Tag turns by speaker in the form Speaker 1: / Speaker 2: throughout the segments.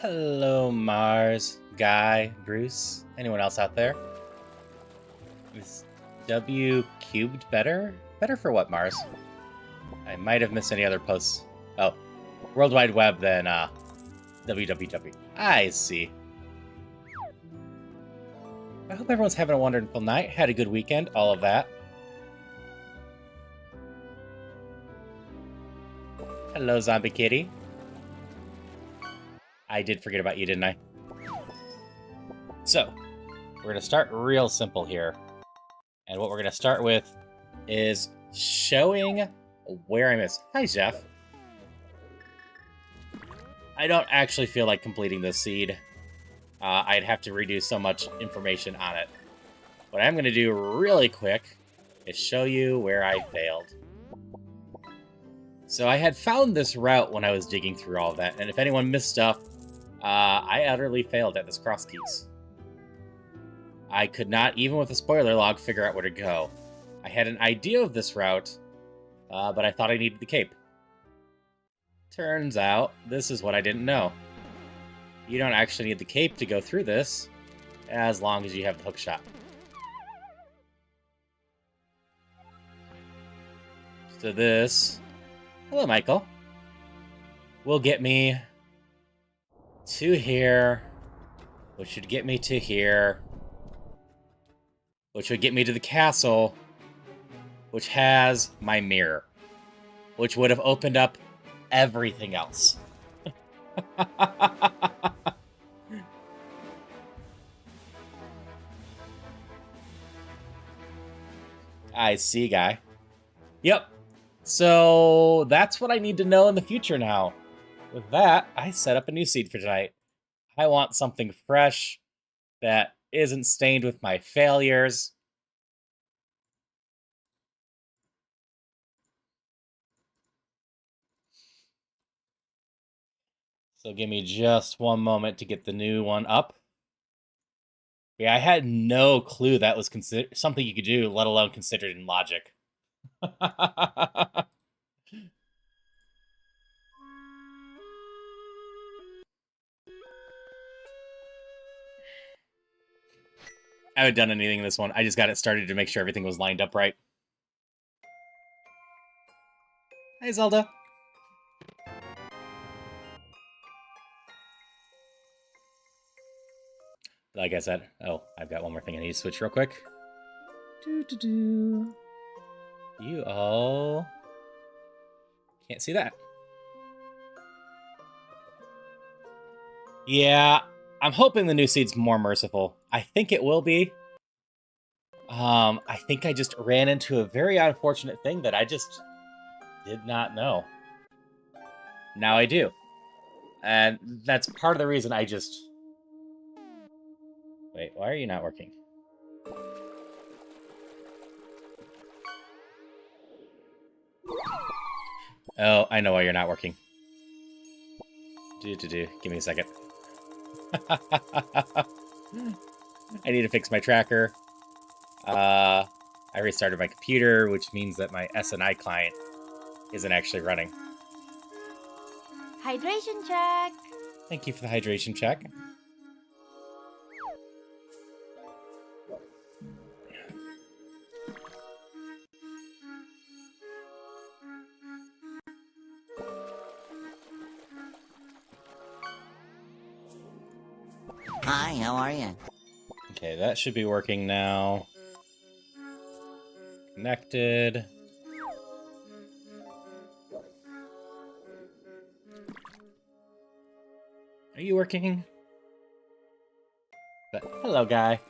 Speaker 1: Hello, Mars, Guy, Bruce, anyone else out there? Is W cubed better? Better for what, Mars? I might have missed any other posts. Oh, World Wide Web than www. I see. I hope everyone's having a wonderful night. Had a good weekend, all of that. Hello, Zombie Kitty. I did forget about you, didn't I? So, we're going to start real simple here. And what we're going to start with is showing where I missed. Hi, Jeff. I don't actually feel like completing this seed. I'd have to redo so much information on it. What I'm going to do really quick is show you where I failed. So I had found this route when I was digging through all of that, and if anyone missed stuff, I utterly failed at this Crosskeys. I could not, even with a spoiler log, figure out where to go. I had an idea of this route, but I thought I needed the cape. Turns out, this is what I didn't know. You don't actually need the cape to go through this, as long as you have the hook shot. So this... Hello, Michael. Will get me to here, which would get me to here, which would get me to the castle, which has my mirror, which would have opened up everything else. I see, guy. Yep. So that's what I need to know in the future now. With that, I set up a new seed for tonight. I want something fresh that isn't stained with my failures. So give me just one moment to get the new one up. Yeah, I had no clue that was something you could do, let alone considered in logic. I haven't done anything in this one. I just got it started to make sure everything was lined up right. Hey, Zelda. Like I said, oh, I've got one more thing I need to switch real quick. You all can't see that. Yeah, I'm hoping the new seed's more merciful. I think it will be. I think I just ran into a very unfortunate thing that I just did not know. Now I do. And that's part of the reason I just... Wait, why are you not working? Oh, I know why you're not working. Give me a second. I need to fix my tracker. I restarted my computer, which means that my SNI client isn't actually running.
Speaker 2: Hydration check.
Speaker 1: Thank you for the hydration check.
Speaker 3: Hi, how are you?
Speaker 1: Okay, that should be working now. Connected. Are you working? But, hello, guy.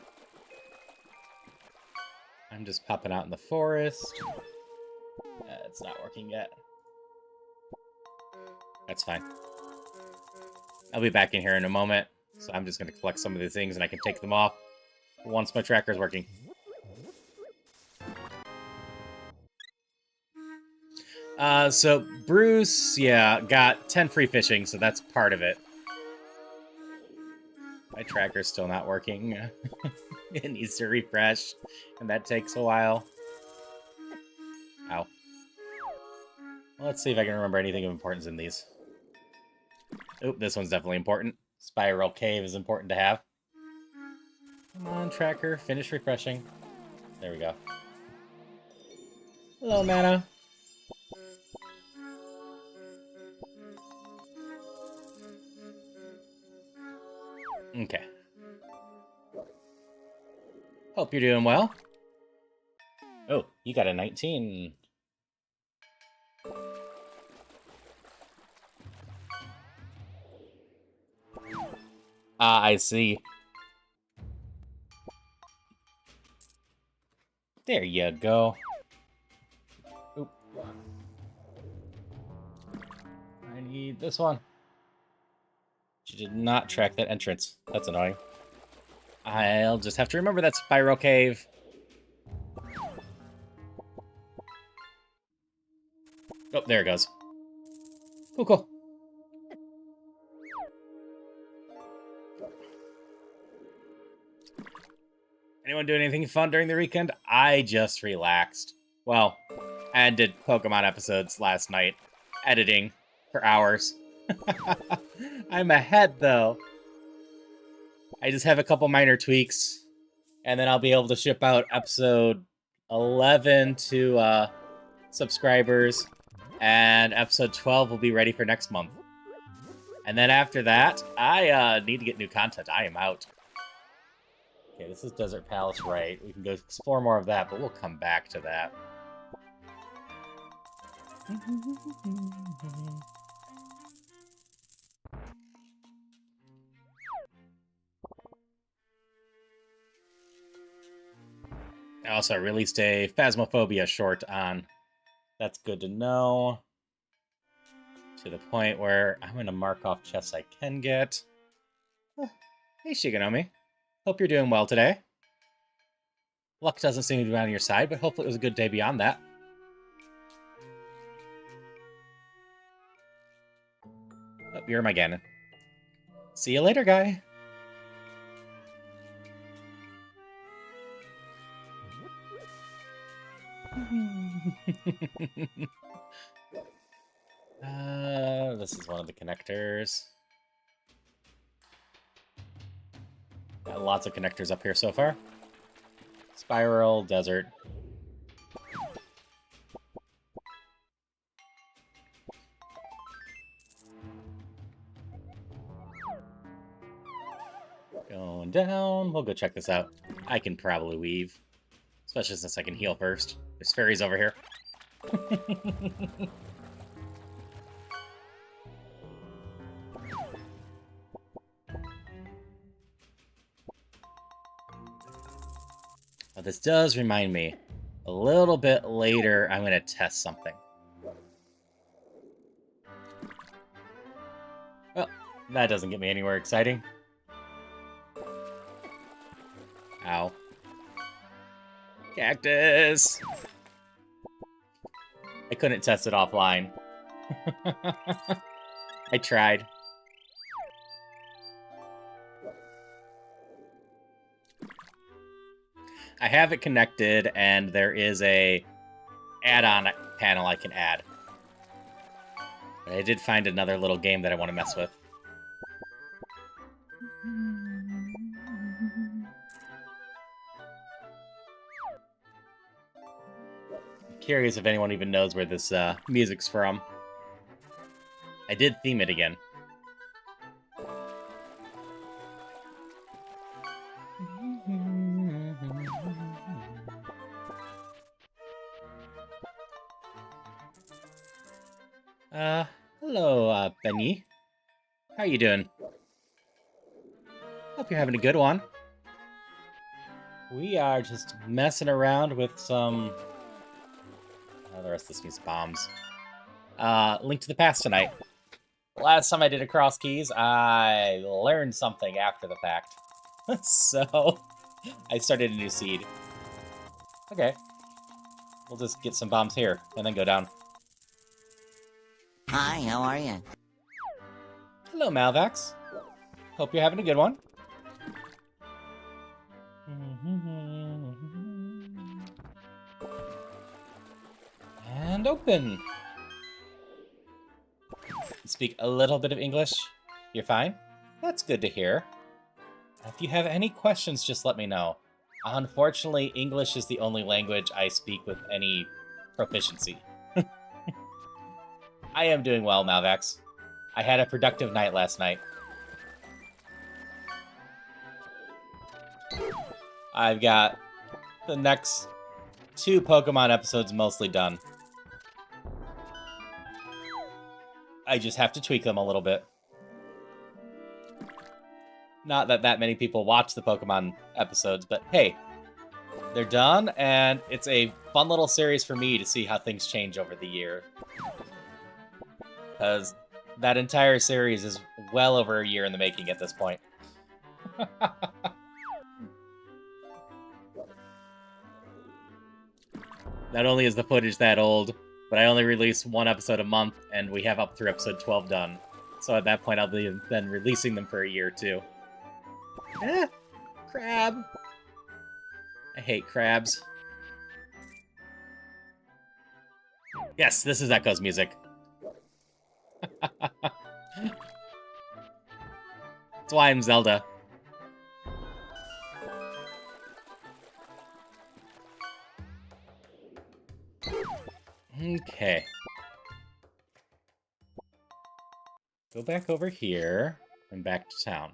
Speaker 1: I'm just popping out in the forest. It's not working yet. That's fine. I'll be back in here in a moment. So I'm just going to collect some of these things and I can take them off once my tracker's working. So Bruce, yeah, got 10 free fishing, so that's part of it. My tracker's still not working. It needs to refresh, and that takes a while. Ow. Well, let's see if I can remember anything of importance in these. Oh, this one's definitely important. Spiral cave is important to have. Come on, tracker. Finish refreshing. There we go. Hello, Mana. Okay. Hope you're doing well. Oh, you got a 19. Ah, I see. There you go. Oop. I need this one. She did not track that entrance. That's annoying. I'll just have to remember that spiral cave. Oh, there it goes. Cool, cool. Anyone doing anything fun during the weekend? I just relaxed. Well, I did Pokemon episodes last night, editing for hours. I'm ahead, though. I just have a couple minor tweaks, and then I'll be able to ship out episode 11 to subscribers, and episode 12 will be ready for next month. And then after that, I need to get new content. I am out. Okay, this is Desert Palace, right? We can go explore more of that, but we'll come back to that. I also released a Phasmophobia short on. That's good to know. To the point where I'm going to mark off chests I can get. Hey, Shiganomi. Hope you're doing well today. Luck doesn't seem to be on your side, but hopefully it was a good day beyond that. Oh, you're my Ganon. See you later, guy. This is one of the connectors. Got lots of connectors up here so far. Spiral, desert. Going down. We'll go check this out. I can probably weave. Especially since I can heal first. There's fairies over here. This does remind me, a little bit later, I'm going to test something. Well, that doesn't get me anywhere exciting. Ow. Cactus! I couldn't test it offline. I tried. I have it connected, and there is a add-on panel I can add. But I did find another little game that I want to mess with. I'm curious if anyone even knows where this music's from. I did theme it again. Hello, Benny. How you doing? Hope you're having a good one. We are just messing around with some... the rest of this needs bombs. Link to the Past tonight. Last time I did a Crosskeys, I learned something after the fact. So, I started a new seed. Okay. We'll just get some bombs here, and then go down.
Speaker 2: Hi, how are you?
Speaker 1: Hello, Malvax. Hope you're having a good one. And open. You speak a little bit of English? You're fine? That's good to hear. If you have any questions, just let me know. Unfortunately, English is the only language I speak with any proficiency. I am doing well, Malvex. I had a productive night last night. I've got the next 2 Pokemon episodes mostly done. I just have to tweak them a little bit. Not that many people watch the Pokemon episodes, but hey, they're done, and it's a fun little series for me to see how things change over the year. Because that entire series is well over a year in the making at this point. Not only is the footage that old, but I only release 1 episode a month, and we have up through episode 12 done. So at that point, I'll be then releasing them for a year, too. Eh, crab. I hate crabs. Yes, this is Echo's music. That's why I'm Zelda. Okay. Go back over here and back to town.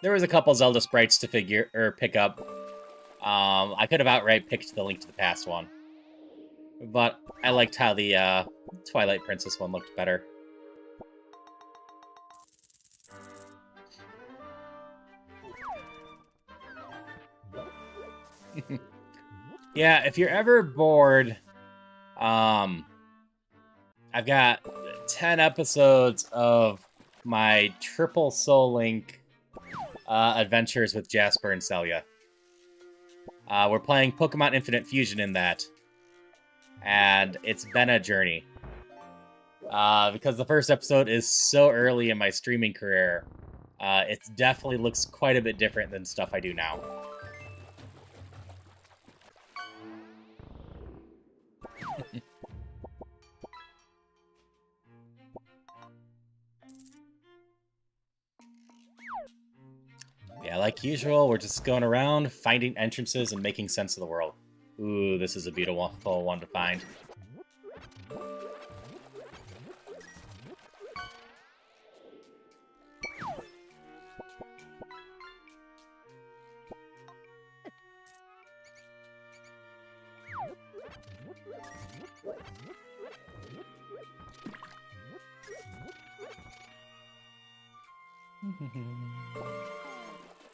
Speaker 1: There was a couple Zelda sprites to pick up. I could have outright picked the Link to the Past one, but I liked how the Twilight Princess one looked better. Yeah, if you're ever bored, I've got 10 episodes of my Triple Soul Link adventures with Jasper and Celia. We're playing Pokemon Infinite Fusion in that, and it's been a journey. Because the first episode is so early in my streaming career, it definitely looks quite a bit different than stuff I do now. Yeah, like usual, we're just going around, finding entrances, and making sense of the world. Ooh, this is a beautiful one to find.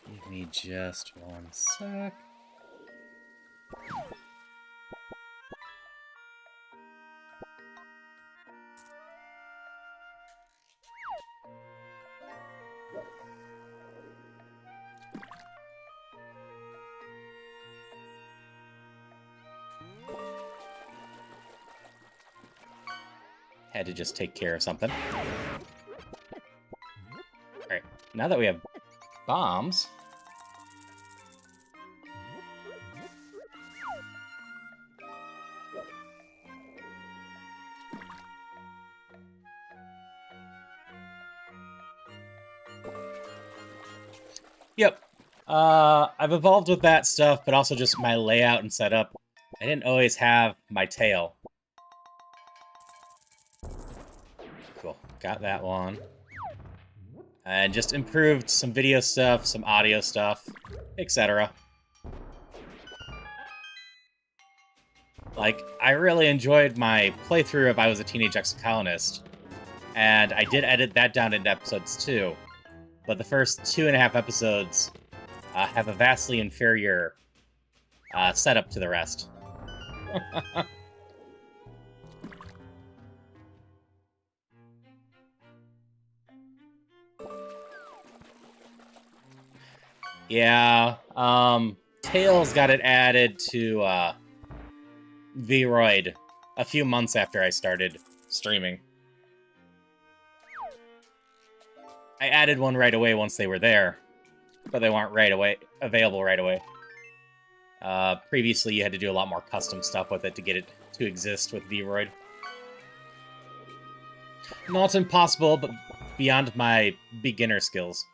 Speaker 1: Give me just 1 sec. Had to just take care of something. Alright, now that we have bombs... Yep. I've evolved with that stuff, but also just my layout and setup. I didn't always have my tail. Cool. Got that one. And just improved some video stuff, some audio stuff, etc. Like, I really enjoyed my playthrough of I Was a Teenage Ex-Colonist, and I did edit that down into episodes too. But the first 2.5 episodes have a vastly inferior setup to the rest. Yeah, Tails got it added to V-Roid a few months after I started streaming. I added one right away once they were there, but they weren't available right away. Previously, you had to do a lot more custom stuff with it to get it to to exist with Vroid. Not impossible, but beyond my beginner skills.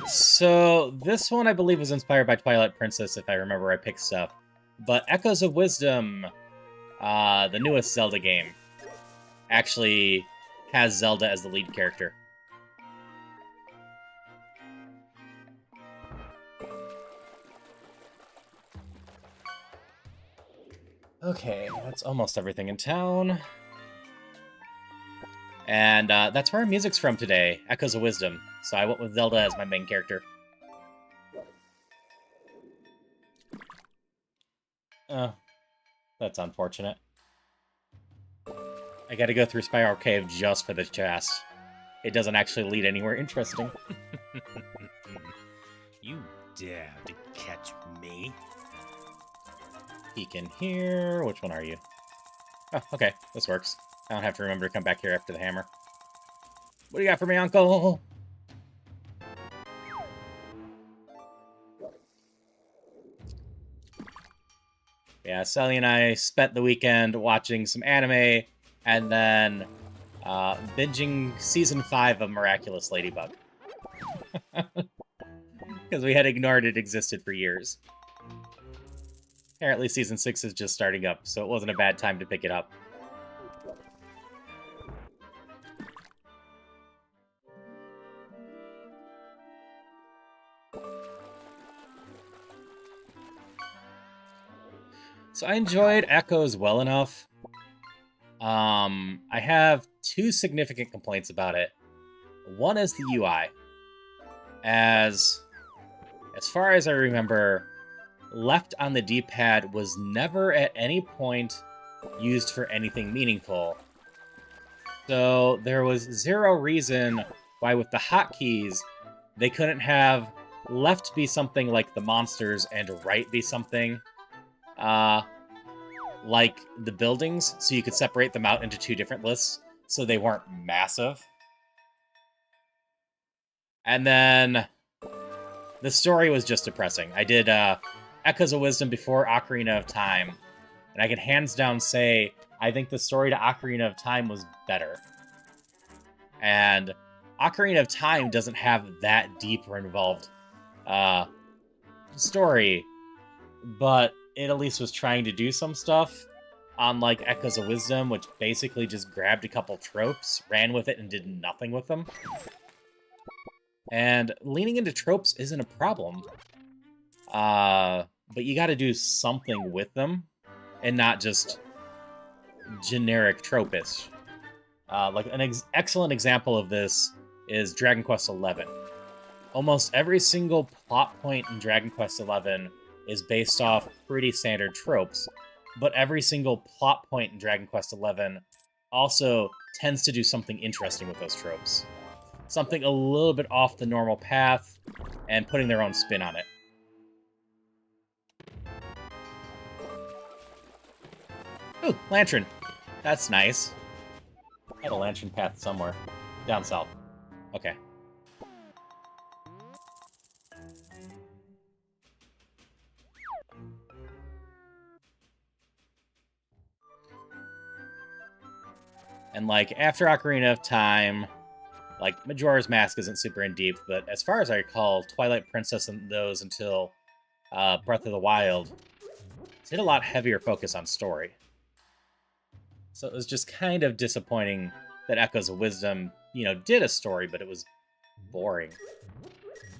Speaker 1: So this one I believe was inspired by Twilight Princess, if I remember I picked stuff. But Echoes of Wisdom, the newest Zelda game, actually has Zelda as the lead character. Okay, that's almost everything in town. And that's where our music's from today, Echoes of Wisdom. So I went with Zelda as my main character. Oh, that's unfortunate. I gotta go through Spiral Cave just for the chest. It doesn't actually lead anywhere interesting.
Speaker 2: You dare to catch me?
Speaker 1: Peek in here. Which one are you? Oh, okay. This works. I don't have to remember to come back here after the hammer. What do you got for me, Uncle? Yeah, Sally and I spent the weekend watching some anime and then binging Season 5 of Miraculous Ladybug. Because we had ignored it existed for years. Apparently Season 6 is just starting up, so it wasn't a bad time to pick it up. So I enjoyed Echoes well enough. I have two significant complaints about it. One is the UI. As far as I remember, left on the D-pad was never at any point used for anything meaningful. So there was zero reason why with the hotkeys they couldn't have left be something like the monsters and right be something like the buildings, so you could separate them out into two different lists so they weren't massive. And then the story was just depressing. I did Echoes of Wisdom before Ocarina of Time, and I can hands down say I think the story to Ocarina of Time was better. And Ocarina of Time doesn't have that deep or involved story, but it at least was trying to do some stuff, unlike Echoes of Wisdom, which basically just grabbed a couple tropes, ran with it, and did nothing with them. And leaning into tropes isn't a problem, but you gotta do something with them, and not just generic tropish. Like an excellent example of this is Dragon Quest XI. Almost every single plot point in Dragon Quest XI is based off pretty standard tropes, but every single plot point in Dragon Quest XI also tends to do something interesting with those tropes. Something a little bit off the normal path, and putting their own spin on it. Ooh, Lantern. That's nice. I had a Lantern path somewhere. Down south. Okay. And, like, after Ocarina of Time, like, Majora's Mask isn't super in deep, but as far as I recall, Twilight Princess and those until Breath of the Wild did a lot heavier focus on story. So it was just kind of disappointing that Echoes of Wisdom, you know, did a story, but it was boring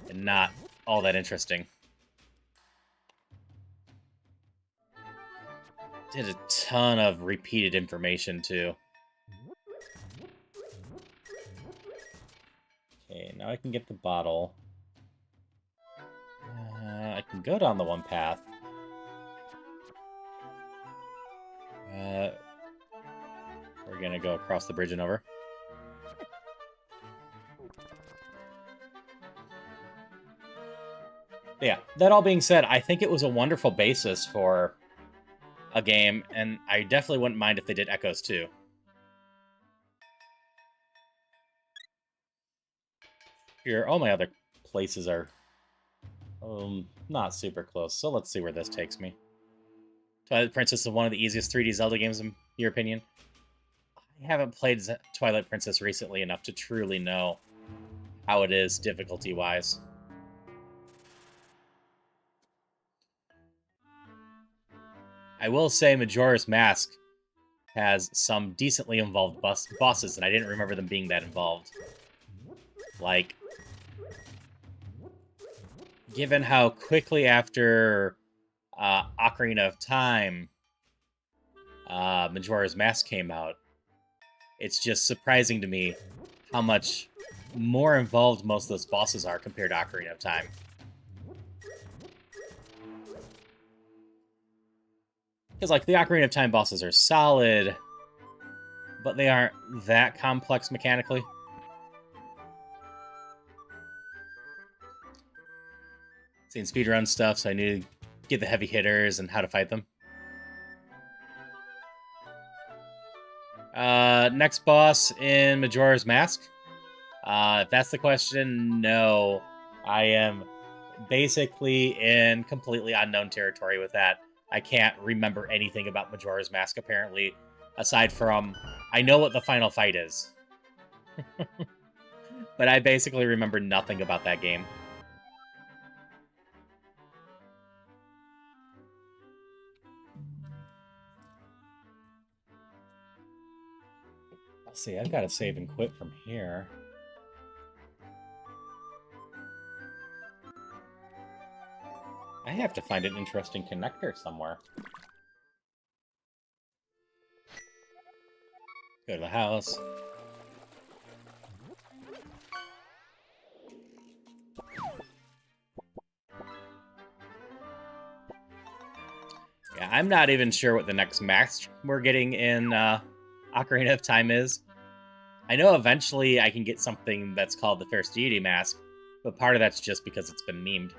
Speaker 1: and not all that interesting. Did a ton of repeated information, too. Okay, now I can get the bottle. I can go down the one path. We're gonna go across the bridge and over. Yeah, that all being said, I think it was a wonderful basis for a game, and I definitely wouldn't mind if they did Echoes too. Here, all my other places are not super close, so let's see where this takes me. Twilight Princess is one of the easiest 3D Zelda games, in your opinion? I haven't played Twilight Princess recently enough to truly know how it is difficulty-wise. I will say Majora's Mask has some decently involved bosses, and I didn't remember them being that involved. Like, given how quickly after Ocarina of Time Majora's Mask came out, it's just surprising to me how much more involved most of those bosses are compared to Ocarina of Time. Because, like, the Ocarina of Time bosses are solid, but they aren't that complex mechanically. Seen speedrun stuff, so I knew to get the heavy hitters and how to fight them. Next boss in Majora's Mask? If that's the question, no. I am basically in completely unknown territory with that. I can't remember anything about Majora's Mask, apparently, aside from I know what the final fight is. But I basically remember nothing about that game. Let's see, I've got to save and quit from here. I have to find an interesting connector somewhere. Go to the house. Yeah, I'm not even sure what the next mask we're getting in Ocarina of Time is. I know eventually I can get something that's called the First Deity Mask, but part of that's just because it's been memed.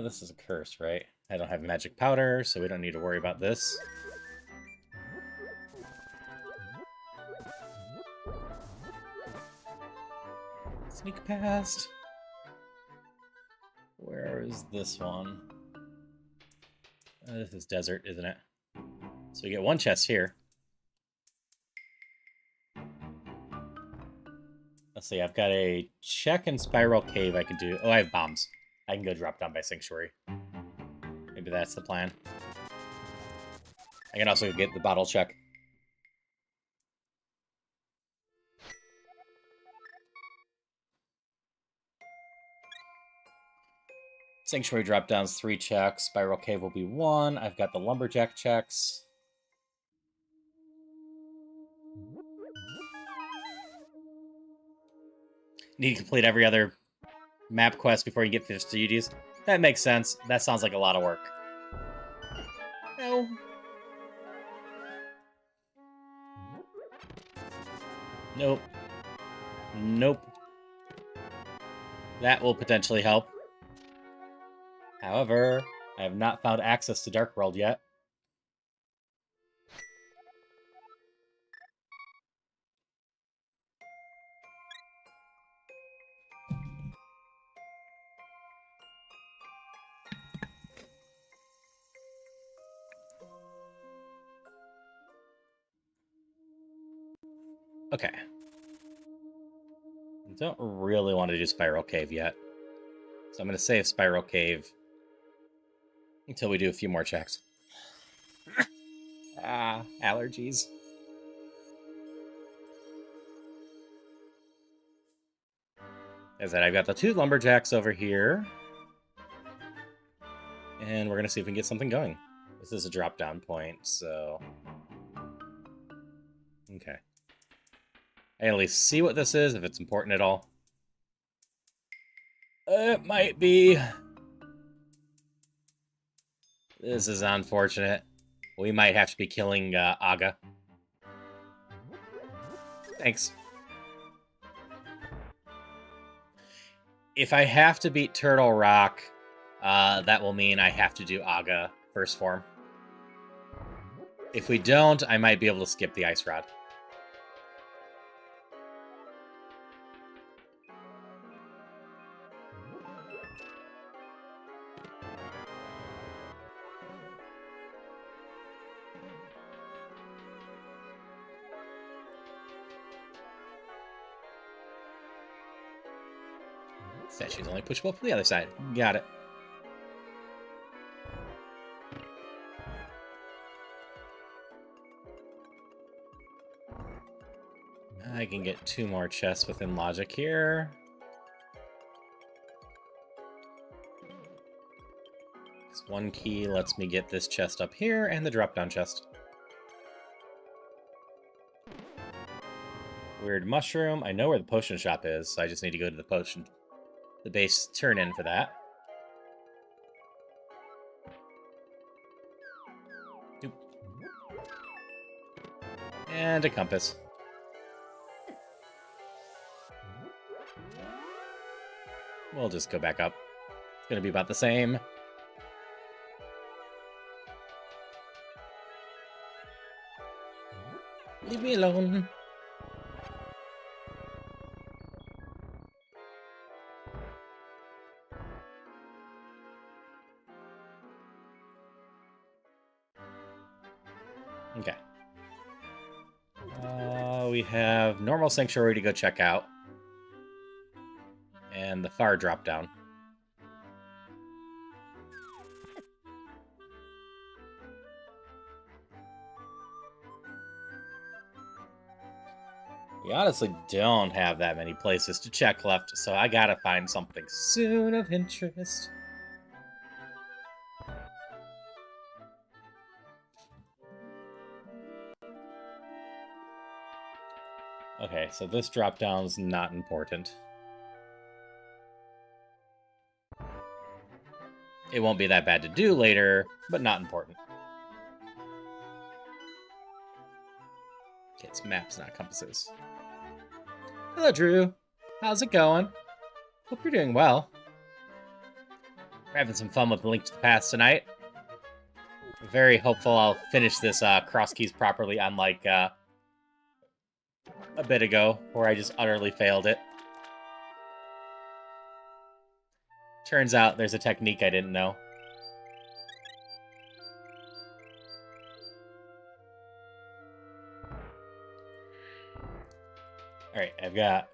Speaker 1: This is a curse, right? I don't have magic powder, so we don't need to worry about this. Sneak past. Where is this one? This is desert, isn't it? So we get one chest here. Let's see, I've got a check and spiral cave I can do. Oh, I have bombs. I can go drop down by Sanctuary. Maybe that's the plan. I can also get the bottle check. Sanctuary drop downs 3 checks. Spiral cave will be 1. I've got the lumberjack checks. Need to complete every other map quest before you get festivities. That makes sense. That sounds like a lot of work. No. Nope. Nope. That will potentially help. However, I have not found access to Dark World yet. Okay. I don't really want to do Spiral Cave yet. So I'm going to save Spiral Cave until we do a few more checks. Allergies. As that, I've got the 2 lumberjacks over here. And we're going to see if we can get something going. This is a drop-down point, so... Okay. I can at least see what this is, if it's important at all. It might be. This is unfortunate. We might have to be killing Aga. Thanks. If I have to beat Turtle Rock, that will mean I have to do Aga first form. If we don't, I might be able to skip the Ice Rod. Statue's only pushable from the other side. Got it. I can get 2 more chests within logic here. This 1 key lets me get this chest up here and the drop-down chest. Weird mushroom. I know where the potion shop is, so I just need to go to the base turn-in for that. Doop. And a compass. We'll just go back up. It's gonna be about the same. Leave me alone. Okay. We have normal sanctuary to go check out. And the far drop down. We honestly don't have that many places to check left, so I gotta find something soon of interest. Okay, so this drop down's not important. It won't be that bad to do later, but not important. Okay, it's maps, not compasses. Hello, Drew. How's it going? Hope you're doing well. We're having some fun with Link to the Past tonight. Very hopeful I'll finish this Crosskeys properly, unlike a bit ago, where I just utterly failed it. Turns out there's a technique I didn't know. Alright, I've got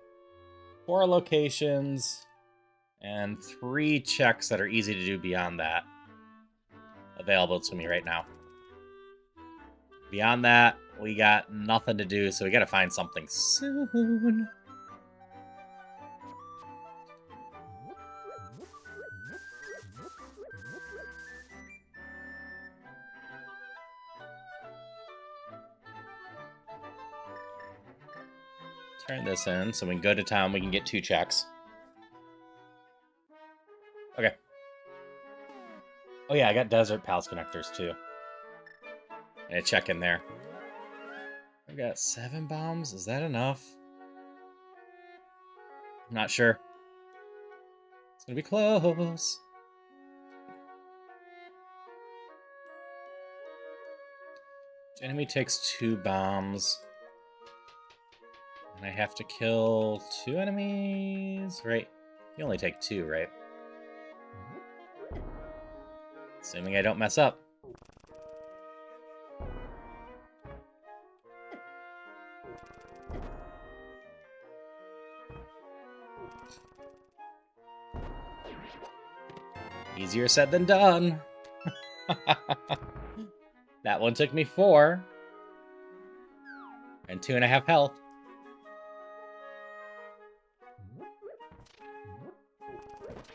Speaker 1: 4 locations and 3 checks that are easy to do beyond that available to me right now. Beyond that, we got nothing to do, so we gotta find something soon. Turn this in so we can go to town. We can get 2 checks. Okay. Oh yeah, I got Desert Palace connectors too. And a check in there. I've got 7 bombs. Is that enough? I'm not sure. It's gonna be close. Each enemy takes 2 bombs. And I have to kill 2 enemies, right? You only take 2, right? Assuming I don't mess up. Easier said than done. That one took me 4. And 2.5 health.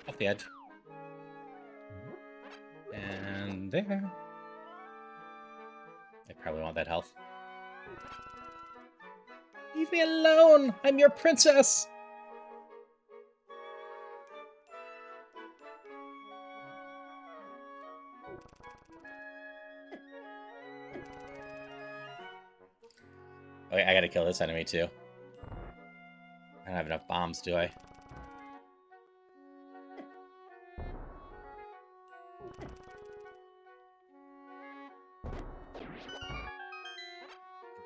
Speaker 1: Off the edge. And there. I probably want that health. Leave me alone! I'm your princess! Wait, I gotta kill this enemy too. I don't have enough bombs, do I?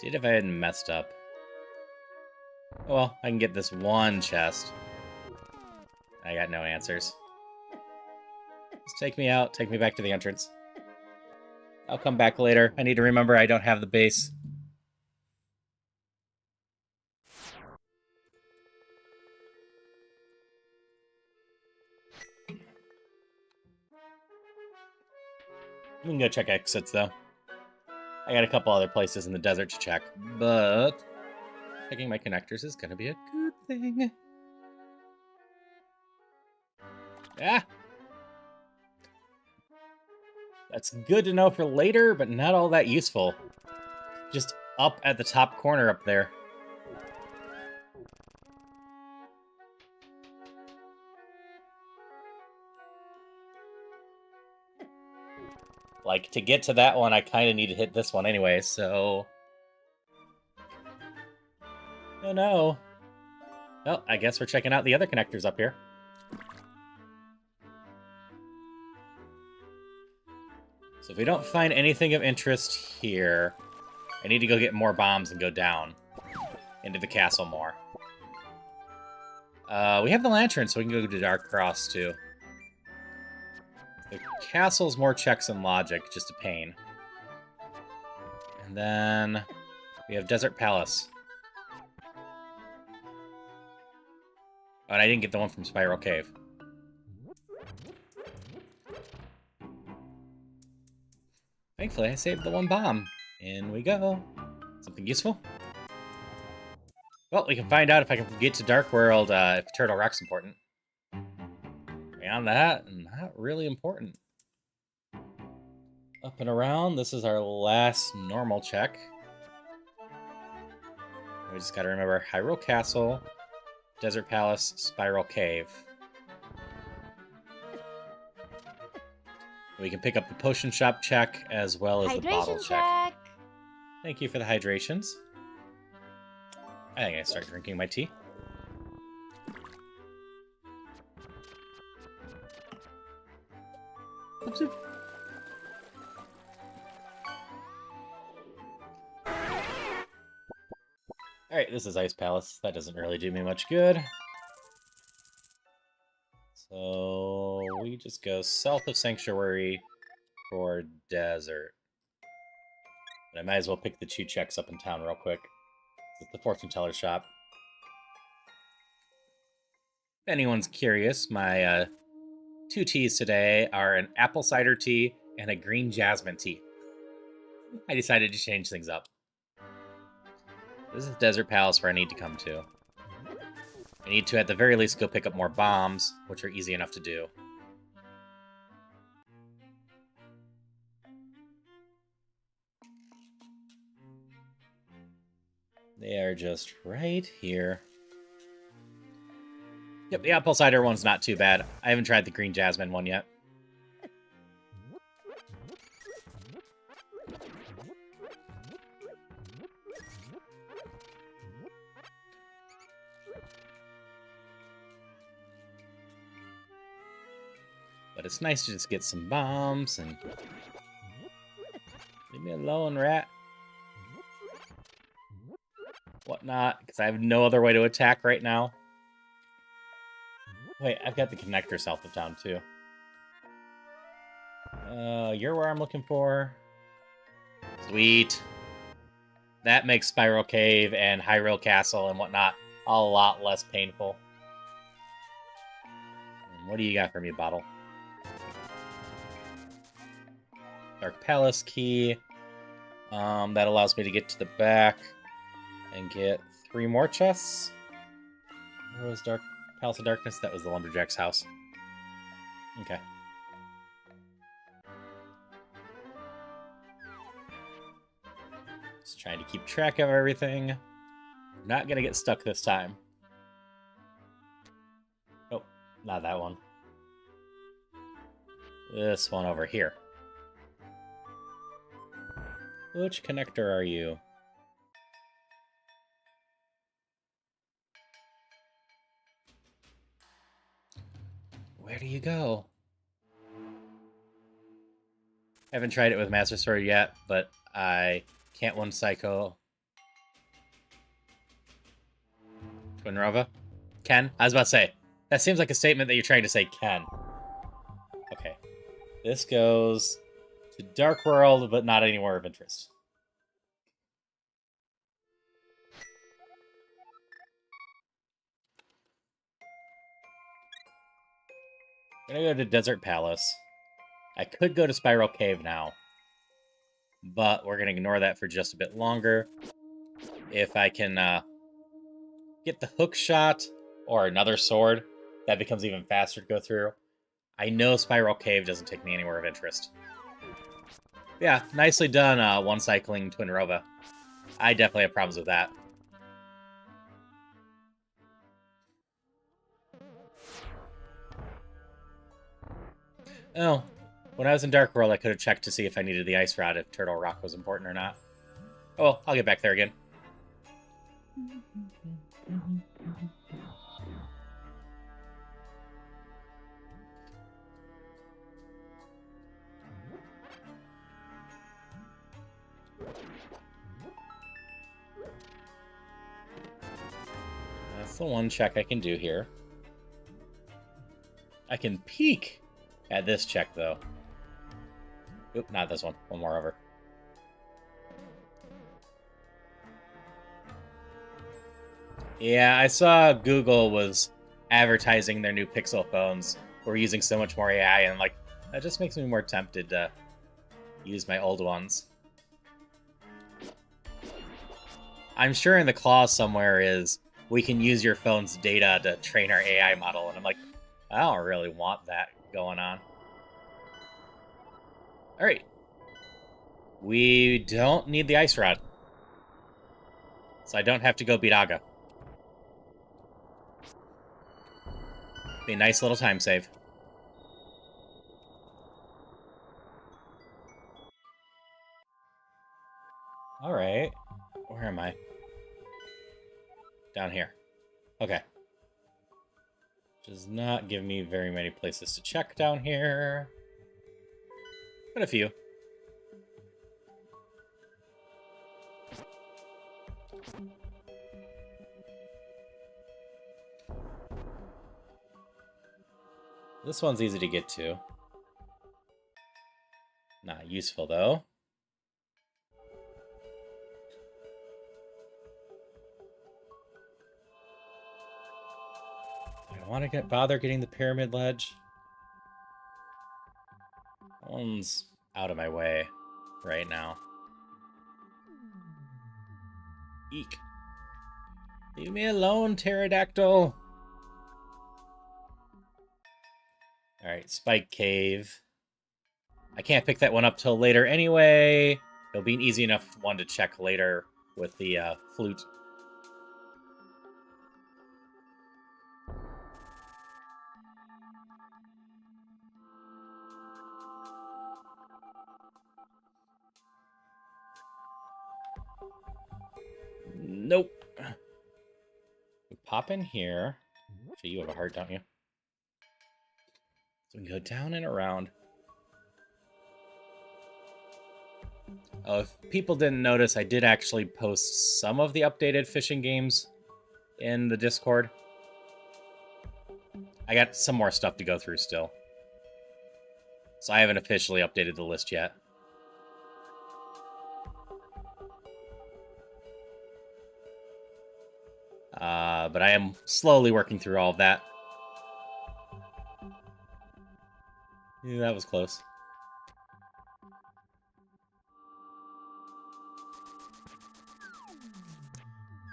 Speaker 1: Did if I hadn't messed up. Oh, well, I can get this one chest. I got no answers. Just take me out, take me back to the entrance. I'll come back later. I need to remember I don't have the base. We can go check exits, though. I got a couple other places in the desert to check, but checking my connectors is gonna be a good thing. Ah! That's good to know for later, but not all that useful. Just up at the top corner up there. Like, to get to that one, I kind of need to hit this one anyway, so... Oh no. Well, I guess we're checking out the other connectors up here. So if we don't find anything of interest here, I need to go get more bombs and go down into the castle more. We have the lantern, so we can go to Dark Cross, too. The castle's more checks and logic, just a pain. And then we have Desert Palace. Oh, and I didn't get the one from Spiral Cave. Thankfully, I saved the one bomb. In we go. Something useful? Well, we can find out if I can get to Dark World if Turtle Rock's important. Beyond that, not really important. Up and around, this is our last normal check. We just gotta remember Hyrule Castle, Desert Palace, Spiral Cave. We can pick up the potion shop check as well as the bottle check. Thank you for the hydrations. I think I start drinking my tea. Alright, this is Ice Palace. That doesn't really do me much good. So we just go south of Sanctuary for Desert. But I might as well pick the 2 checks up in town real quick. It's the fortune teller shop. If anyone's curious, my 2 teas today are an apple cider tea and a green jasmine tea. I decided to change things up. This is Desert Palace where I need to come to. I need to, at the very least, go pick up more bombs, which are easy enough to do. They are just right here. Yep, the apple cider one's not too bad. I haven't tried the green jasmine one yet. But it's nice to just get some bombs and... Leave me alone, rat. Whatnot, because I have no other way to attack right now. Wait, I've got the connector south of town, too. You're where I'm looking for. Sweet. That makes Spiral Cave and Hyrule Castle and whatnot a lot less painful. And what do you got for me, Bottle? Dark Palace key. That allows me to get to the back and get 3 more chests. Where was Dark Palace of Darkness? That was the Lumberjack's house. Okay. Just trying to keep track of everything. I'm not gonna get stuck this time. Oh, not that one. This one over here. Which connector are you? Where do you go? I haven't tried it with Master Sword yet, but I can't one Psycho. Twinrova? Ken? I was about to say, that seems like a statement that you're trying to say Ken. Okay. This goes to Dark World, but not anywhere of interest. I'm gonna go to Desert Palace. I could go to Spiral Cave now, but we're gonna ignore that for just a bit longer. If I can get the hook shot or another sword, that becomes even faster to go through. I know Spiral Cave doesn't take me anywhere of interest. Yeah, nicely done, one cycling Twinrova. I definitely have problems with that. Oh, when I was in Dark World, I could have checked to see if I needed the Ice Rod, if Turtle Rock was important or not. Oh well, I'll get back there again. That's the one check I can do here. I can peek at this check, though. Oop, not this one. One more over. Yeah, I saw Google was advertising their new Pixel phones. We're using so much more AI, and like that just makes me more tempted to use my old ones. I'm sure in the clause somewhere is we can use your phone's data to train our AI model, and I'm like, I don't really want that going on. All right. We don't need the Ice Rod. So I don't have to go beat Aga. Be a nice little time save. Alright. Where am I? Down here. Okay. Does not give me very many places to check down here. But a few. This one's easy to get to. Not useful, though. Do I want to bother getting the pyramid ledge? That one's out of my way right now. Eek. Leave me alone, pterodactyl. Alright, Spike Cave. I can't pick that one up till later anyway. It'll be an easy enough one to check later with the flute. Nope. We pop in here. Actually, you have a heart, don't you? So we can go down and around. Oh, if people didn't notice, I did actually post some of the updated fishing games in the Discord. I got some more stuff to go through still. So I haven't officially updated the list yet. But I am slowly working through all of that. Yeah, that was close.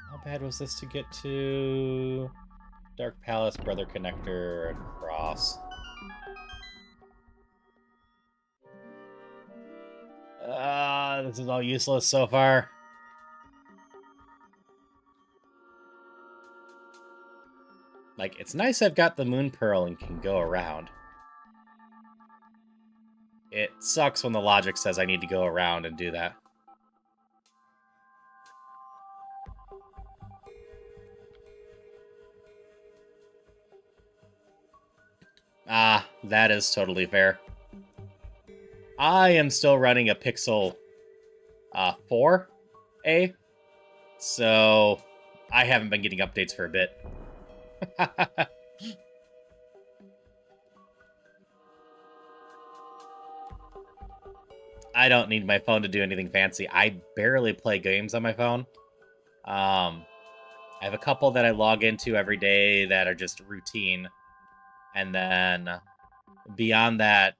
Speaker 1: How bad was this to get to? Dark Palace, Brother Connector, and Cross. This is all useless so far. Like, it's nice I've got the Moon Pearl and can go around. It sucks when the logic says I need to go around and do that. Ah, that is totally fair. I am still running a Pixel 4a, so I haven't been getting updates for a bit. I don't need my phone to do anything fancy. I barely play games on my phone. I have a couple that I log into every day that are just routine. And then beyond that,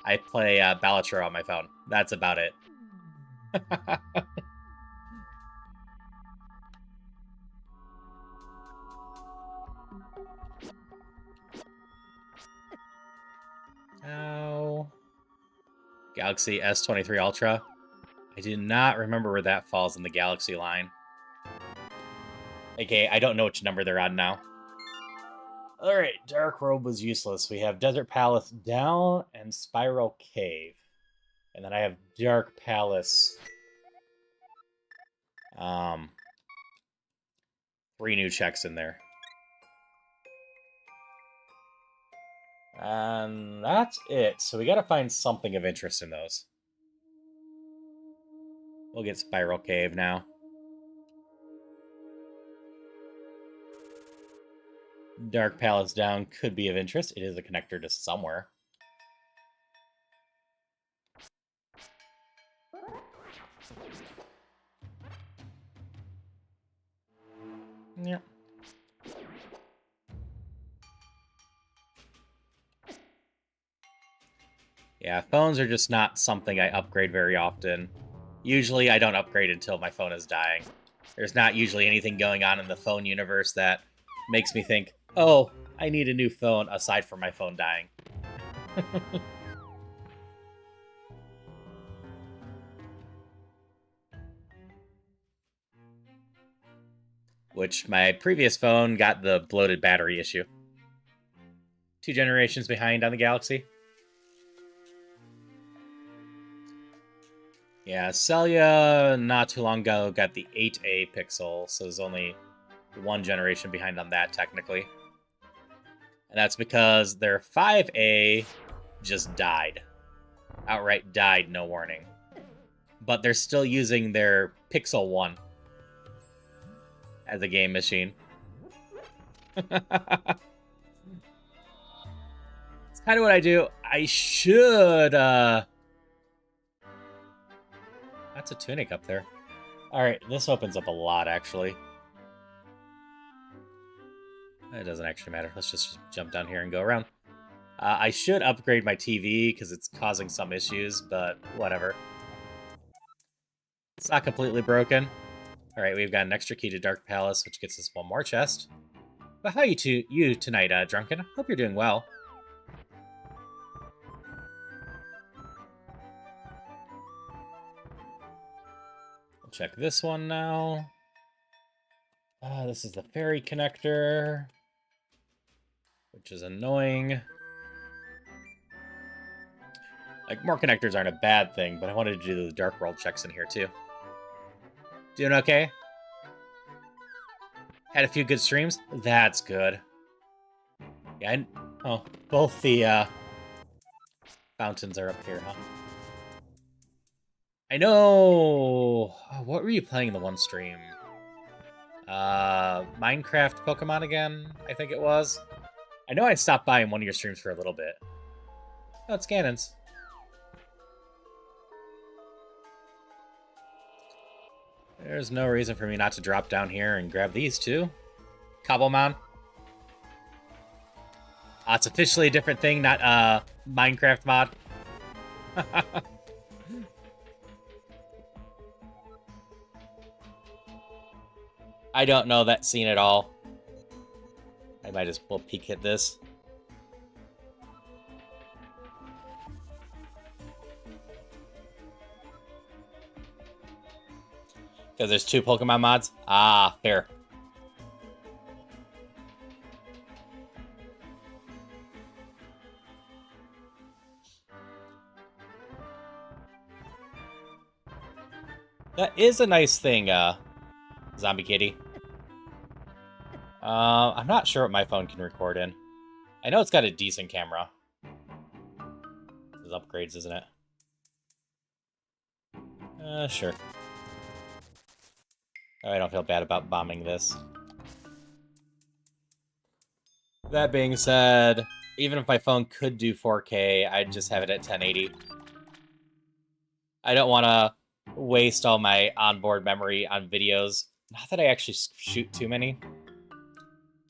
Speaker 1: I play Balatro on my phone. That's about it. Ow. Galaxy S23 Ultra. I do not remember where that falls in the Galaxy line. Okay, I don't know which number they're on now. Alright, Dark Robe was useless. We have Desert Palace down and Spiral Cave. And then I have Dark Palace. 3 new checks in there. And that's it. So we gotta find something of interest in those. We'll get Spiral Cave now. Dark Palace down could be of interest. It is a connector to somewhere. Yeah. Yeah, phones are just not something I upgrade very often. Usually I don't upgrade until my phone is dying. There's not usually anything going on in the phone universe that makes me think, oh, I need a new phone aside from my phone dying. Which my previous phone got the bloated battery issue. 2 generations behind on the Galaxy. Yeah, Celia not too long ago got the 8A Pixel, so there's only 1 generation behind on that technically. And that's because their 5A just died. Outright died, no warning. But they're still using their Pixel 1 as a game machine. It's kind of what I do. I should, That's a tunic up there. Alright, this opens up a lot, actually. It doesn't actually matter. Let's just jump down here and go around. I should upgrade my TV, because it's causing some issues, but whatever. It's not completely broken. Alright, we've got an extra key to Dark Palace, which gets us 1 more chest. But how you tonight, Drunken? Hope you're doing well. We'll check this one now. This is the ferry connector, which is annoying. Like, more connectors aren't a bad thing, but I wanted to do the Dark World checks in here, too. Doing okay? Had a few good streams? That's good. Yeah, oh, both the fountains are up here, huh? I know... Oh, what were you playing in the one stream? Minecraft Pokemon again, I think it was. I know I stopped by in one of your streams for a little bit. Oh, it's cannons. There's no reason for me not to drop down here and grab these two. Cobblemon. It's officially a different thing, not Minecraft mod. I don't know that scene at all. I might as well peek at this. Because there's 2 Pokemon mods? Ah, fair. That is a nice thing, Zombie Kitty. I'm not sure what my phone can record in. I know it's got a decent camera. This is upgrades, isn't it? Sure. Oh, I don't feel bad about bombing this. That being said, even if my phone could do 4K, I'd just have it at 1080. I don't want to waste all my onboard memory on videos. Not that I actually shoot too many.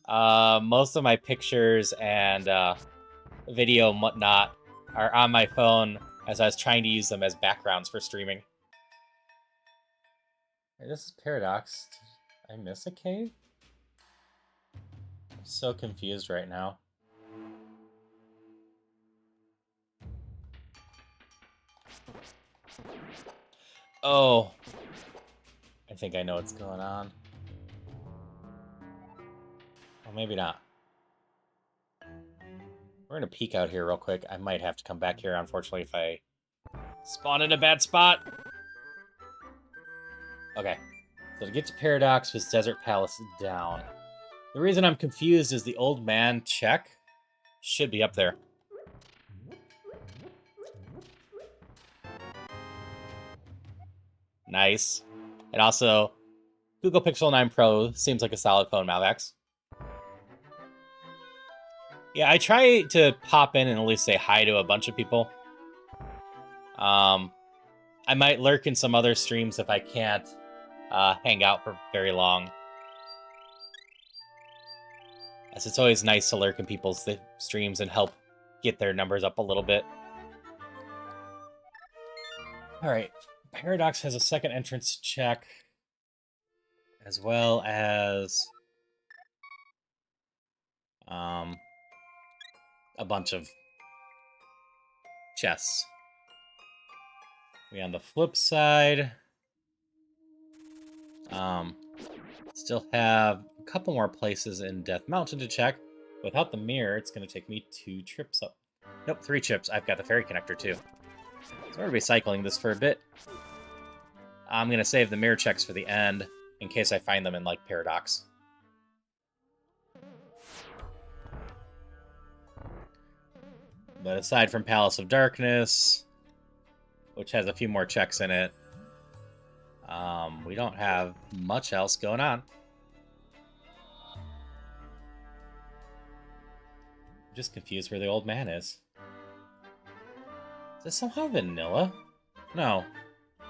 Speaker 1: Most of my pictures and video and whatnot are on my phone as I was trying to use them as backgrounds for streaming. Hey, this is Paradox. Did I miss a cave? I'm so confused right now. Oh. I think I know what's going on. Well, maybe not. We're gonna peek out here real quick. I might have to come back here, unfortunately, if I spawn in a bad spot. Okay. So to get to Paradox was Desert Palace down. The reason I'm confused is the old man check should be up there. Nice. And also, Google Pixel 9 Pro seems like a solid phone, Malvex. Yeah, I try to pop in and at least say hi to a bunch of people. I might lurk in some other streams if I can't hang out for very long. As it's always nice to lurk in people's streams and help get their numbers up a little bit. Alright, Paradox has a second entrance check, as well as a bunch of chests. We on the flip side, still have a couple more places in Death Mountain to check. Without the mirror, it's going to take me 2 trips up. Nope, 3 trips. I've got the ferry connector too. So we're going to be cycling this for a bit. I'm going to save the mirror checks for the end, in case I find them in, like, Paradox. But aside from Palace of Darkness, which has a few more checks in it, we don't have much else going on. I'm just confused where the old man is. Is this somehow vanilla? No. I'm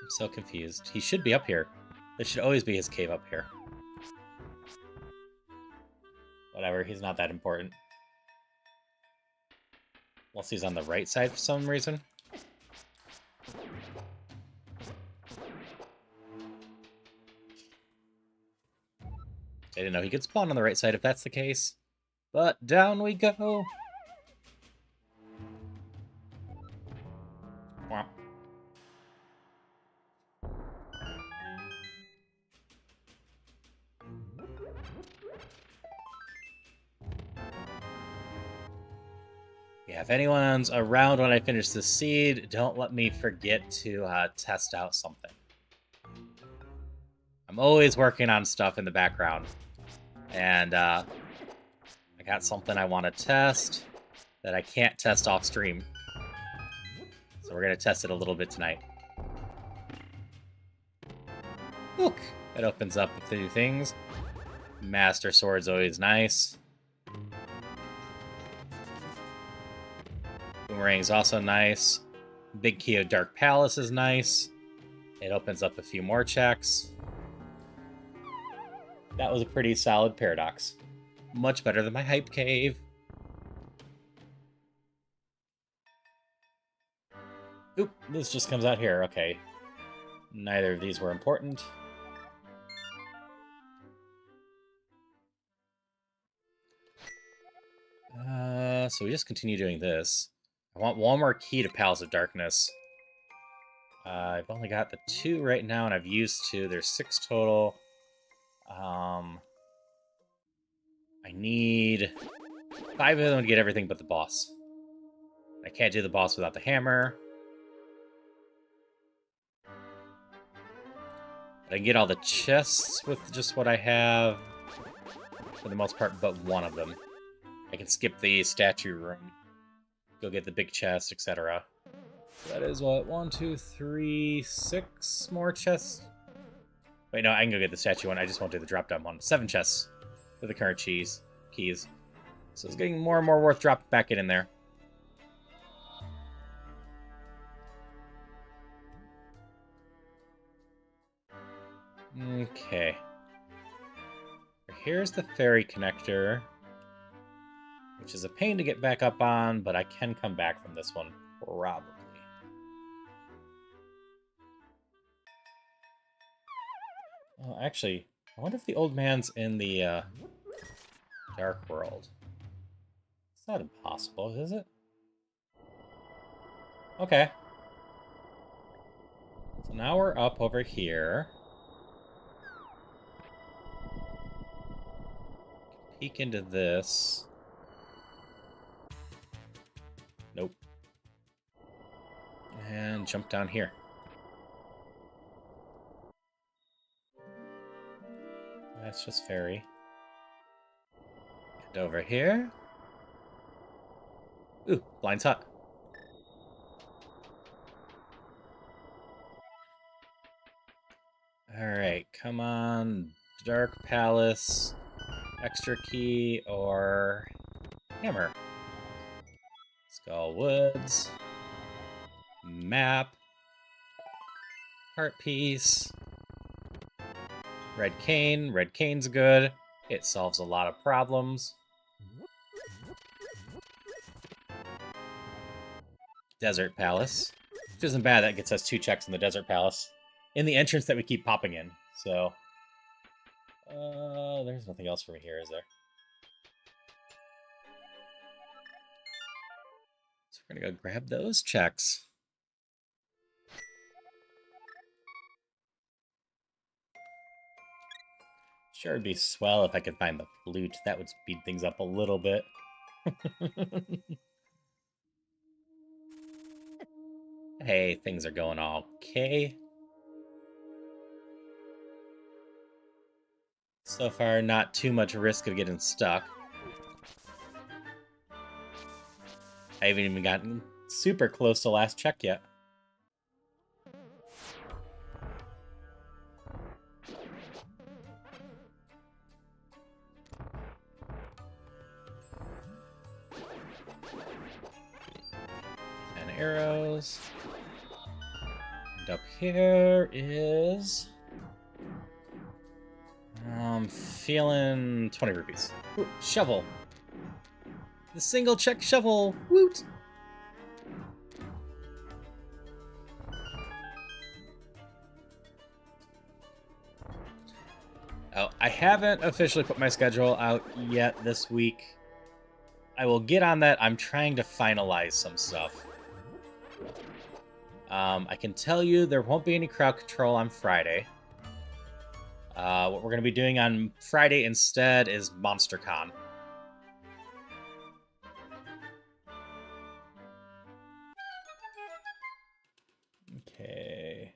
Speaker 1: so confused. He should be up here. This should always be his cave up here. Whatever, he's not that important. Unless he's on the right side for some reason. I didn't know he could spawn on the right side if that's the case. But down we go! Wow. Yeah, if anyone's around when I finish this seed, don't let me forget to test out something. I'm always working on stuff in the background. And I got something I want to test that I can't test off stream. So we're going to test it a little bit tonight. Look, it opens up a few things. Master Sword's always nice. Boomerang's also nice. Big Key of Dark Palace is nice. It opens up a few more checks. That was a pretty solid Paradox. Much better than my Hype Cave. Oop, this just comes out here. Okay. Neither of these were important. So we just continue doing this. I want one more key to Palace of Darkness. I've only got the 2 right now, and I've used 2. There's 6 total. I need 5 of them to get everything but the boss. I can't do the boss without the hammer. But I can get all the chests with just what I have. for the most part, but one of them. I can skip the statue room, go get the big chest, etc. That is what, 1, 2, 3, 6 more chests? Wait, no, I can go get the statue one. I just won't do the drop-down one. 7 chests for the current keys. So it's getting more and more worth dropping back in there. Okay. Here's the ferry connector, which is a pain to get back up on, but I can come back from this one, probably. Oh, actually, I wonder if the old man's in the Dark World. It's not impossible, is it? Okay. So now we're up over here. Peek into this. Nope. And jump down here. That's just fairy. And over here. Ooh, blind's hut. Alright, come on. Dark Palace. Extra key or hammer. Skull Woods. Map. Heart piece. Red cane. Red cane's good. It solves a lot of problems. Desert Palace. Which isn't bad. That gets us 2 checks in the Desert Palace. In the entrance that we keep popping in. So, there's nothing else for me here, is there? So we're gonna go grab those checks. Sure, it'd be swell if I could find the flute. That would speed things up a little bit. Hey, things are going all okay. So far, not too much risk of getting stuck. I haven't even gotten super close to last check yet. Arrows. And up here is... I'm feeling 20 rupees. Ooh, shovel. The single check shovel. Woot! Oh, I haven't officially put my schedule out yet this week. I will get on that. I'm trying to finalize some stuff. I can tell you there won't be any crowd control on Friday. What we're going to be doing on Friday instead is MonsterCon. Okay.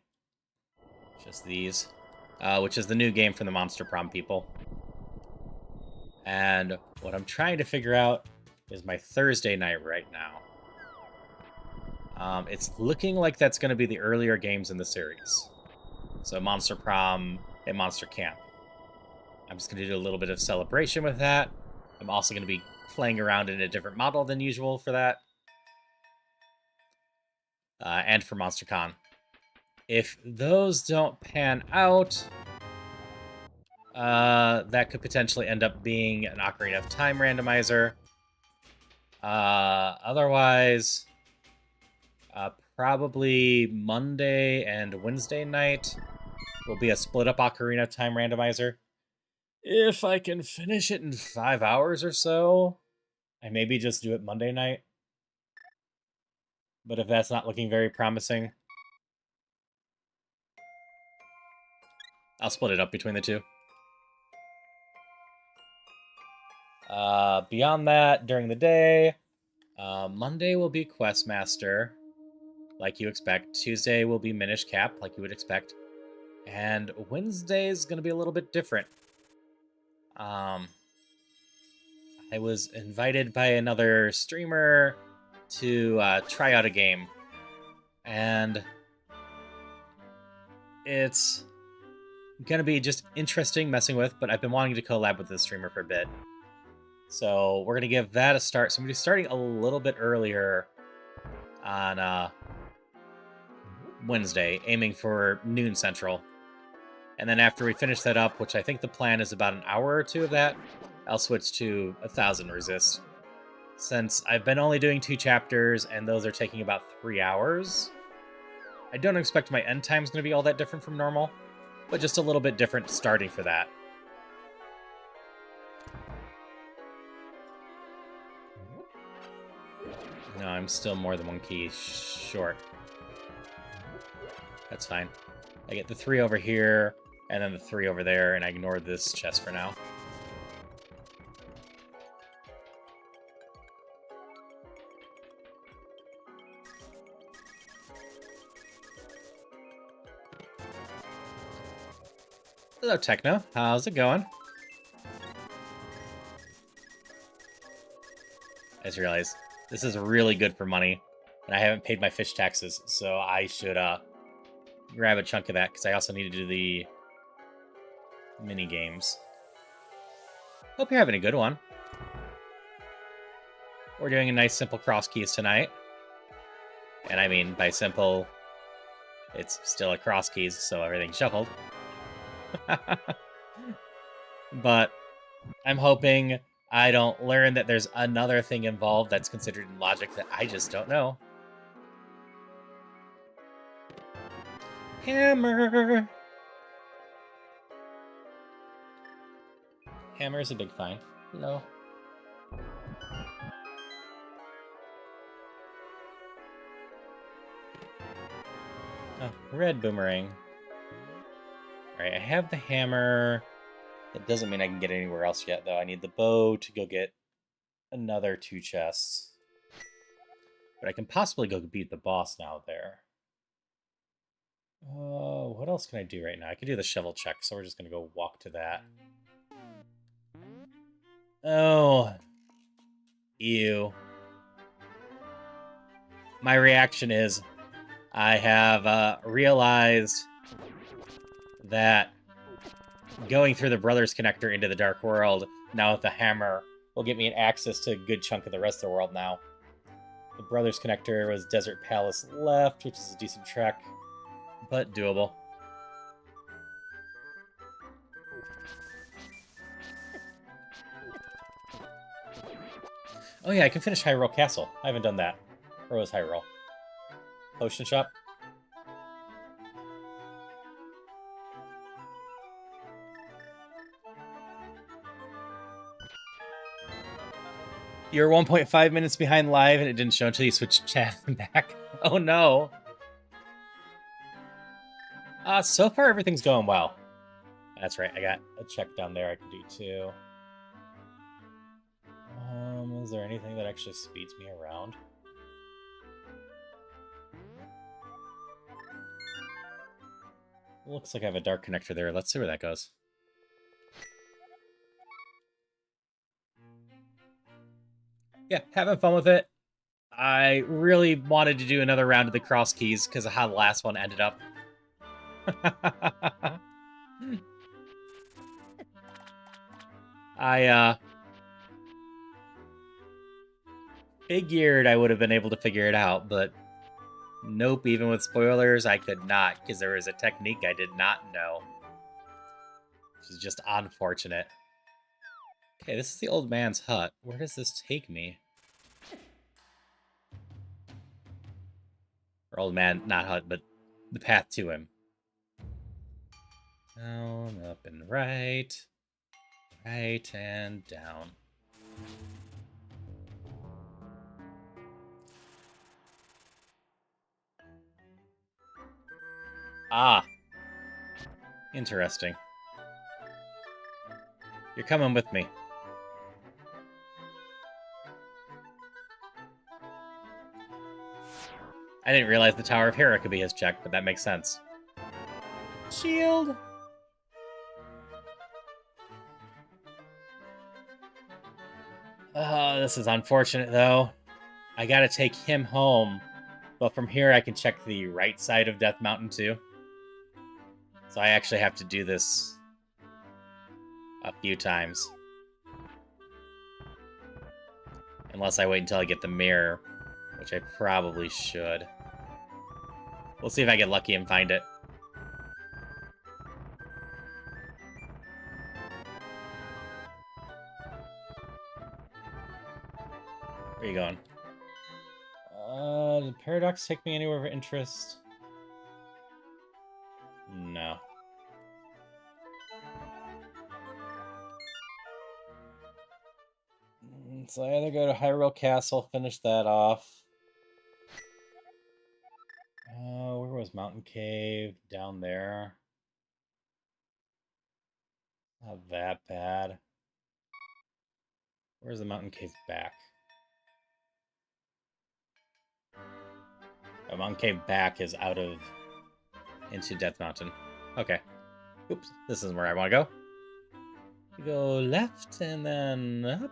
Speaker 1: Just these. Which is the new game from the Monster Prom people. And what I'm trying to figure out is my Thursday night right now. It's looking like that's going to be the earlier games in the series. So Monster Prom and Monster Camp. I'm just going to do a little bit of celebration with that. I'm also going to be playing around in a different model than usual for that. And for MonsterCon. If those don't pan out, that could potentially end up being an Ocarina of Time randomizer. Otherwise... probably Monday and Wednesday night will be a split-up Ocarina of Time randomizer. If I can finish it in 5 hours or so, I maybe just do it Monday night. But if that's not looking very promising, I'll split it up between the two. Beyond that, during the day, Monday will be Questmaster, like you expect. Tuesday will be Minish Cap, like you would expect. And Wednesday is going to be a little bit different. I was invited by another streamer to try out a game. And it's gonna be just interesting messing with, but I've been wanting to collab with this streamer for a bit. So we're gonna give that a start. So I'm gonna be starting a little bit earlier on Wednesday, aiming for noon Central. And then after we finish that up, which I think the plan is about an hour or two of that, I'll switch to 1000 Resist. Since I've been only doing 2 chapters, and those are taking about 3 hours, I don't expect my end time's going to be all that different from normal, but just a little bit different starting for that. No, I'm still more than 1 key short. That's fine. I get the 3 over here, and then the 3 over there, and I ignore this chest for now. Hello, Techno. How's it going? I just realized this is really good for money, and I haven't paid my fish taxes, so I should grab a chunk of that, because I also need to do the mini games. Hope you're having a good one. We're doing a nice simple Crosskeys tonight. And I mean, by simple, it's still a Crosskeys, so everything's shuffled. But I'm hoping I don't learn that there's another thing involved that's considered in logic that I just don't know. Hammer! Hammer's a big find. Hello. Oh, red boomerang. Alright, I have the hammer. That doesn't mean I can get anywhere else yet, though. I need the bow to go get another 2 chests. But I can possibly go beat the boss now there. Oh, what else can I do right now? I can do the shovel check, so we're just going to go walk to that. Oh. Ew. My reaction is I have realized that going through the Brothers Connector into the Dark World, now with the hammer, will get me an access to a good chunk of the rest of the world now. The Brothers Connector was Desert Palace left, which is a decent trek, but doable. Oh yeah, I can finish Hyrule Castle. I haven't done that. Where was Hyrule? Potion shop? You're 1.5 minutes behind live, and it didn't show until you switched chat back. Oh no. So far everything's going well. That's right, I got a check down there I can do too. Is there anything that actually speeds me around? Looks like I have a dark connector there. Let's see where that goes. Yeah, having fun with it. I really wanted to do another round of the Crosskeys because of how the last one ended up. I figured I would have been able to figure it out, but nope, even with spoilers, I could not, because there was a technique I did not know. Which is just unfortunate. Okay, this is the old man's hut. Where does this take me? Or old man, not hut, but the path to him. Down, up, and right. Right, and down. Ah. Interesting. You're coming with me. I didn't realize the Tower of Hera could be his check, but that makes sense. Shield! This is unfortunate, though. I gotta take him home. But from here, I can check the right side of Death Mountain, too. So I actually have to do this a few times. Unless I wait until I get the mirror, which I probably should. We'll see if I get lucky and find it. Where are you going? Did Paradox take me anywhere of interest? No. So I either go to Hyrule Castle, finish that off. Where was Mountain Cave? Down there. Not that bad. Where's the Mountain Cave back? The Mountain Cave back is out of... into Death Mountain. Okay. Oops, this isn't where I want to go. You go left and then up.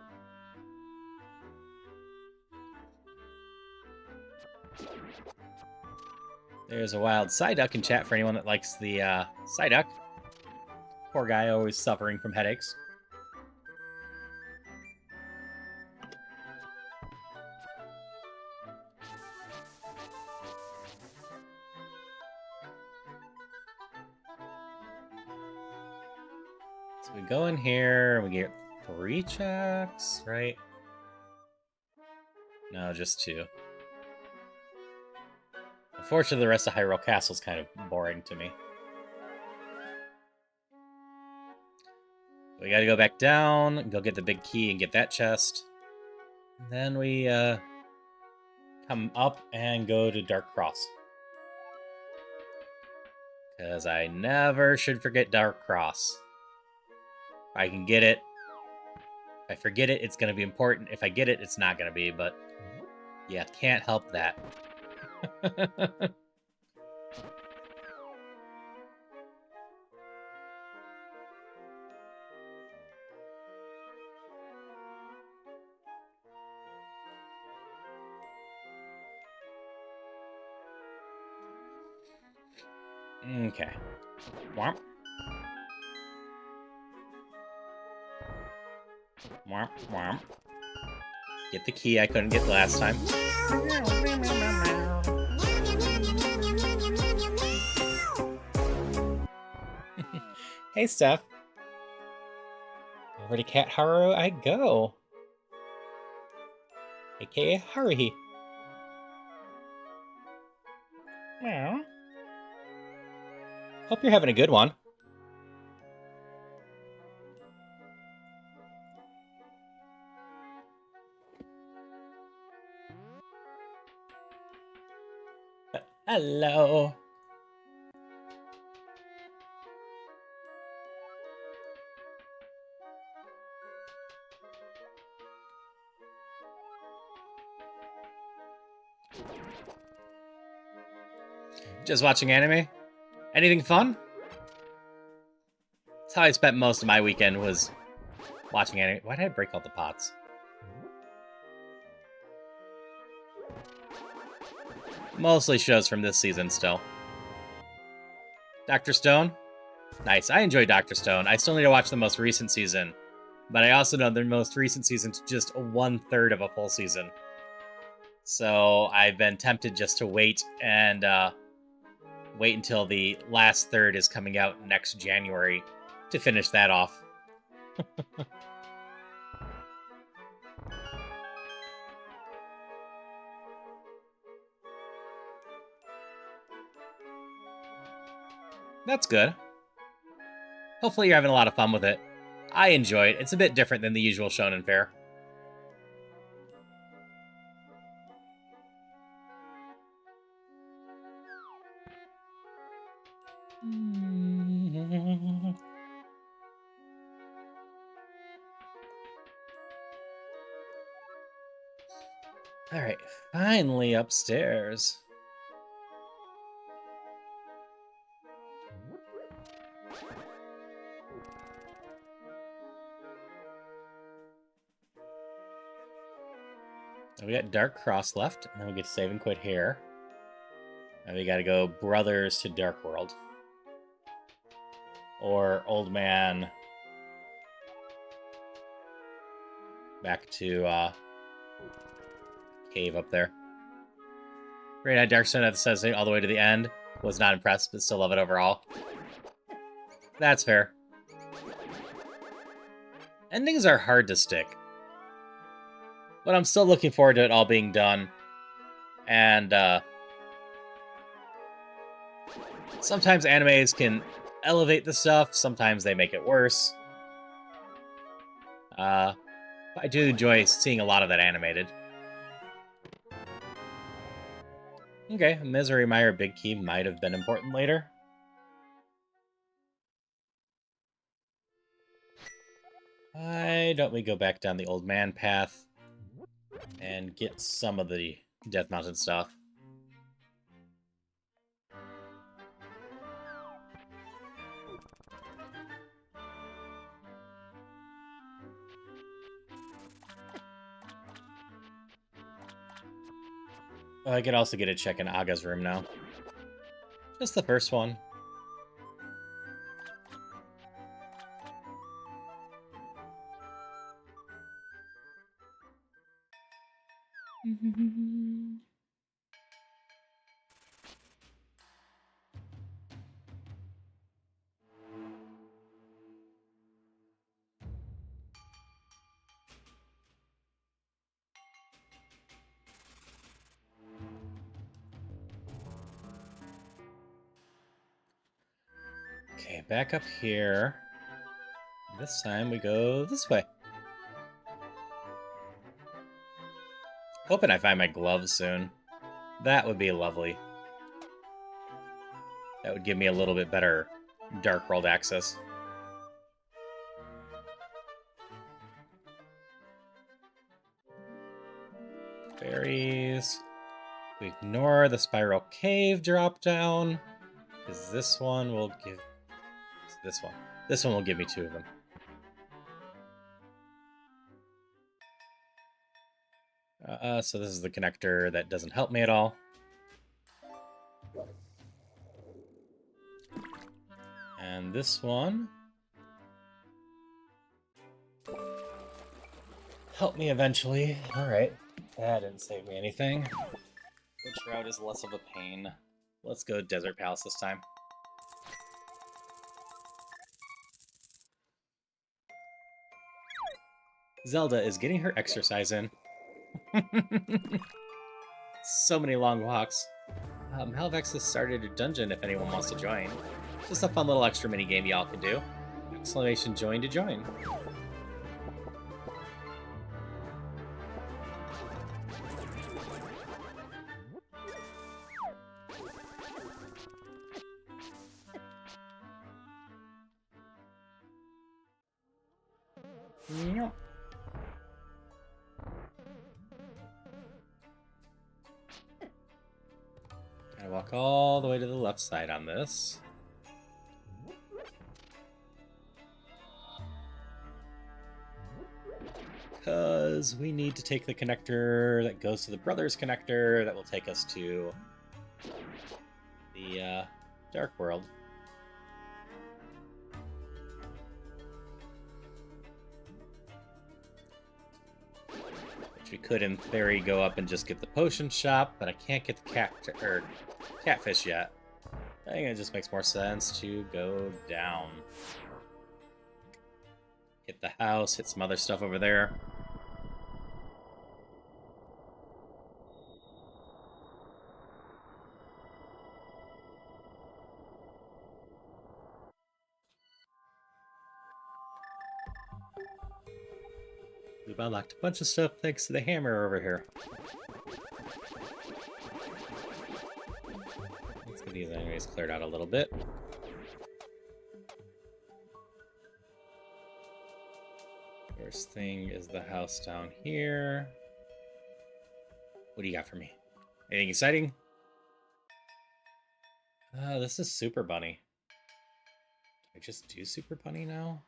Speaker 1: There's a wild Psyduck in chat for anyone that likes the Psyduck. Poor guy, always suffering from headaches. So we go in here, we get 3 checks, right? No, just 2. Unfortunately, the rest of Hyrule Castle is kind of boring to me. We gotta go back down, go get the big key and get that chest. Then we come up and go to Dark Cross. Because I never should forget Dark Cross. If I can get it. If I forget it, it's going to be important. If I get it, it's not going to be, but yeah, can't help that. Okay. Womp. Womp, womp. Get the key I couldn't get last time. Hey, Steph. Over to Cat Haru I go. AKA Haruhi. Meow. Hope you're having a good one. Hello. Just watching anime? Anything fun? That's how I spent most of my weekend, was watching anime. Why did I break all the pots? Mostly shows from this season still. Dr. Stone? Nice. I enjoy Dr. Stone. I still need to watch the most recent season. But I also know the most recent season's just 1/3 of a full season. So I've been tempted just to wait and wait until the last third is coming out next January to finish that off. That's good. Hopefully you're having a lot of fun with it. I enjoy it. It's a bit different than the usual shonen fare. Alright, finally upstairs. We got Dark Cross left, and then we get to save and quit here. And we gotta go Brothers to Dark World. Or Old Man back to cave up there. Great Night Darkstone at the setting all the way to the end. Was not impressed, but still love it overall. That's fair. Endings are hard to stick. But I'm still looking forward to it all being done. And sometimes animes can elevate the stuff, sometimes they make it worse. I do enjoy seeing a lot of that animated. Okay, Misery Mire Big Key might have been important later. Why don't we go back down the Old Man path and get some of the Death Mountain stuff? Oh, I could also get a check in Aga's room now. Just the first one. Okay, back up here. This time we go this way. Hoping I find my gloves soon. That would be lovely. That would give me a little bit better Dark World access. Berries. We ignore the Spiral Cave drop down, because this one will give... This one. This one will give me 2 of them. So this is the connector that doesn't help me at all. And this one... help me eventually. Alright. That didn't save me anything. Which route is less of a pain? Let's go Desert Palace this time. Zelda is getting her exercise in. So many long walks. Halvex has started a dungeon if anyone wants to join. Just a fun little extra mini game y'all can do. Exclamation join to join. Yep. Gotta walk all the way to the left side on this. Because we need to take the connector that goes to the Brothers connector that will take us to the Dark World. Which we could, in theory, go up and just get the potion shop, but I can't get the catfish yet. I think it just makes more sense to go down. Hit the house, hit some other stuff over there. We've unlocked a bunch of stuff thanks to the hammer over here. Let's get these enemies cleared out a little bit. First thing is the house down here. What do you got for me? Anything exciting? This is Super Bunny. Do I just do Super Bunny now?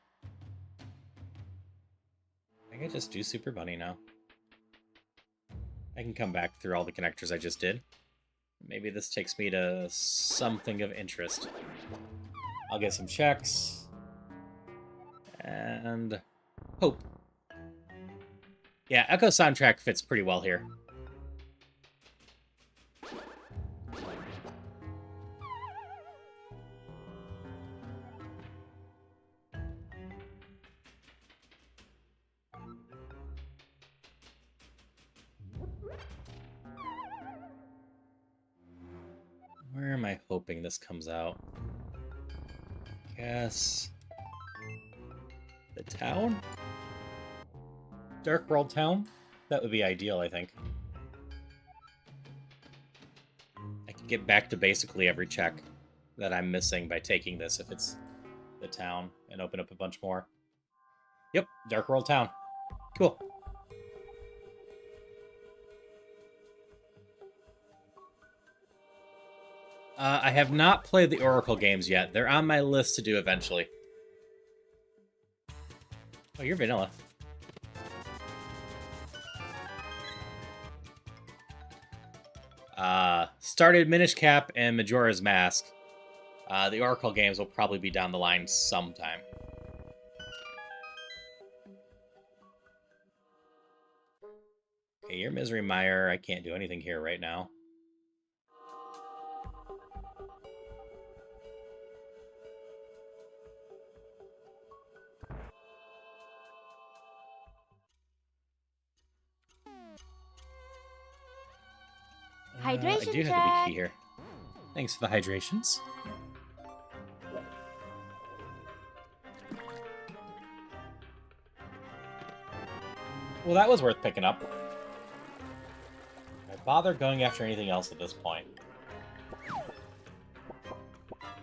Speaker 1: I think I just do Super Bunny now. I can come back through all the connectors I just did. Maybe this takes me to something of interest. I'll get some checks. And hope. Yeah, Echo soundtrack fits pretty well here. Where am I hoping this comes out? Guess the town? Dark World Town? That would be ideal, I think. I can get back to basically every check that I'm missing by taking this if it's the town and open up a bunch more. Yep, Dark World Town. Cool. I have not played the Oracle games yet. They're on my list to do eventually. Oh, you're vanilla. Started Minish Cap and Majora's Mask. The Oracle games will probably be down the line sometime. Okay, you're Misery Mire. I can't do anything here right now.
Speaker 3: Hydration
Speaker 1: I do have the big key here. Thanks for the hydrations. Well, that was worth picking up. I bother going after anything else at this point?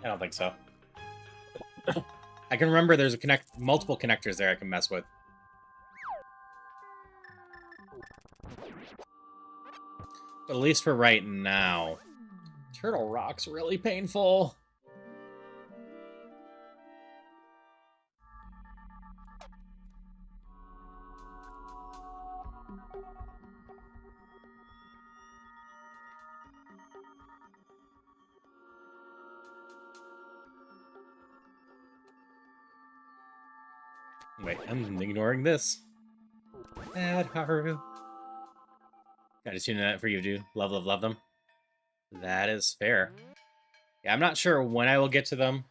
Speaker 1: I don't think so. I can remember there's a multiple connectors there I can mess with. But at least for right now. Turtle Rock's really painful. Wait, I'm ignoring this. Bad Haru. Gotta tune that for you, dude. Love them. That is fair. Yeah, I'm not sure when I will get to them.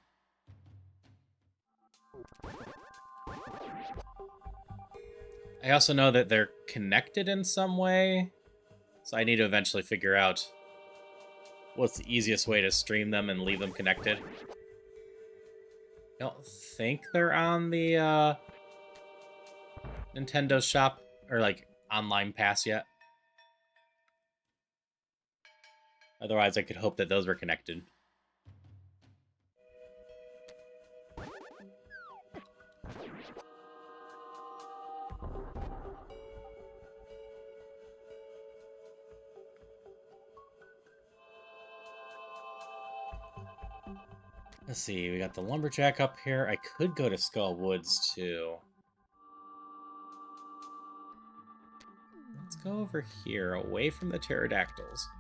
Speaker 1: I also know that they're connected in some way, so I need to eventually figure out what's the easiest way to stream them and leave them connected. I don't think they're on the Nintendo shop or like online pass yet. Otherwise, I could hope that those were connected. Let's see, we got the Lumberjack up here. I could go to Skull Woods, too. Let's go over here, away from the pterodactyls.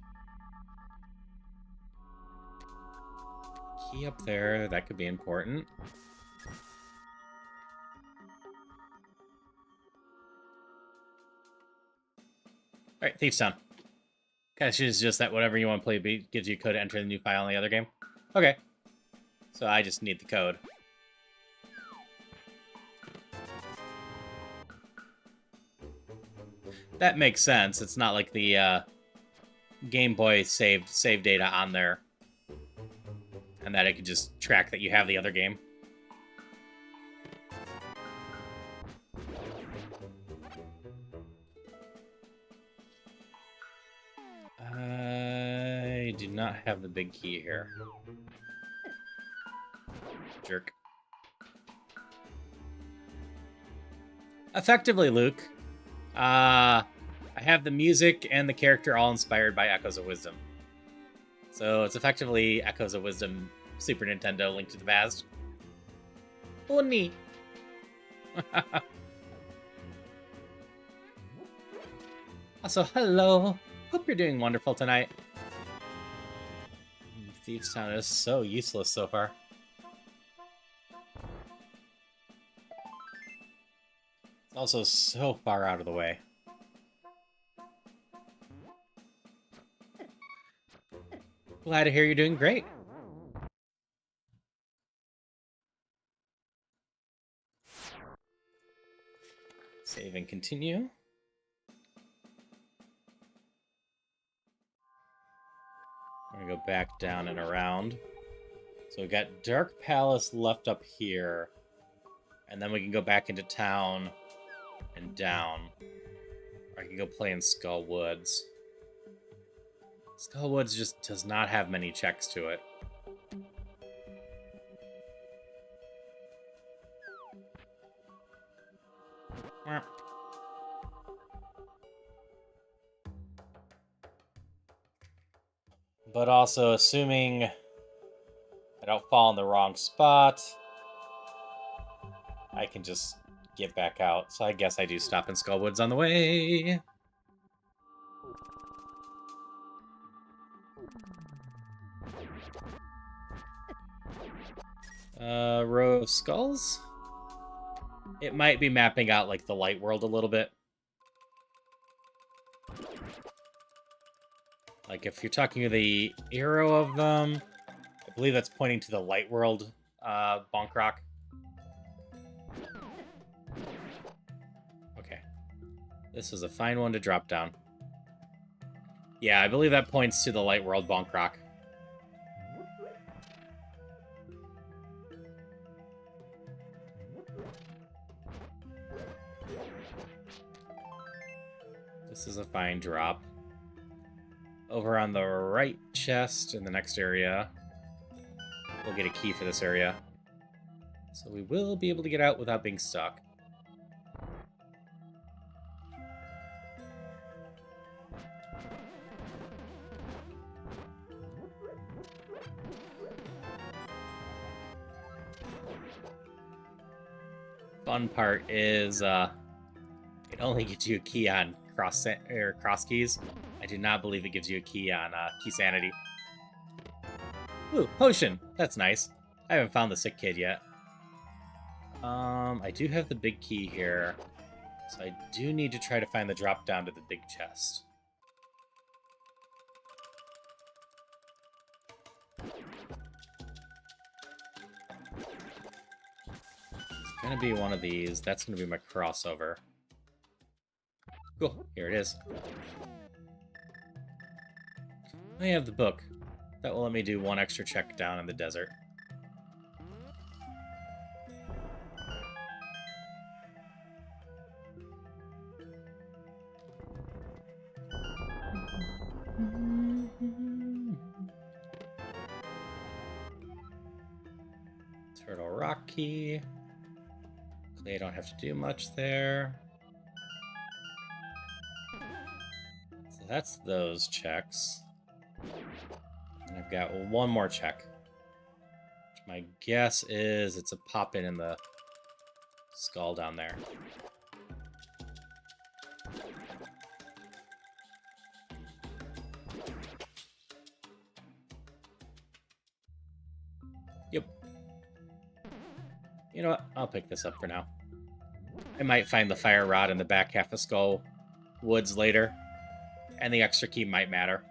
Speaker 1: Key up there, that could be important. Alright, Thieves Town. Kind of is just that whatever you want to play gives you a code to enter the new file in the other game. Okay. So I just need the code. That makes sense. It's not like the Game Boy saved save data on there. And that it could just track that you have the other game. I do not have the big key here. Jerk. Effectively, Luke. I have the music and the character all inspired by Echoes of Wisdom. So it's effectively Echoes of Wisdom Super Nintendo Link to the Past. Oh, neat. Also, hello. Hope you're doing wonderful tonight. Thieves Town is so useless so far. It's also so far out of the way. Glad to hear you're doing great. Save and continue. We're gonna go back down and around. So we've got Dark Palace left up here. And then we can go back into town and down. Or I can go play in Skull Woods. Skull Woods just does not have many checks to it. But also, assuming I don't fall in the wrong spot, I can just get back out. So I guess I do stop in Skullwoods on the way. Row of skulls? It might be mapping out like the light world a little bit. Like if you're talking to the arrow of them, I believe that's pointing to the light world bonk rock. Okay. This is a fine one to drop down. Yeah, I believe that points to the light world bonk rock. This is a fine drop. Over on the right chest in the next area, we'll get a key for this area. So we will be able to get out without being stuck. Fun part is it only gets you a key on Crosskeys. I do not believe it gives you a key on Key Sanity. Ooh, potion! That's nice. I haven't found the sick kid yet. I do have the big key here, so I do need to try to find the drop down to the big chest. It's gonna be one of these. That's gonna be my crossover. Cool, here it is. I have the book. That will let me do one extra check down in the desert. Turtle Rock key. Luckily, I don't have to do much there. So that's those checks. And I've got one more check. My guess is it's a pop in the skull down there. Yep. You know what? I'll pick this up for now. I might find the fire rod in the back half of Skull Woods later, and the extra key might matter.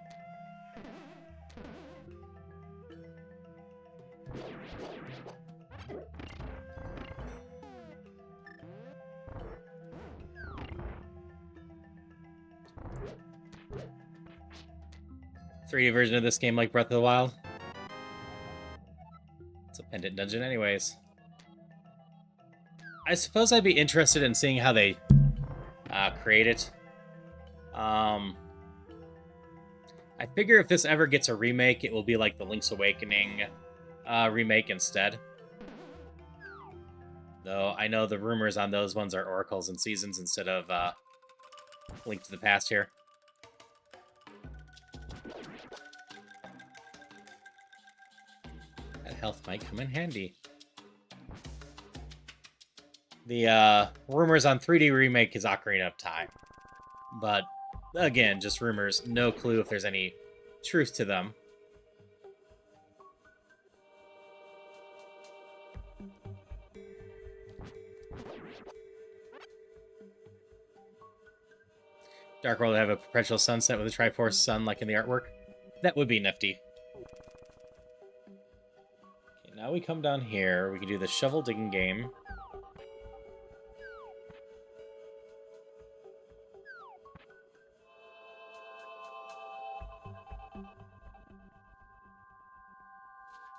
Speaker 1: .3D version of this game like Breath of the Wild. It's a pendant dungeon anyways. I suppose I'd be interested in seeing how they create it. I figure if this ever gets a remake, it will be like the Link's Awakening remake instead. Though I know the rumors on those ones are Oracles and Seasons instead of Link to the Past here. That health might come in handy. The rumors on 3D remake is Ocarina of Time. But again, just rumors. No clue if there's any truth to them. Dark World would have a perpetual sunset with a Triforce sun like in the artwork. That would be nifty. Okay, now we come down here. We can do the shovel digging game.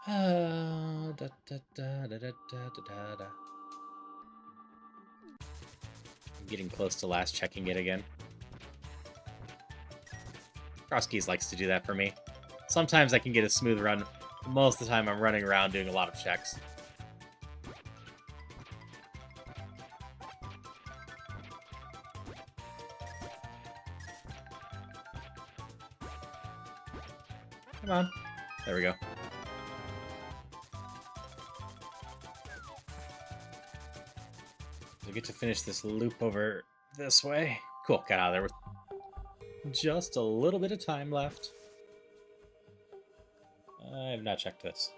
Speaker 1: Da, da, da, da, da, da, da. I'm getting close to last checking it again. Crosskeys likes to do that for me. Sometimes I can get a smooth run. Most of the time I'm running around doing a lot of checks. Come on. There we go. We get to finish this loop over this way. Cool, got out of there with just a little bit of time left. I have not checked this.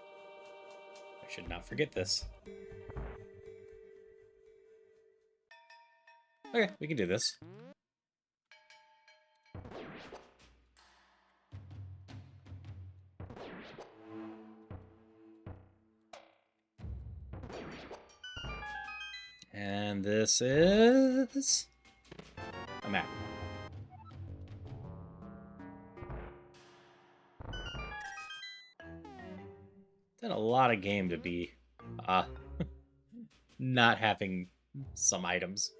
Speaker 1: I should not forget this. Okay, we can do this. And this is a map. Done a lot of game to be not having some items.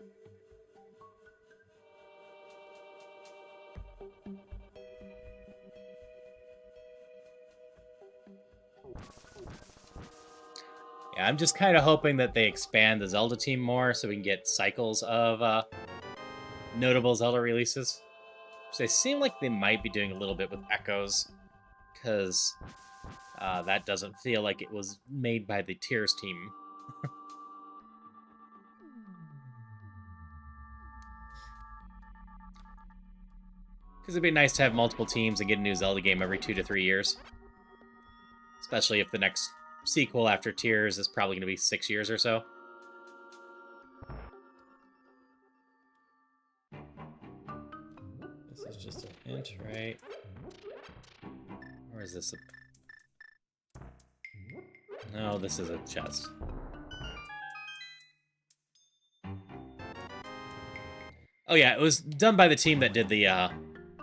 Speaker 1: Yeah, I'm just kind of hoping that they expand the Zelda team more so we can get cycles of notable Zelda releases. So they seem like they might be doing a little bit with Echoes, because that doesn't feel like it was made by the Tears team. Because it'd be nice to have multiple teams and get a new Zelda game every 2 to 3 years. Especially if the next sequel after Tears is probably going to be 6 years or so. This is just a hint, right? Or is this a... No, this is a chest. Oh yeah, it was done by the team that did the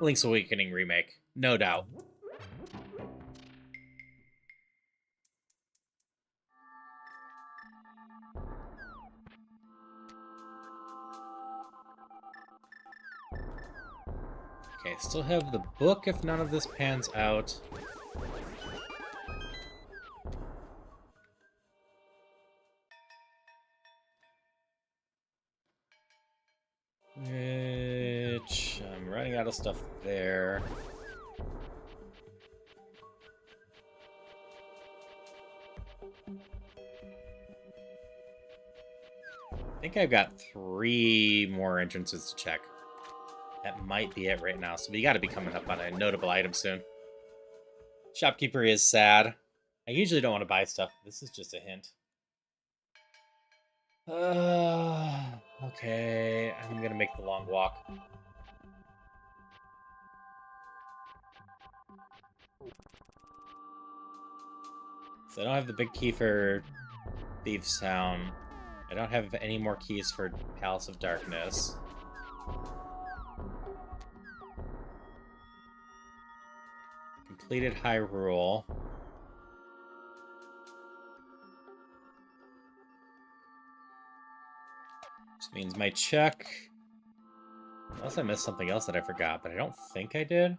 Speaker 1: Link's Awakening remake, no doubt. Okay, still have the book if none of this pans out. Which I'm running out of stuff there. I think I've got 3 more entrances to check. That might be it right now, so we gotta be coming up on a notable item soon. Shopkeeper is sad. I usually don't want to buy stuff. This is just a hint. Okay, I'm gonna make the long walk. So I don't have the big key for Thieves Town. I don't have any more keys for Palace of Darkness. Completed Hyrule. Which means my check... Unless I missed something else that I forgot, but I don't think I did.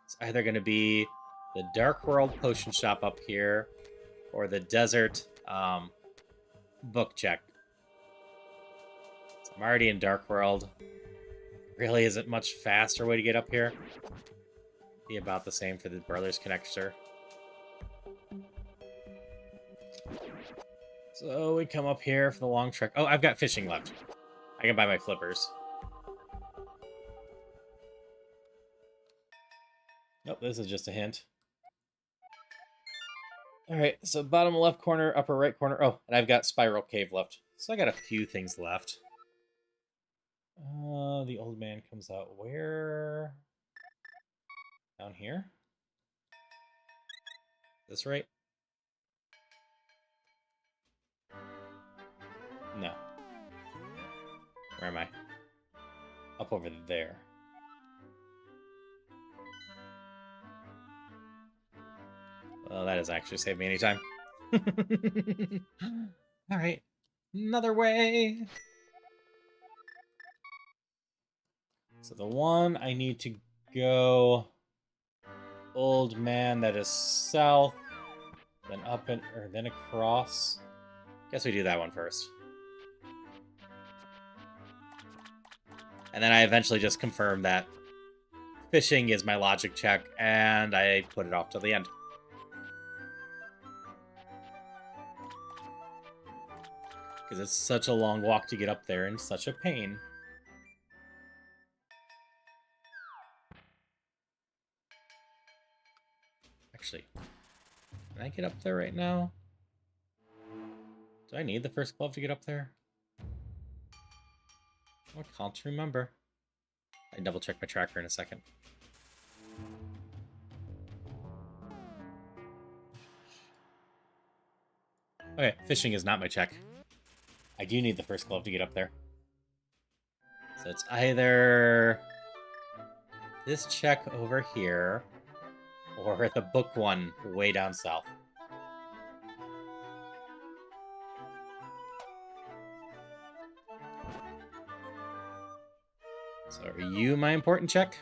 Speaker 1: It's either going to be the Dark World Potion Shop up here, or the Desert book check. So I'm already in Dark World. Really isn't much faster way to get up here. Be about the same for the Brothers Connector. So we come up here for the long trek. Oh, I've got fishing left. I can buy my flippers. Nope, this is just a hint. Alright, so bottom left corner, upper right corner. Oh, and I've got Spiral Cave left. So I got a few things left. The old man comes out where? Down here? Is this right? No. Where am I? Up over there. Well, that doesn't actually save me any time. Alright. Another way! So the one I need to go... Old man, that is south. Then up and... or then across. Guess we do that one first. And then I eventually just confirm that fishing is my logic check, and I put it off till the end. Because it's such a long walk to get up there and such a pain. Actually, can I get up there right now? Do I need the first glove to get up there? I can't remember. I double check my tracker in a second. Okay, fishing is not my check. I do need the first glove to get up there. So it's either this check over here or the book one way down south. So are you my important check?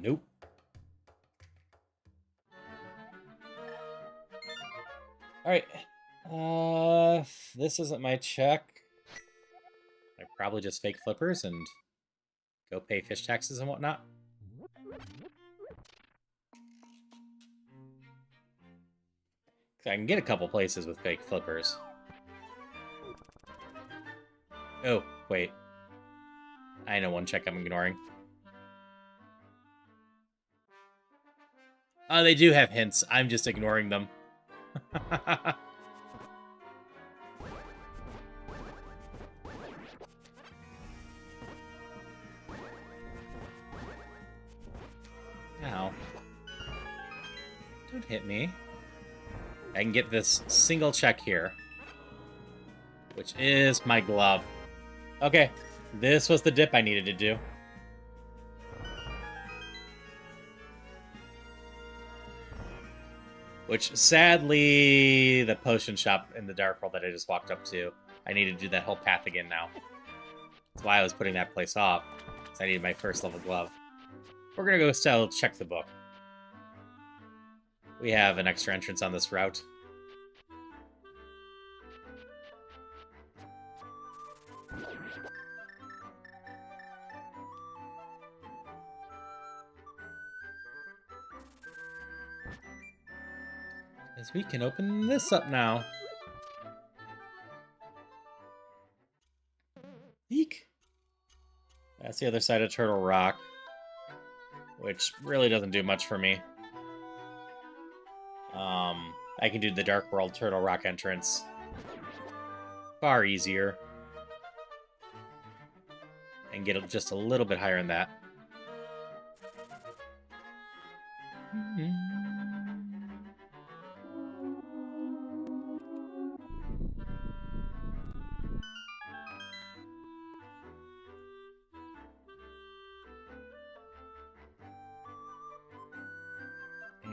Speaker 1: Nope. Alright. This isn't my check. I probably just fake flippers and go pay fish taxes and whatnot. I can get a couple places with fake flippers. Oh, wait. I know one check I'm ignoring. Oh, they do have hints. I'm just ignoring them. Ow. Don't hit me. I can get this single check here, which is my glove. Okay, this was the dip I needed to do. Which, sadly, the potion shop in the Dark World that I just walked up to, I need to do that whole path again now. That's why I was putting that place off, because I needed my first level glove. We're gonna go still check the book. We have an extra entrance on this route. As we can open this up now. Eek. That's the other side of Turtle Rock, which really doesn't do much for me. I can do the Dark World Turtle Rock entrance far easier and get just a little bit higher than that.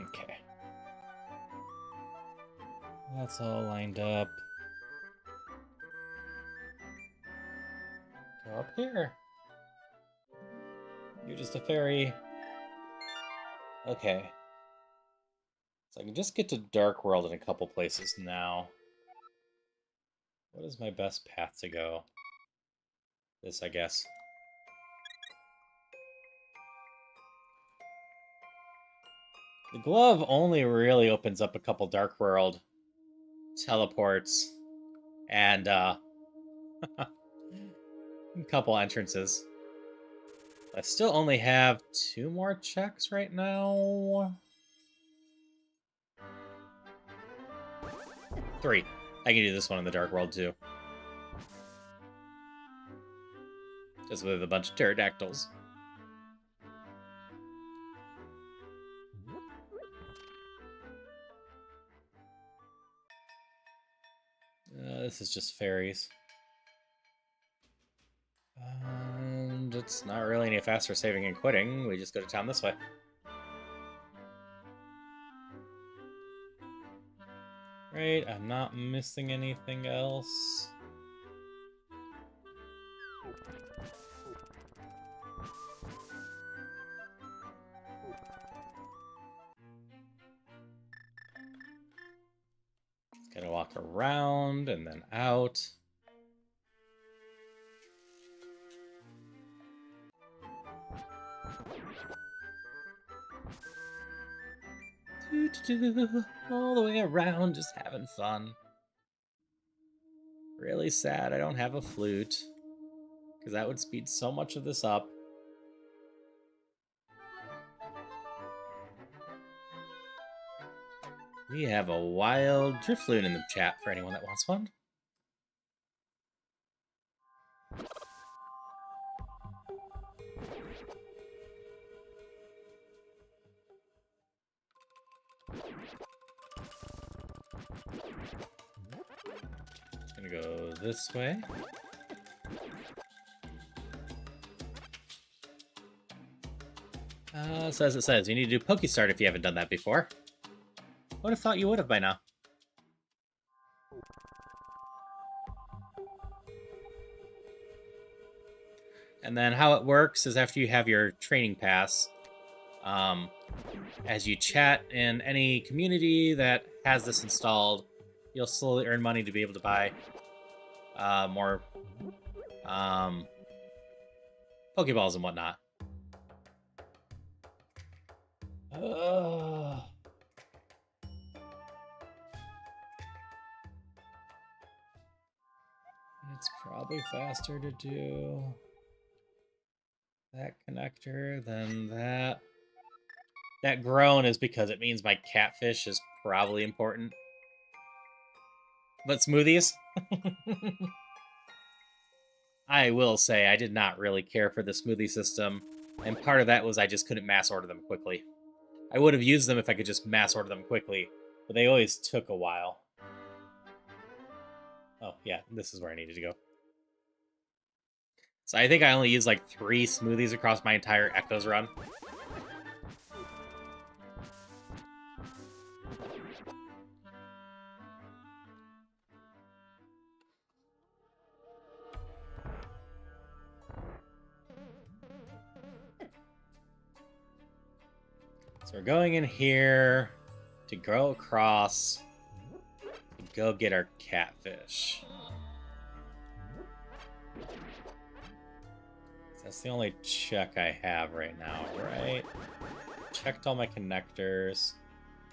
Speaker 1: Okay. That's all lined up. Go up here. You're just a fairy. Okay. So I can just get to Dark World in a couple places now. What is my best path to go? This, I guess. The glove only really opens up a couple Dark World teleports and a couple entrances. I still only have 2 more checks right now. 3. I can do this one in the Dark World too. Just with a bunch of pterodactyls. This is just fairies. And it's not really any faster saving and quitting. We just go to town this way. Right, I'm not missing anything else. Gotta walk around and then out. All the way around, just having fun. Really sad I don't have a flute, because that would speed so much of this up. We have a wild drift flute in the chat for anyone that wants one. Gonna go this way. So as it says, you need to do Pokestart if you haven't done that before. Would have thought you would have by now. And then how it works is after you have your training pass, as you chat in any community that has this installed, you'll slowly earn money to be able to buy more Pokeballs and whatnot. It's probably faster to do that connector than that. That groan is because it means my catfish is probably important. But smoothies? I will say I did not really care for the smoothie system, and part of that was I just couldn't mass order them quickly. I would have used them if I could just mass order them quickly, but they always took a while. Oh, yeah, this is where I needed to go. So I think I only used like 3 smoothies across my entire Echoes run. So we're going in here to go across to go get our catfish. That's the only check I have right now, right? Checked all my connectors.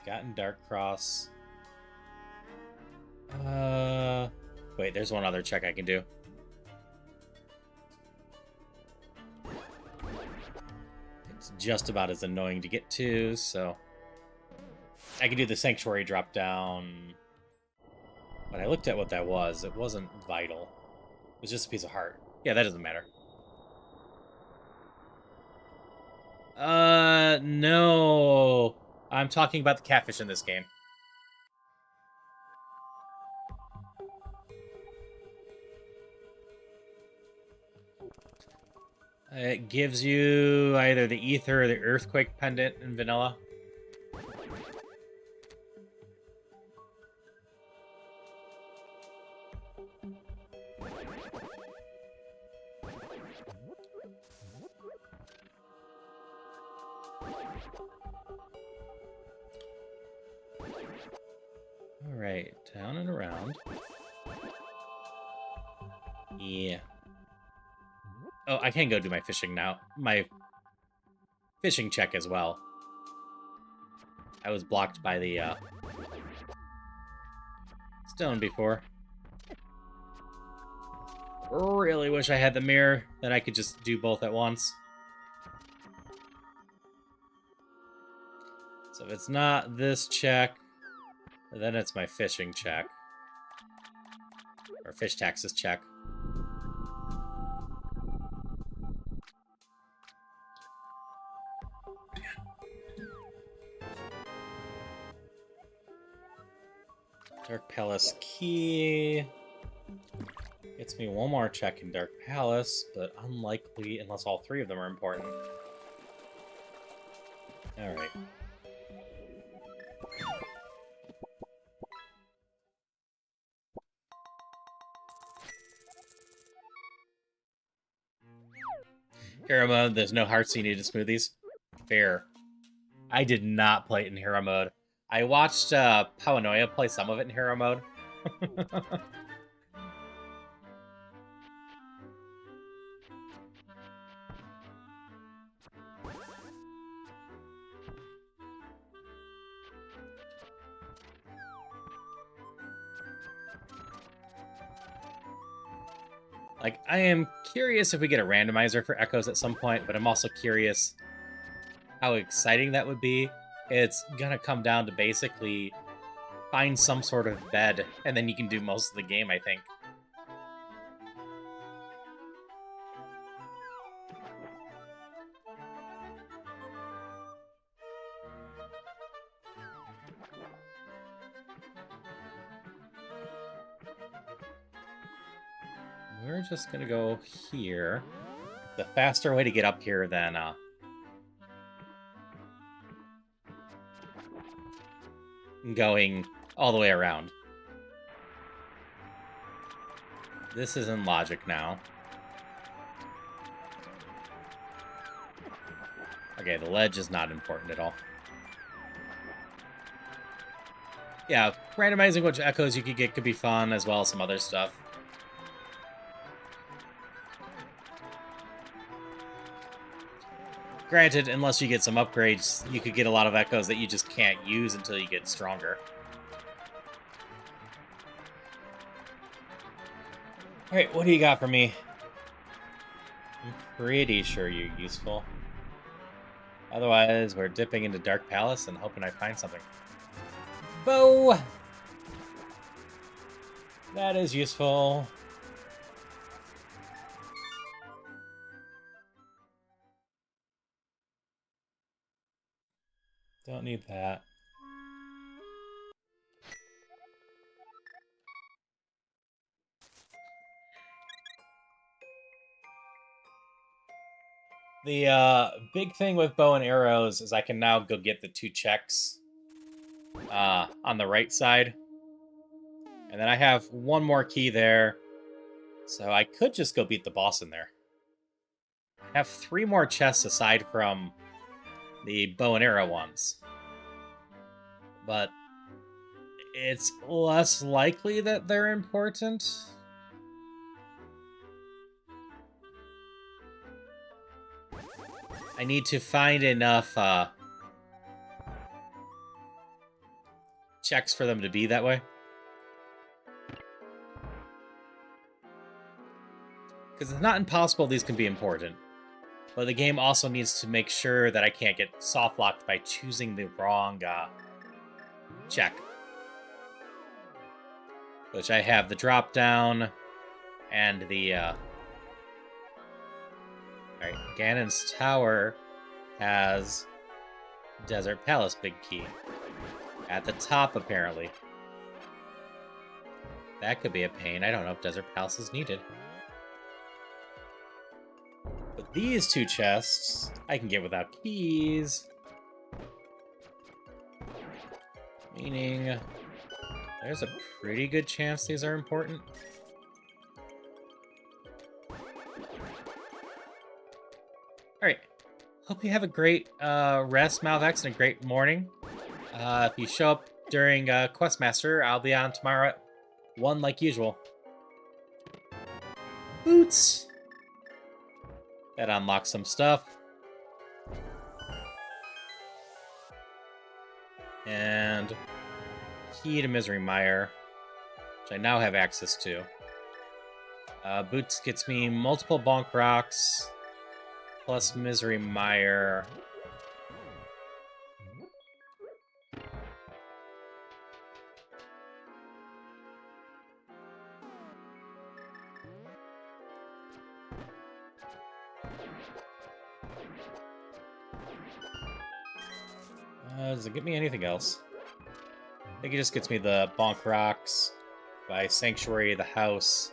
Speaker 1: Gotten Dark Cross. Wait, there's one other check I can do. It's just about as annoying to get to, so I can do the Sanctuary drop down. But I looked at what that was. It wasn't vital. It was just a piece of heart. Yeah, that doesn't matter. No. I'm talking about the catfish in this game. It gives you either the Ether or the Earthquake pendant in vanilla. Alright, down and around. Yeah. Oh, I can go do my fishing now. My fishing check as well. I was blocked by the stone before. Really wish I had the mirror, that I could just do both at once. So if it's not this check, then it's my fishing check. Or fish taxes check. Dark Palace key. Gets me one more check in Dark Palace, but unlikely unless all three of them are important. Alright. Hero mode, there's no hearts you need to smoothies. Fair. I did not play it in hero mode. I watched Paranoia play some of it in hero mode. Like, I am curious if we get a randomizer for echoes at some point, but I'm also curious how exciting that would be. It's gonna come down to basically find some sort of bed, and then you can do most of the game, I think. We're just gonna go here. The faster way to get up here than going all the way around. This is in logic now. Okay, the ledge is not important at all. Yeah, randomizing which echoes you could get could be fun, as well as some other stuff. Granted, unless you get some upgrades, you could get a lot of echoes that you just can't use until you get stronger. Alright, what do you got for me? I'm pretty sure you're useful. Otherwise, we're dipping into Dark Palace and hoping I find something. Bow! That is useful. Don't need that. The big thing with bow and arrows is I can now go get the 2 checks on the right side. And then I have one more key there. So I could just go beat the boss in there. I have 3 more chests aside from the bow and arrow ones. But it's less likely that they're important. I need to find enough checks for them to be that way. Because it's not impossible these can be important. But the game also needs to make sure that I can't get soft-locked by choosing the wrong check. Which I have the drop-down and the... Alright, Ganon's Tower has Desert Palace big key. At the top, apparently. That could be a pain. I don't know if Desert Palace is needed. But these 2 chests, I can get without keys. Meaning, there's a pretty good chance these are important. Alright. Hope you have a great rest, Malvex, and a great morning. If you show up during Questmaster, I'll be on tomorrow at 1 like usual. Boots! That unlocks some stuff. And key to Misery Mire, which I now have access to. Boots gets me multiple bonk rocks, plus Misery Mire. Does it get me anything else? I think it just gets me the Bonk Rocks, by Sanctuary, the house,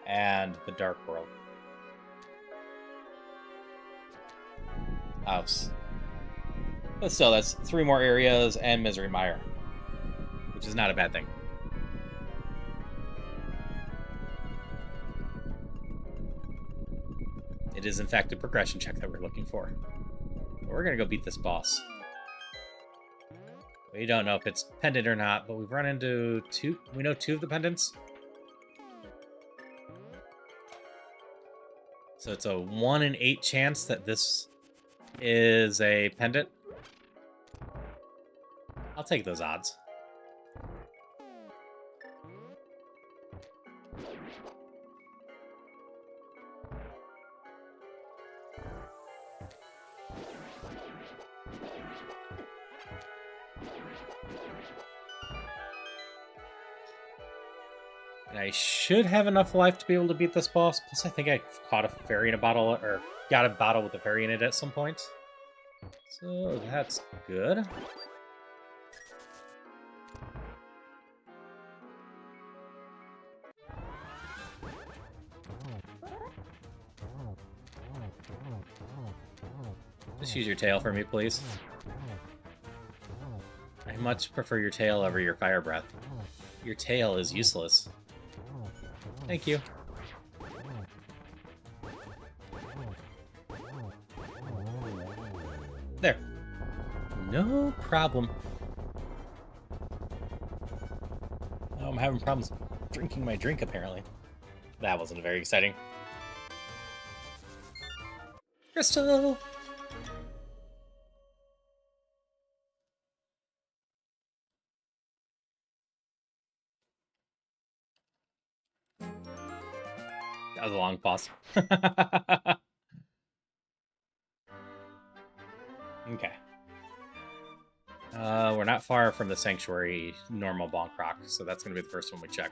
Speaker 1: and the Dark World. House. But still, that's 3 more areas and Misery Mire, which is not a bad thing. It is, in fact, a progression check that we're looking for. We're gonna go beat this boss. We don't know if it's pendant or not, but we've run into 2. We know 2 of the pendants. So it's a 1 in 8 chance that this is a pendant. I'll take those odds. And I should have enough life to be able to beat this boss. Plus, I think I caught a fairy in a bottle, or got a bottle with a fairy in it at some point. So that's good. Just use your tail for me, please. I much prefer your tail over your fire breath. Your tail is useless. Thank you. There. No problem. Oh, I'm having problems drinking my drink, apparently. That wasn't very exciting. Crystal! That was a long pause. Okay. We're not far from the Sanctuary normal Bonk Rock, so that's going to be the first one we check.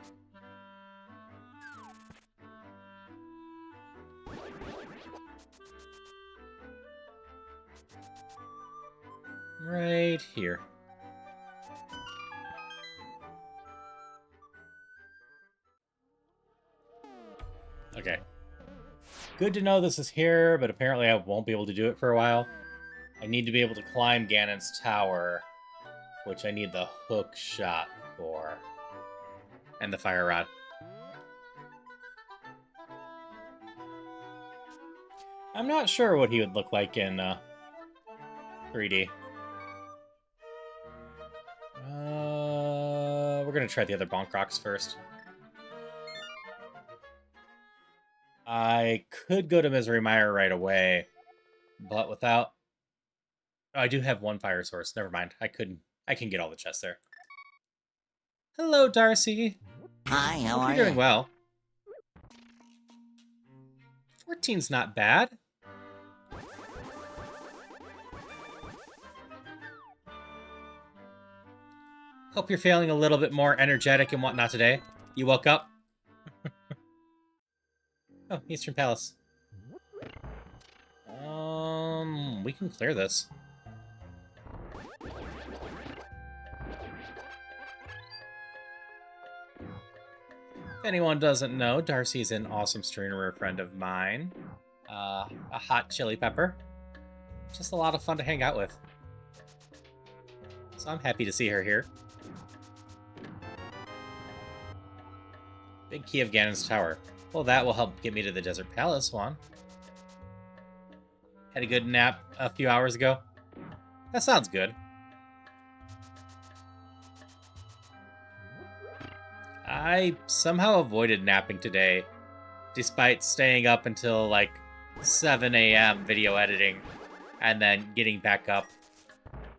Speaker 1: Right here. Okay. Good to know this is here, but apparently I won't be able to do it for a while. I need to be able to climb Ganon's tower, which I need the hook shot for. And the fire rod. I'm not sure what he would look like in 3D. We're gonna try the other Bonk Rocks first. I could go to Misery Mire right away, but without... Oh, I do have 1 fire source. Never mind. I can get all the chests there. Hello, Darcy.
Speaker 4: Hi, how are
Speaker 1: You're doing
Speaker 4: you?
Speaker 1: well. 14's not bad. Hope you're feeling a little bit more energetic and whatnot today. You woke up? Oh, Eastern Palace. We can clear this. If anyone doesn't know, Darcy's an awesome streamer friend of mine. A hot chili pepper. Just a lot of fun to hang out with. So I'm happy to see her here. Big key of Ganon's tower. Well, that will help get me to the Desert Palace one. Had a good nap a few hours ago. That sounds good. I somehow avoided napping today, despite staying up until like 7 a.m. video editing, and then getting back up.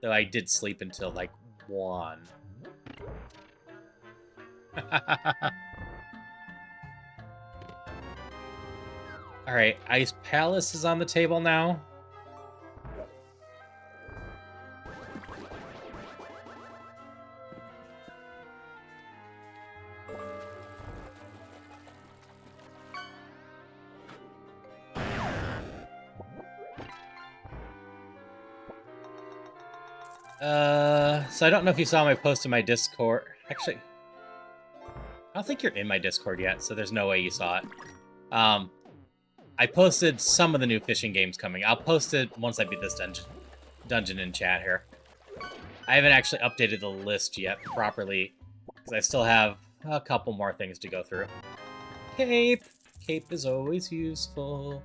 Speaker 1: Though I did sleep until like 1. Alright, Ice Palace is on the table now. So I don't know if you saw my post in my Discord. Actually, I don't think you're in my Discord yet, so there's no way you saw it. I posted some of the new fishing games coming. I'll post it once I beat this dungeon in chat here. I haven't actually updated the list yet properly, because I still have a couple more things to go through. Cape! Cape is always useful.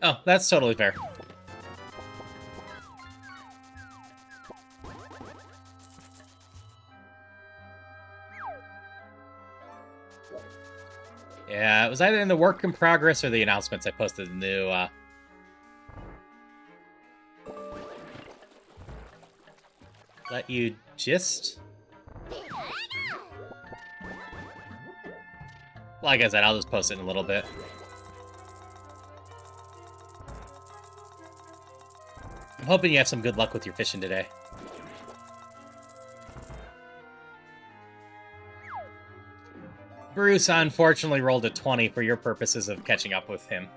Speaker 1: Oh, that's totally fair. Yeah, it was either in the work in progress or the announcements I posted the new, Let you gist? Like I said, I'll just post it in a little bit. I'm hoping you have some good luck with your fishing today. Bruce unfortunately rolled a 20 for your purposes of catching up with him.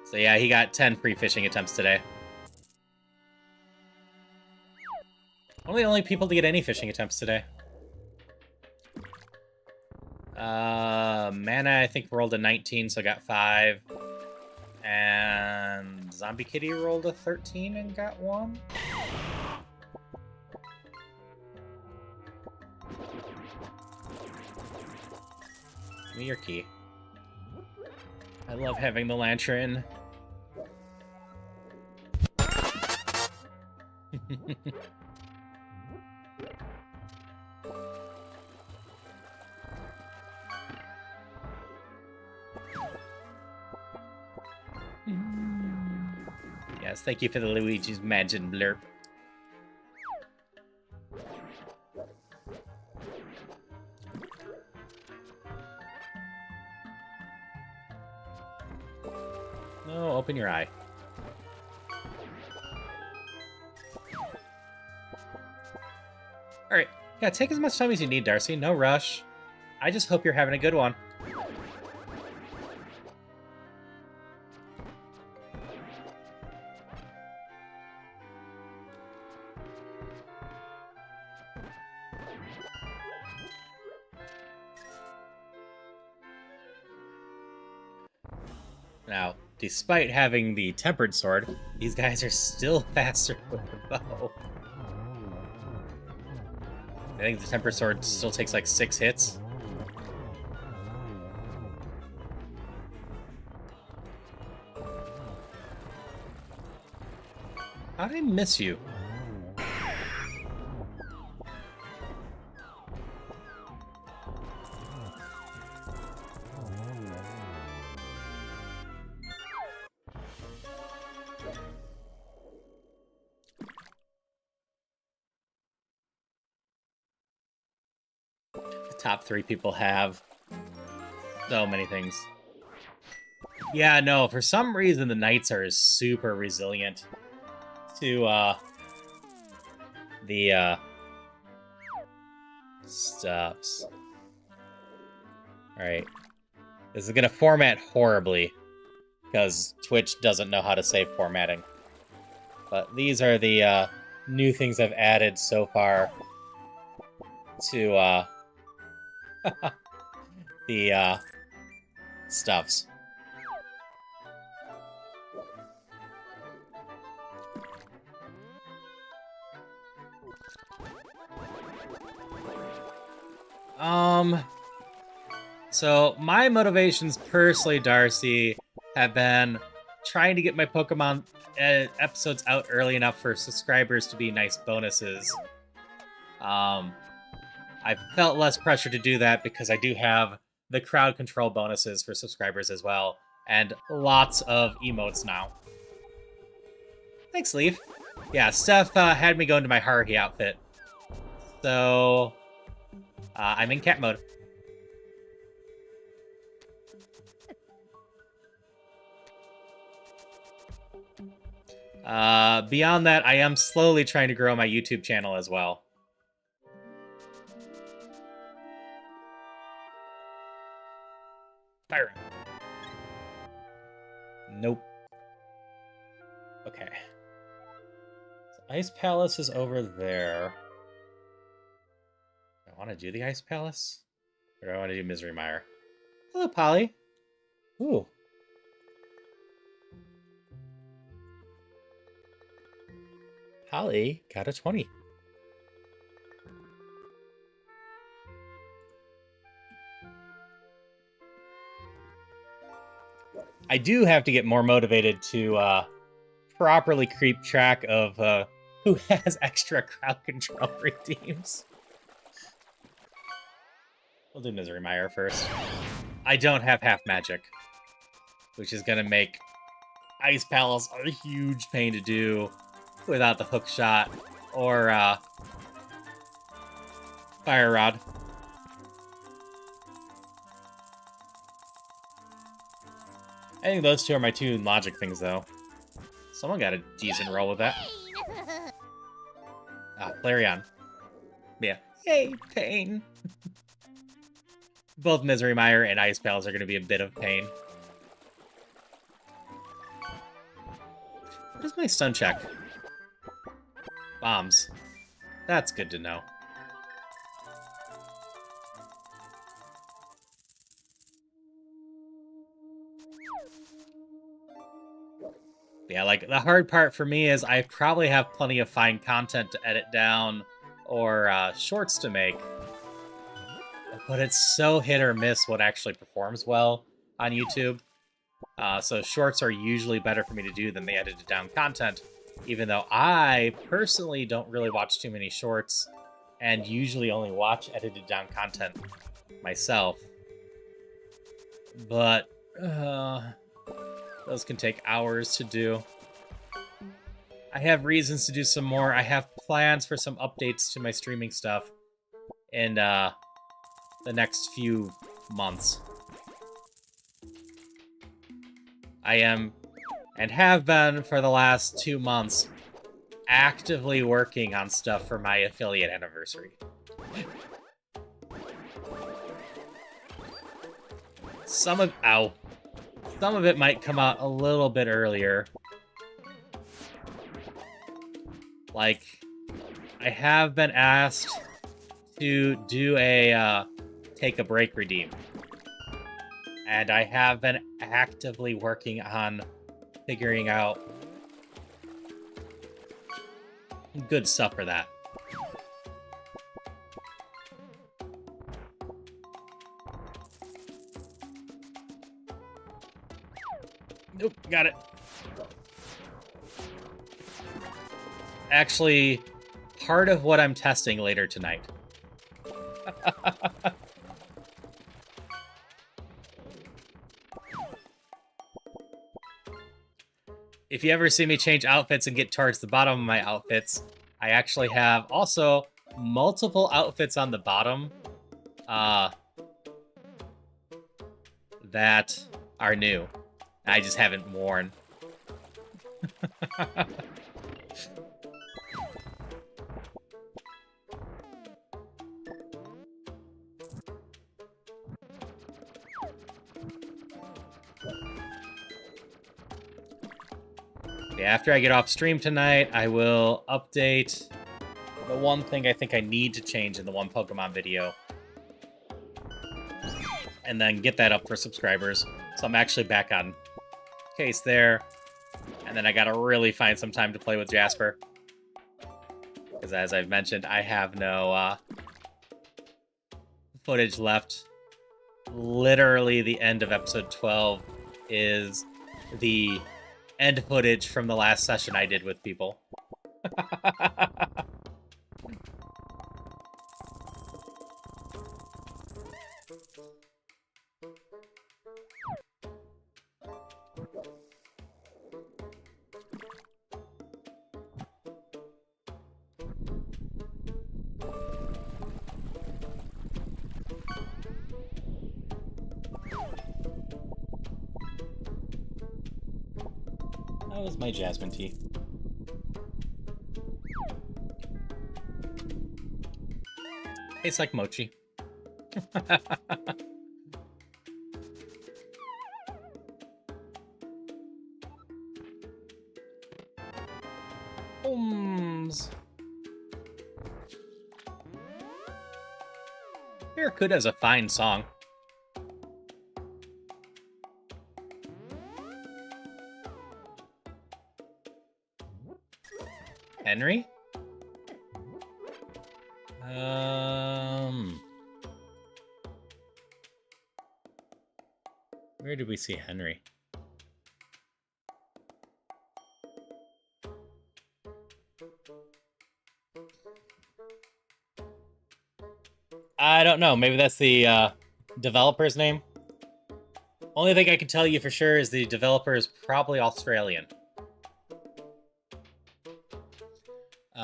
Speaker 1: So yeah, he got 10 free fishing attempts today. One of the only people to get any fishing attempts today. Mana, I think, rolled a 19, so got 5. And Zombie Kitty rolled a 13 and got 1. Give me your key. I love having the lantern. Yes, thank you for the Luigi's Mansion blurb. No, open your eye. Alright, yeah, take as much time as you need, Darcy. No rush. I just hope you're having a good one. Now, despite having the tempered sword, these guys are still faster with the bow. I think the tempered sword still takes like 6 hits. How did I miss you? Top 3 people have so many things. Yeah, no, for some reason the knights are super resilient to the stuffs. Alright. This is gonna format horribly because Twitch doesn't know how to save formatting. But these are the new things I've added so far to the stuffs. So my motivations personally, Darcy, have been trying to get my Pokemon episodes out early enough for subscribers to be nice bonuses. I felt less pressure to do that because I do have the crowd control bonuses for subscribers as well, and lots of emotes now. Thanks, Leaf. Yeah, Steph had me go into my Haruhi outfit. So, I'm in cat mode. Beyond that, I am slowly trying to grow my YouTube channel as well. Fire. Nope. Okay. So Ice Palace is over there. Do I want to do the Ice Palace? Or do I want to do Misery Mire? Hello, Polly. Ooh. Polly got a 20. I do have to get more motivated to properly keep track of who has extra crowd control redeems. We'll do Misery Mire first. I don't have half magic, which is going to make Ice Palace a huge pain to do without the hook shot or Fire Rod. I think those two are my two logic things, though. Someone got a decent roll with that. Ah, Flareon. Yeah. Yay, pain. Both Misery Mire and Ice Palace are going to be a bit of pain. What is my stun check? Bombs. That's good to know. Yeah, like, the hard part for me is I probably have plenty of fine content to edit down or shorts to make. But it's so hit or miss what actually performs well on YouTube. So shorts are usually better for me to do than the edited down content, even though I personally don't really watch too many shorts and usually only watch edited down content myself. But those can take hours to do. I have reasons to do some more. I have plans for some updates to my streaming stuff in the next few months. I am, and have been for the last 2 months, actively working on stuff for my affiliate anniversary. Some of it might come out a little bit earlier. Like, I have been asked to do a take a break redeem. And I have been actively working on figuring out good stuff for that. Nope, got it. Actually, part of what I'm testing later tonight. If you ever see me change outfits and get towards the bottom of my outfits, I actually have also multiple outfits on the bottom that are new. I just haven't worn. Yeah, after I get off stream tonight, I will update the one thing I think I need to change in the one Pokemon video. And then get that up for subscribers. So I'm actually back on case there. And then I gotta really find some time to play with Jasper. Because as I've mentioned, I have no footage left. Literally the end of episode 12 is the end footage from the last session I did with people. That was my Jasmine tea. Tastes like mochi. Ohms. Barracuda's a fine song. Henry? Where did we see Henry? I don't know. Maybe that's the developer's name. Only thing I can tell you for sure is the developer is probably Australian.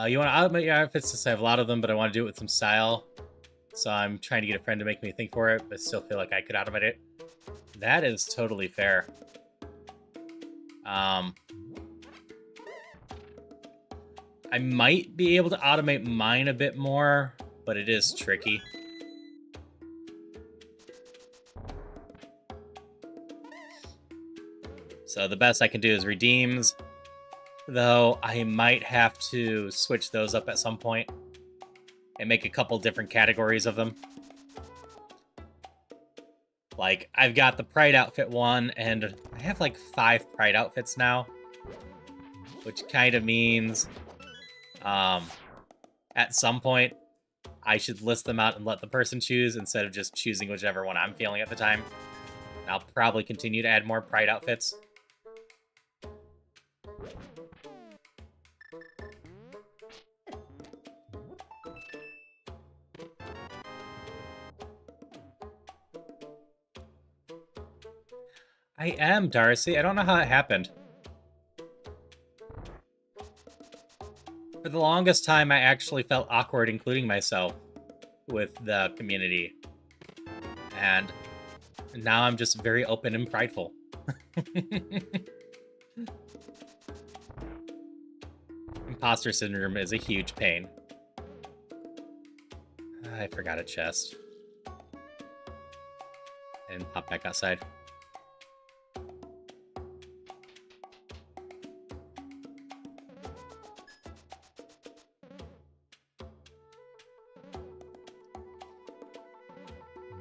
Speaker 1: You want to automate your outfits since I have a lot of them, but I want to do it with some style. So I'm trying to get a friend to make me think for it, but still feel like I could automate it. That is totally fair. I might be able to automate mine a bit more, but it is tricky. So the best I can do is redeems, though I might have to switch those up at some point and make a couple different categories of them. Like, I've got the Pride outfit one, and I have like 5 Pride outfits now, which kind of means at some point I should list them out and let the person choose instead of just choosing whichever one I'm feeling at the time. And I'll probably continue to add more Pride outfits. I am, Darcy. I don't know how it happened. For the longest time, I actually felt awkward including myself with the community. And now I'm just very open and prideful. Imposter syndrome is a huge pain. I forgot a chest. And pop back outside.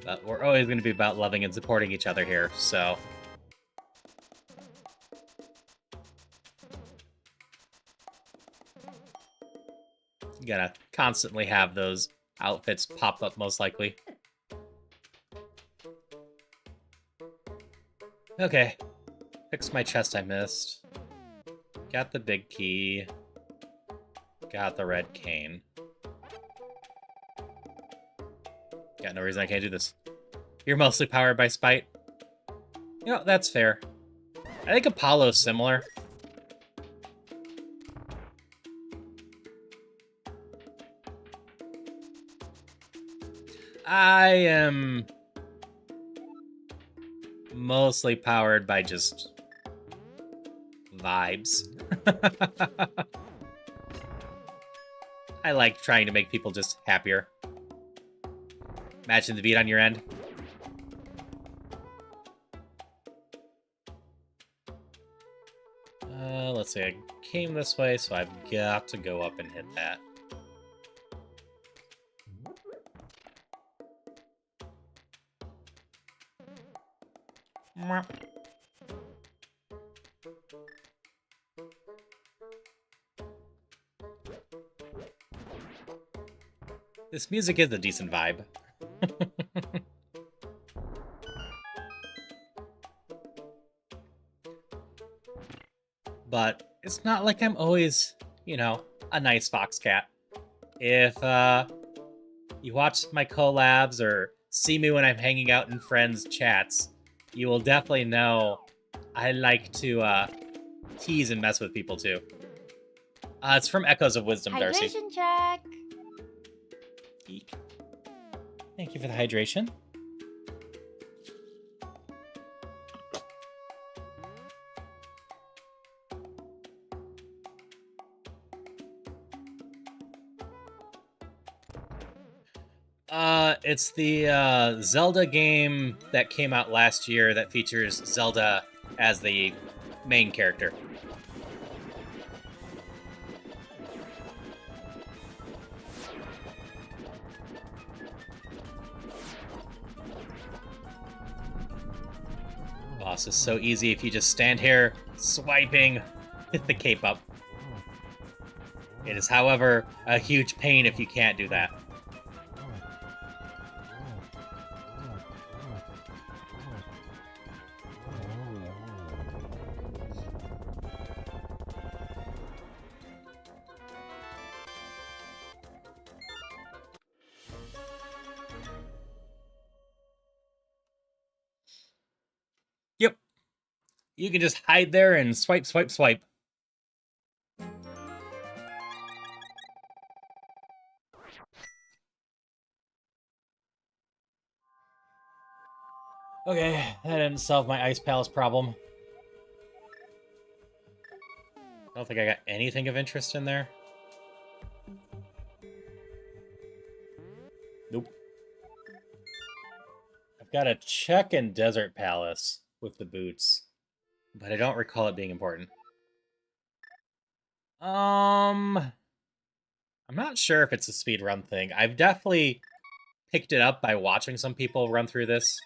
Speaker 1: But we're always going to be about loving and supporting each other here, so... You gotta constantly have those outfits pop up, most likely. Okay. Fixed my chest I missed. Got the big key. Got the red cane. Got no reason I can't do this. You're mostly powered by spite. You know, that's fair. I think Apollo's similar. I am mostly powered by just vibes. I like trying to make people just happier. Matching the beat on your end. Let's see, I came this way, so I've got to go up and hit that. This music is a decent vibe. But it's not like I'm always, you know, a nice fox cat. If you watch my collabs or see me when I'm hanging out in friends' chats, you will definitely know I like to tease and mess with people too. It's from Echoes of Wisdom, Darcy.
Speaker 3: Hydration check.
Speaker 1: Eek. Thank you for the hydration. It's the Zelda game that came out last year that features Zelda as the main character. Boss is so easy if you just stand here swiping with the cape up. It is, however, a huge pain if you can't do that. Yep. You can just hide there and swipe, swipe, swipe. Okay, that didn't solve my Ice Palace problem. I don't think I got anything of interest in there. Nope. I've got a check in Desert Palace with the boots, but I don't recall it being important. I'm not sure if it's a speedrun thing. I've definitely picked it up by watching some people run through this.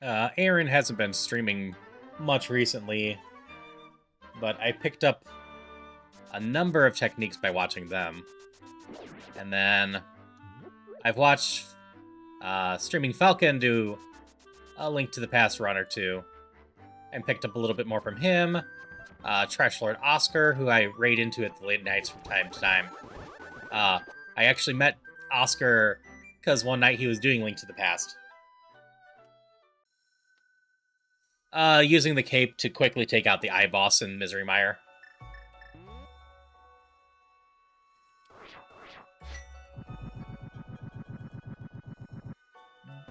Speaker 1: Aaron hasn't been streaming much recently, but I picked up a number of techniques by watching them. And then I've watched Streaming Falcon do a Link to the Past run or two, and picked up a little bit more from him. Trash Lord Oscar, who I raid into at the late nights from time to time. I actually met Oscar because one night he was doing Link to the Past. Using the cape to quickly take out the iBoss in Misery Mire.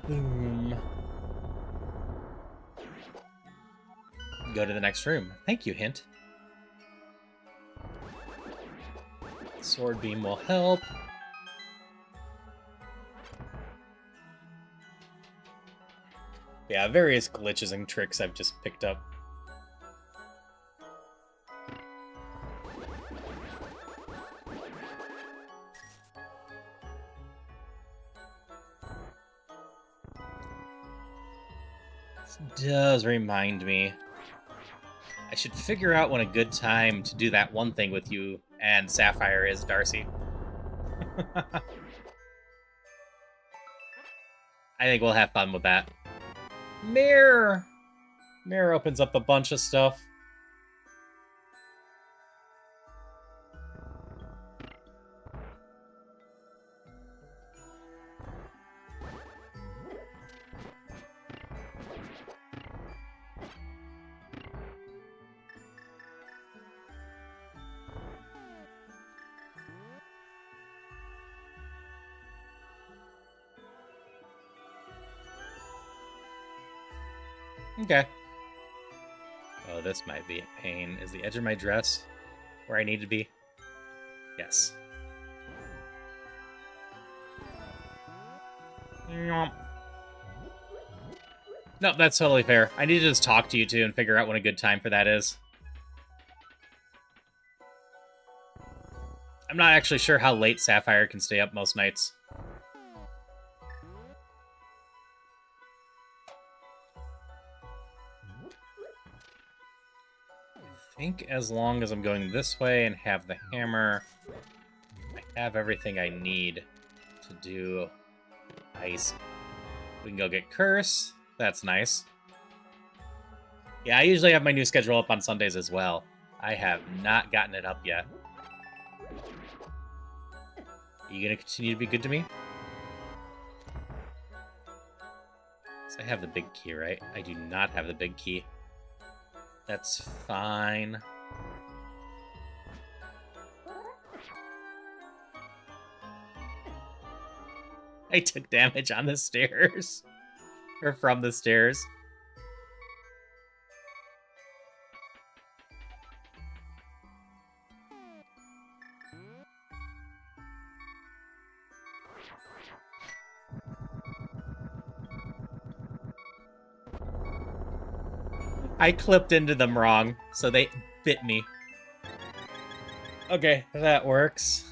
Speaker 1: Boom. Go to the next room. Thank you, Hint. Sword Beam will help. Yeah, various glitches and tricks I've just picked up. This does remind me. I should figure out when a good time to do that one thing with you and Sapphire is, Darcy. I think we'll have fun with that. Mirror! Mirror opens up a bunch of stuff. Okay. Oh, this might be a pain. Is the edge of my dress where I need to be? Yes. Nope, that's totally fair. I need to just talk to you two and figure out when a good time for that is. I'm not actually sure how late Sapphire can stay up most nights. I think as long as I'm going this way and have the hammer, I have everything I need to do ice. We can go get Curse. That's nice. Yeah, I usually have my new schedule up on Sundays as well. I have not gotten it up yet. Are you going to continue to be good to me? So I have the big key, right? I do not have the big key. That's fine. I took damage on the stairs. Or from the stairs. I clipped into them wrong, so they bit me. Okay, that works.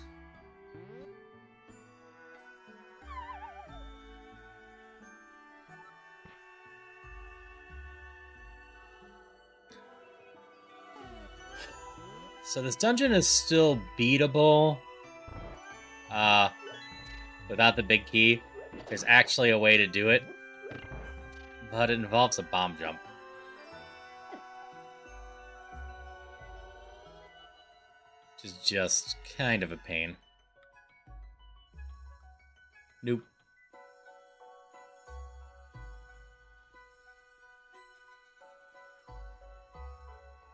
Speaker 1: So this dungeon is still beatable. Without the big key. There's actually a way to do it. But it involves a bomb jump. Which is just kind of a pain. Nope.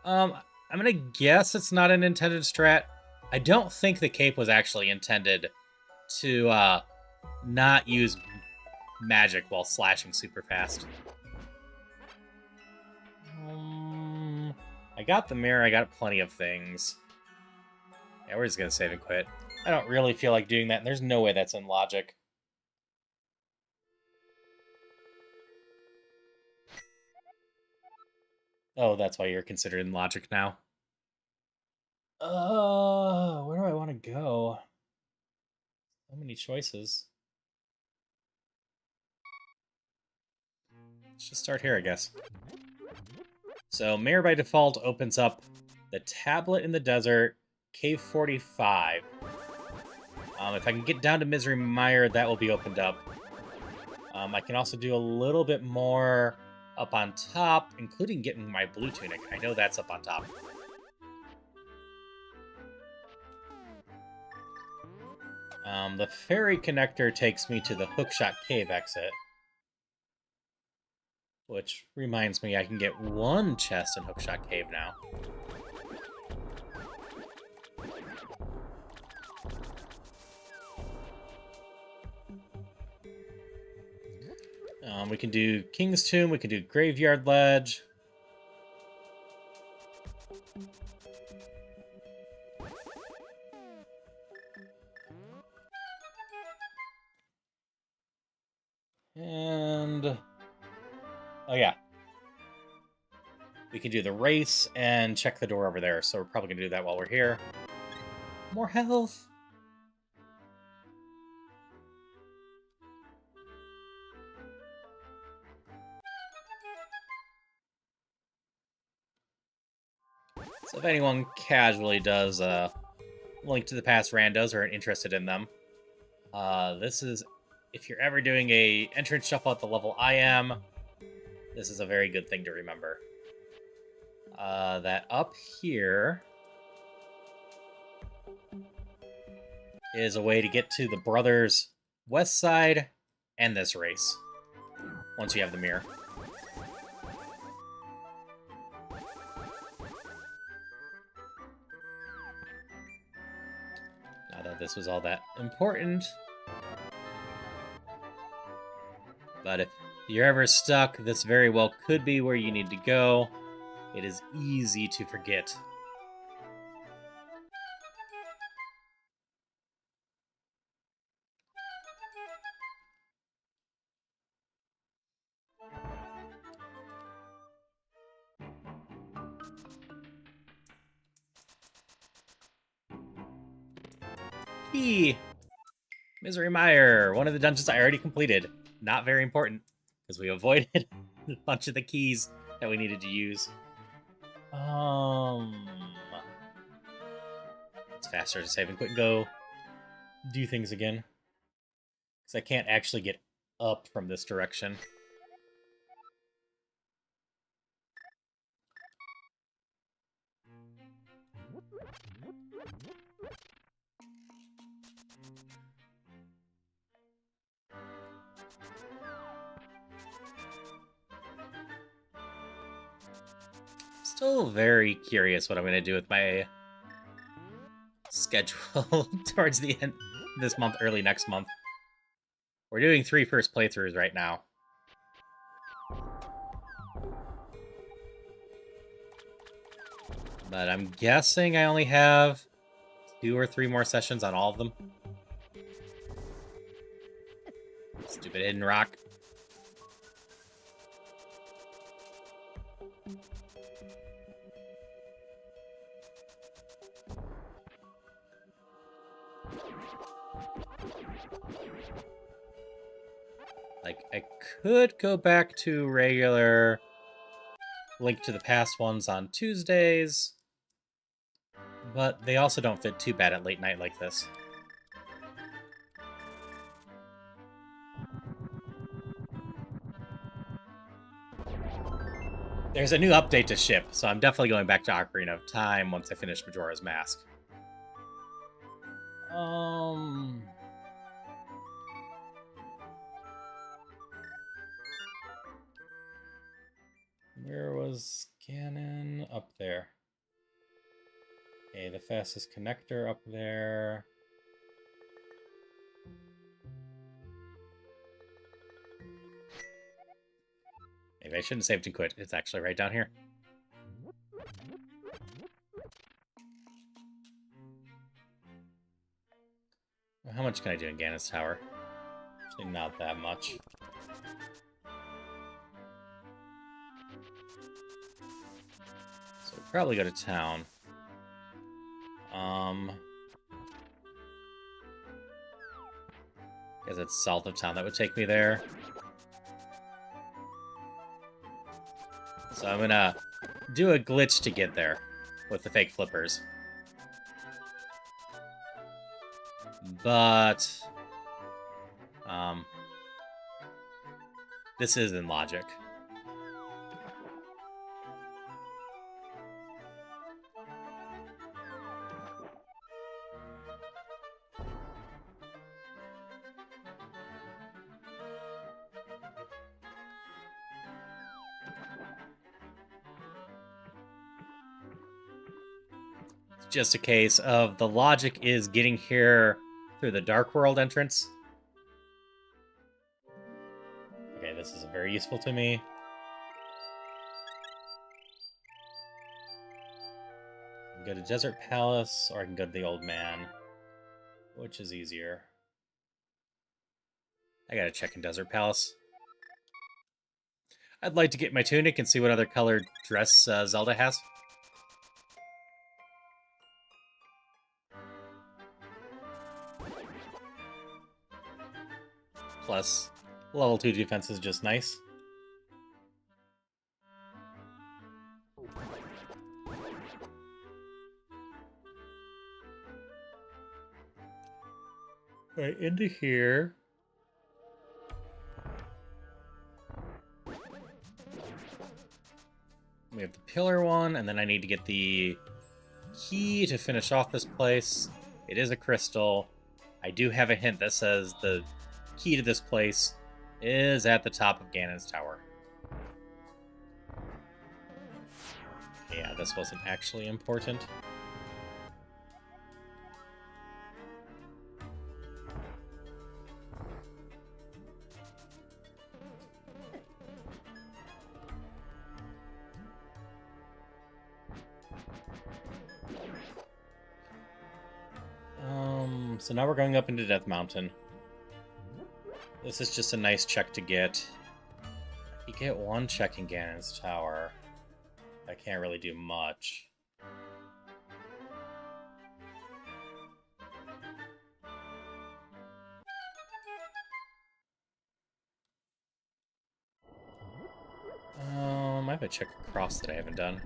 Speaker 1: I'm gonna guess it's not an intended strat. I don't think the cape was actually intended to not use magic while slashing super fast. I got the mirror, I got plenty of things. Yeah, we're just gonna save and quit. I don't really feel like doing that, and there's no way that's in logic. Oh, that's why you're considered in logic now. Where do I want to go? So many choices. Let's just start here, I guess. So, Mirror by default opens up the Tablet in the Desert, Cave 45. If I can get down to Misery Mire, that will be opened up. I can also do a little bit more up on top, including getting my blue tunic. I know that's up on top. The ferry connector takes me to the Hookshot Cave exit. Which reminds me, I can get one chest in Hookshot Cave now. We can do King's Tomb, we can do Graveyard Ledge. And... oh yeah. We can do the race and check the door over there, so we're probably going to do that while we're here. More health! So if anyone casually does Link to the Past randos or are interested in them, this is, if you're ever doing a entrance shuffle at the level I am, this is a very good thing to remember. That up here is a way to get to the brothers' west side and this race, once you have the mirror. Not that this was all that important. But if you're ever stuck, this very well could be where you need to go. It is easy to forget. Key! Misery Mire, one of the dungeons I already completed. Not very important, because we avoided a bunch of the keys that we needed to use. It's faster to save and quit and go do things again. Because I can't actually get up from this direction. Still very curious what I'm going to do with my schedule towards the end of this month, early next month. We're doing 3 first playthroughs right now. But I'm guessing I only have 2 or 3 more sessions on all of them. Stupid hidden rock. Like, I could go back to regular Link to the Past ones on Tuesdays, but they also don't fit too bad at late night like this. There's a new update to ship, so I'm definitely going back to Ocarina of Time once I finish Majora's Mask. Where was Ganon? Up there. Okay, the fastest connector up there. Maybe I shouldn't save and quit. It's actually right down here. How much can I do in Ganon's Tower? Actually, not that much. So we'll probably go to town. Guess it's south of town. That would take me there. So I'm gonna do a glitch to get there with the fake flippers. But this is in logic. It's just a case of the logic is getting here through the Dark World entrance. Okay, this is very useful to me. I can go to Desert Palace, or I can go to the Old Man. Which is easier? I gotta check in Desert Palace. I'd like to get my tunic and see what other colored dress Zelda has. Plus, level 2 defense is just nice. Right into here. We have the pillar one, and then I need to get the key to finish off this place. It is a crystal. I do have a hint that says the key to this place is at the top of Ganon's Tower. Yeah, this wasn't actually important. So now we're going up into Death Mountain. This is just a nice check to get. You get one check in Ganon's Tower. I can't really do much. I have a check across that I haven't done.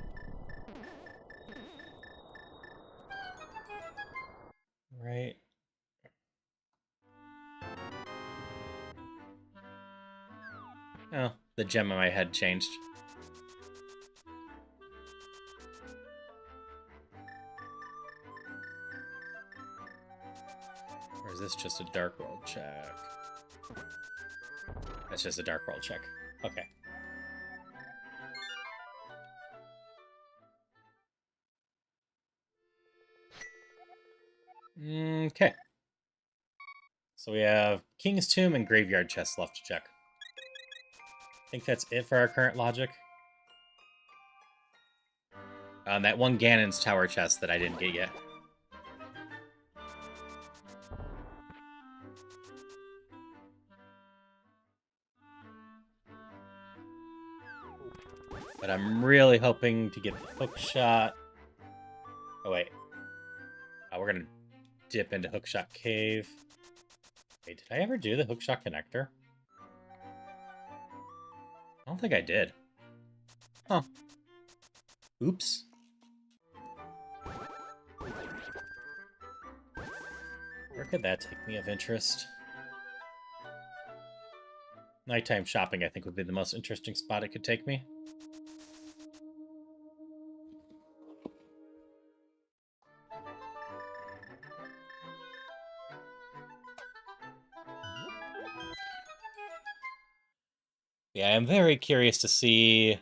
Speaker 1: Right. Oh, the gem in my head changed. Or is this just a Dark World check? That's just a Dark World check. Okay. Okay. So we have King's Tomb and Graveyard Chest left to check. I think that's it for our current logic. That one Ganon's Tower chest that I didn't get yet. But I'm really hoping to get the hookshot. Oh, wait. We're going to dip into Hookshot Cave. Wait, did I ever do the Hookshot Connector? I don't think I did. Huh. Oops. Where could that take me of interest? Nighttime shopping, I think, would be the most interesting spot it could take me. Yeah, I'm very curious to see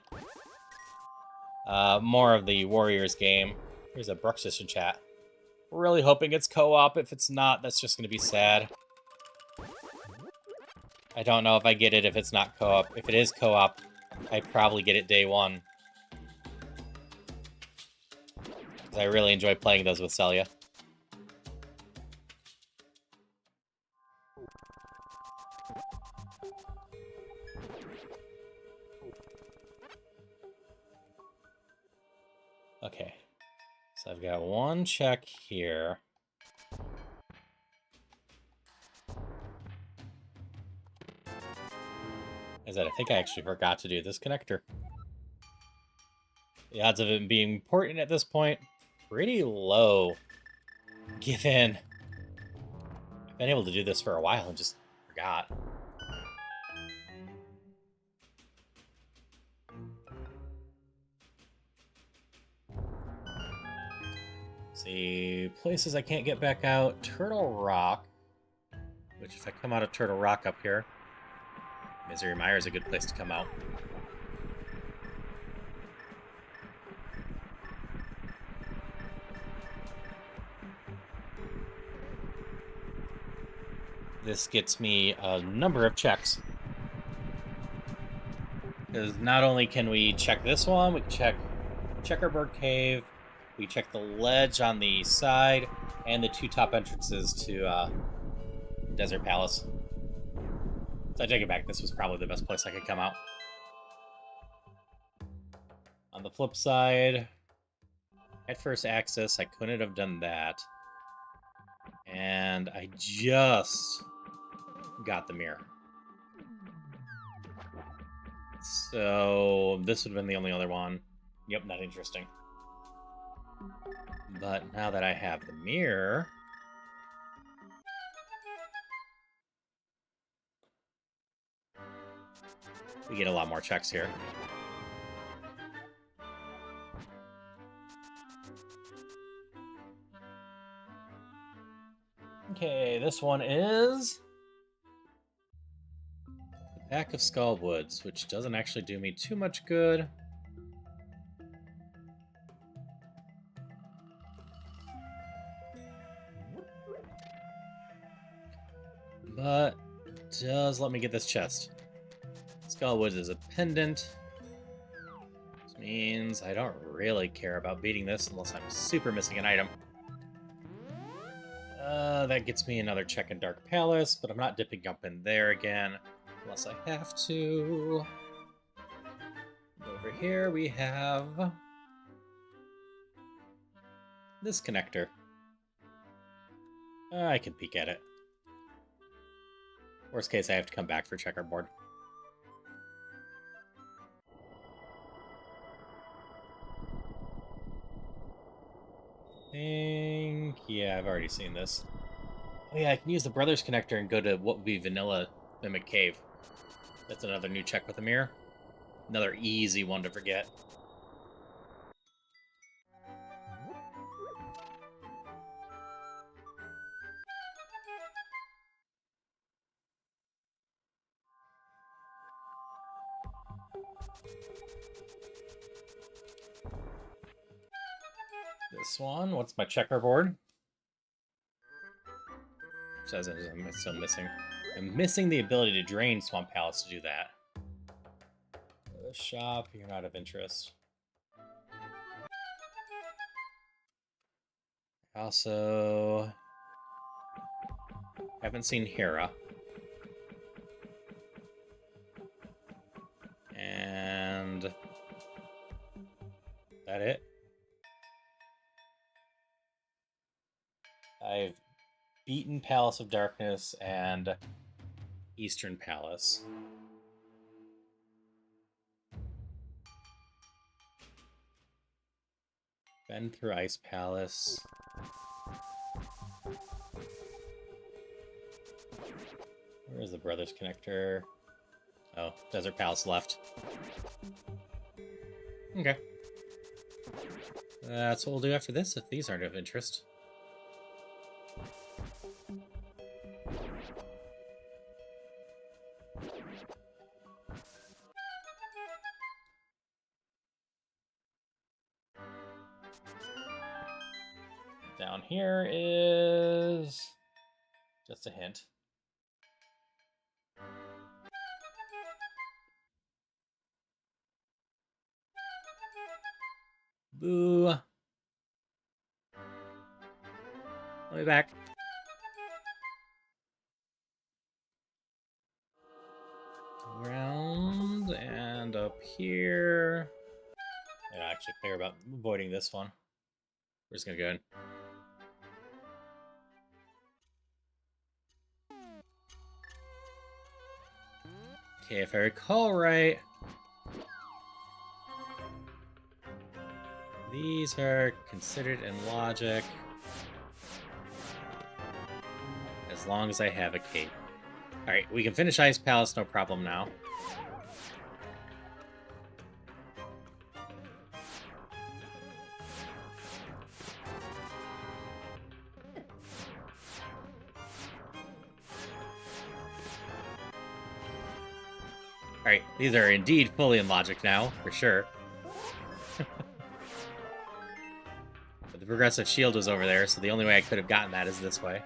Speaker 1: more of the Warriors game. Here's a Bruxis in chat. Really hoping it's co-op. If it's not, that's just going to be sad. I don't know if I get it if it's not co-op. If it is co-op, I probably get it day one. Because I really enjoy playing those with Celia. Okay. So I've got one check here. Is that I think I actually forgot to do this connector. The odds of it being important at this point, pretty low. Given I've been able to do this for a while and just forgot. See, places I can't get back out. Turtle Rock, which if I come out of Turtle Rock up here, Misery Mire is a good place to come out. This gets me a number of checks. Because not only can we check this one, we can check Checkerboard Cave, we check the ledge on the side, and the two top entrances to Desert Palace. So I take it back, this was probably the best place I could come out. On the flip side, at first access, I couldn't have done that. And I just got the mirror. So this would have been the only other one. Yep, not interesting. But now that I have the mirror... we get a lot more checks here. Okay, this one is... the Pack of Skullwoods, which doesn't actually do me too much good. But does let me get this chest. Skullwoods is a pendant. Which means I don't really care about beating this unless I'm super missing an item. That gets me another check in Dark Palace, but I'm not dipping up in there again unless I have to. Over here we have this connector. I can peek at it. Worst case, I have to come back for checkerboard. Yeah, I've already seen this. Oh yeah, I can use the Brothers connector and go to what would be Vanilla Mimic Cave. That's another new check with a mirror. Another easy one to forget. This one, what's my checkerboard? Says I'm still missing. I'm missing the ability to drain Swamp Palace to do that. The shop, you're not of interest. Also, haven't seen Hera. And that it? I've beaten Palace of Darkness and Eastern Palace. Been through Ice Palace. Where is the Brothers Connector? Oh, Desert Palace left. Okay. That's what we'll do after this, if these aren't of interest. Down here is... just a hint. Boo. I'll be back. Around and up here. I'm actually clear about avoiding this one. We're just gonna go in. Okay, if I recall right, these are considered in logic as long as I have a cape. Alright, we can finish Ice Palace, no problem now. Alright, these are indeed fully in logic now, for sure. But the progressive shield was over there, so the only way I could have gotten that is this way.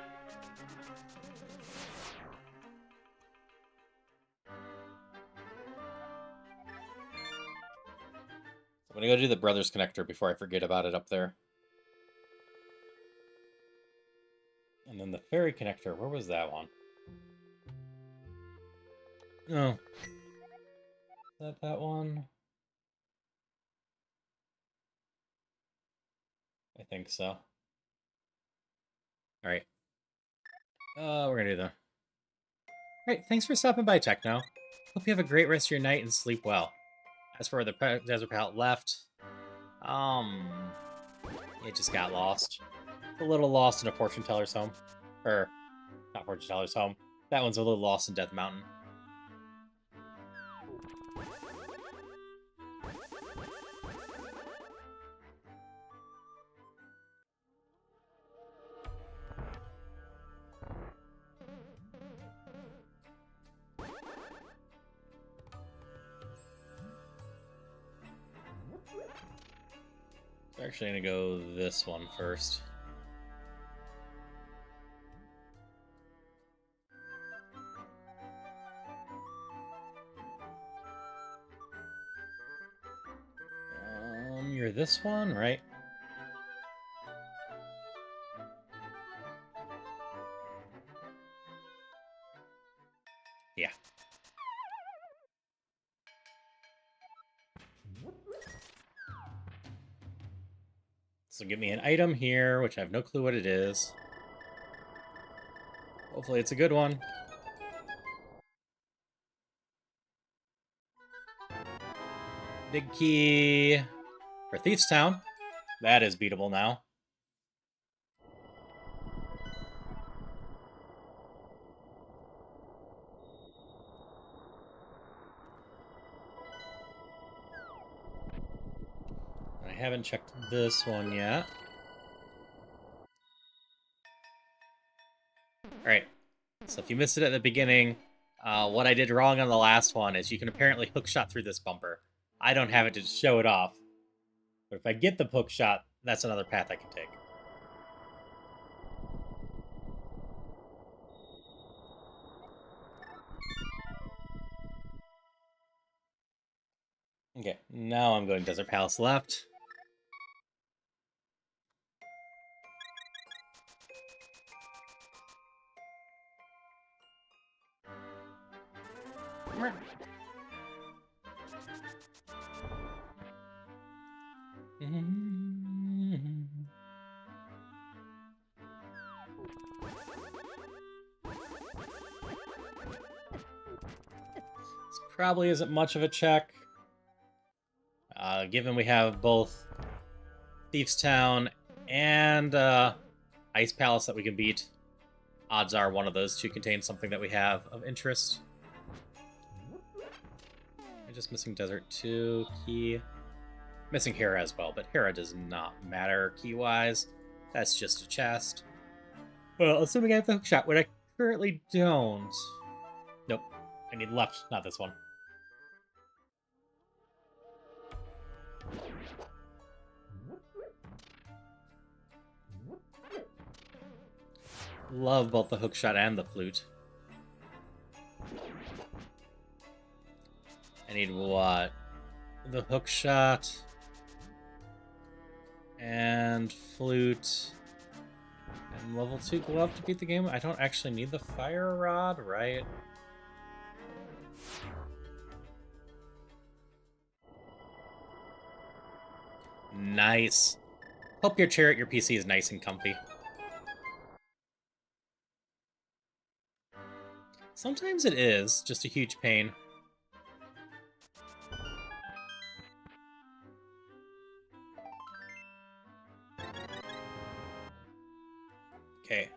Speaker 1: I'm gonna go do the Brothers Connector before I forget about it up there. And then the Fairy Connector, where was that one? Oh. Is that one? I think so. Alright. We're gonna do the... Alright, thanks for stopping by, Techno. Hope you have a great rest of your night and sleep well. As for the Desert Palette left, it just got lost. A little lost in a Fortune Teller's home. Or, not Fortune Teller's home. That one's a little lost in Death Mountain. Actually gonna go this one first. You're this one, right? Yeah. So give me an item here, which I have no clue what it is. Hopefully it's a good one. Big key for Thief's Town. That is beatable now. I haven't checked this one yet. Alright, so if you missed it at the beginning, what I did wrong on the last one is you can apparently hookshot through this bumper. I don't have it to show it off. But if I get the hookshot, that's another path I can take. Okay, now I'm going Desert Palace left. This probably isn't much of a check. Given we have both Thieves Town and Ice Palace that we can beat. Odds are one of those two contains something that we have of interest. I'm just missing Desert 2 key. Missing Hera as well, but Hera does not matter key-wise. That's just a chest. Well, assuming I have the hookshot, which I currently don't. Nope. I need left, not this one. Love both the hookshot and the flute. I need what? The hookshot and flute and level 2 glove to beat the game. I don't actually need the fire rod, right? Nice. Hope your chair at your PC is nice and comfy. Sometimes it is just a huge pain. Okay.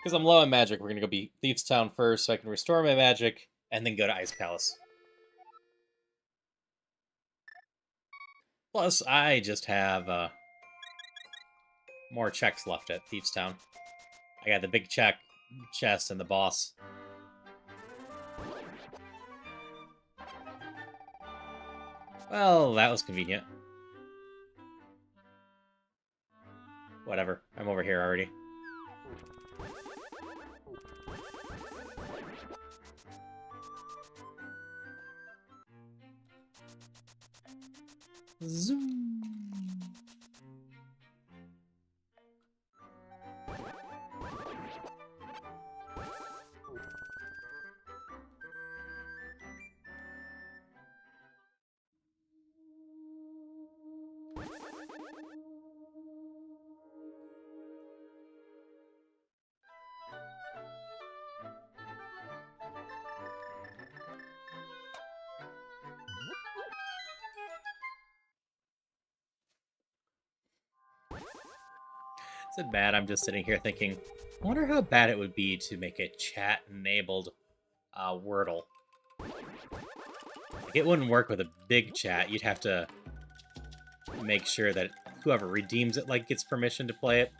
Speaker 1: Because I'm low on magic, we're going to go beat Thieves Town first so I can restore my magic, and then go to Ice Palace. Plus, I just have more checks left at Thieves Town. I got the big chest and the boss. Well, that was convenient. Whatever, I'm over here already. Zoom. Is it bad? I'm just sitting here thinking, I wonder how bad it would be to make a chat-enabled Wordle. Like, it wouldn't work with a big chat. You'd have to make sure that whoever redeems it, like, gets permission to play it.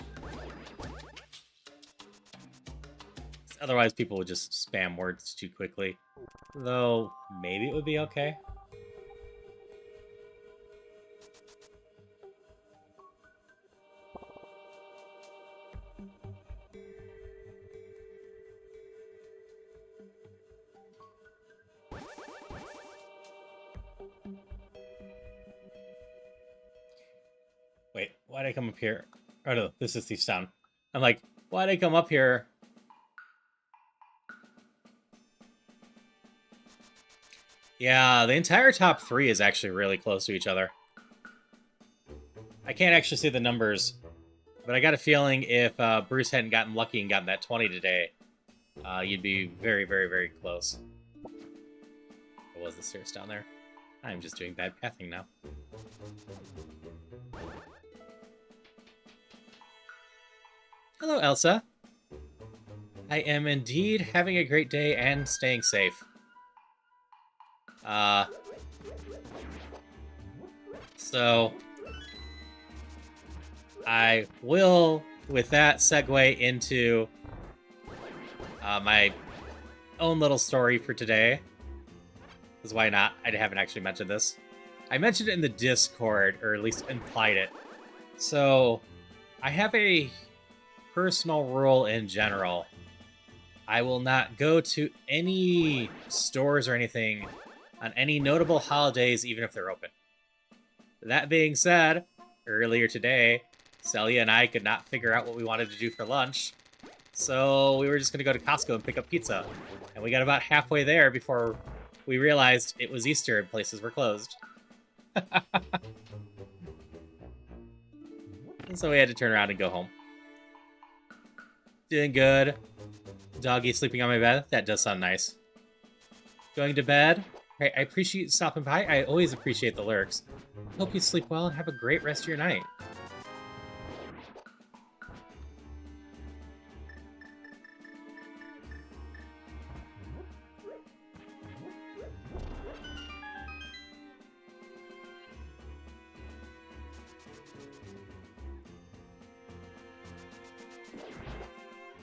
Speaker 1: Otherwise, people would just spam words too quickly. Though, maybe it would be okay. Wait, why'd I come up here? Oh no, this is Thieves Town. I'm like, why'd I come up here? Yeah, the entire top 3 is actually really close to each other. I can't actually see the numbers, but I got a feeling if Bruce hadn't gotten lucky and gotten that 20 today, you'd be very, very, very close. What was the stairs down there? I'm just doing bad pathing now. Hello, Elsa. I am indeed having a great day and staying safe. So I will, with that, segue into my own little story for today. Because why not? I haven't actually mentioned this. I mentioned it in the Discord, or at least implied it. So I have a personal rule in general. I will not go to any stores or anything on any notable holidays, even if they're open. That being said, earlier today, Celia and I could not figure out what we wanted to do for lunch, so we were just going to go to Costco and pick up pizza. And we got about halfway there before we realized it was Easter and places were closed. And so we had to turn around and go home. Doing good. Doggy sleeping on my bed. That does sound nice. Going to bed. I appreciate stopping by. I always appreciate the lurks. Hope you sleep well and have a great rest of your night.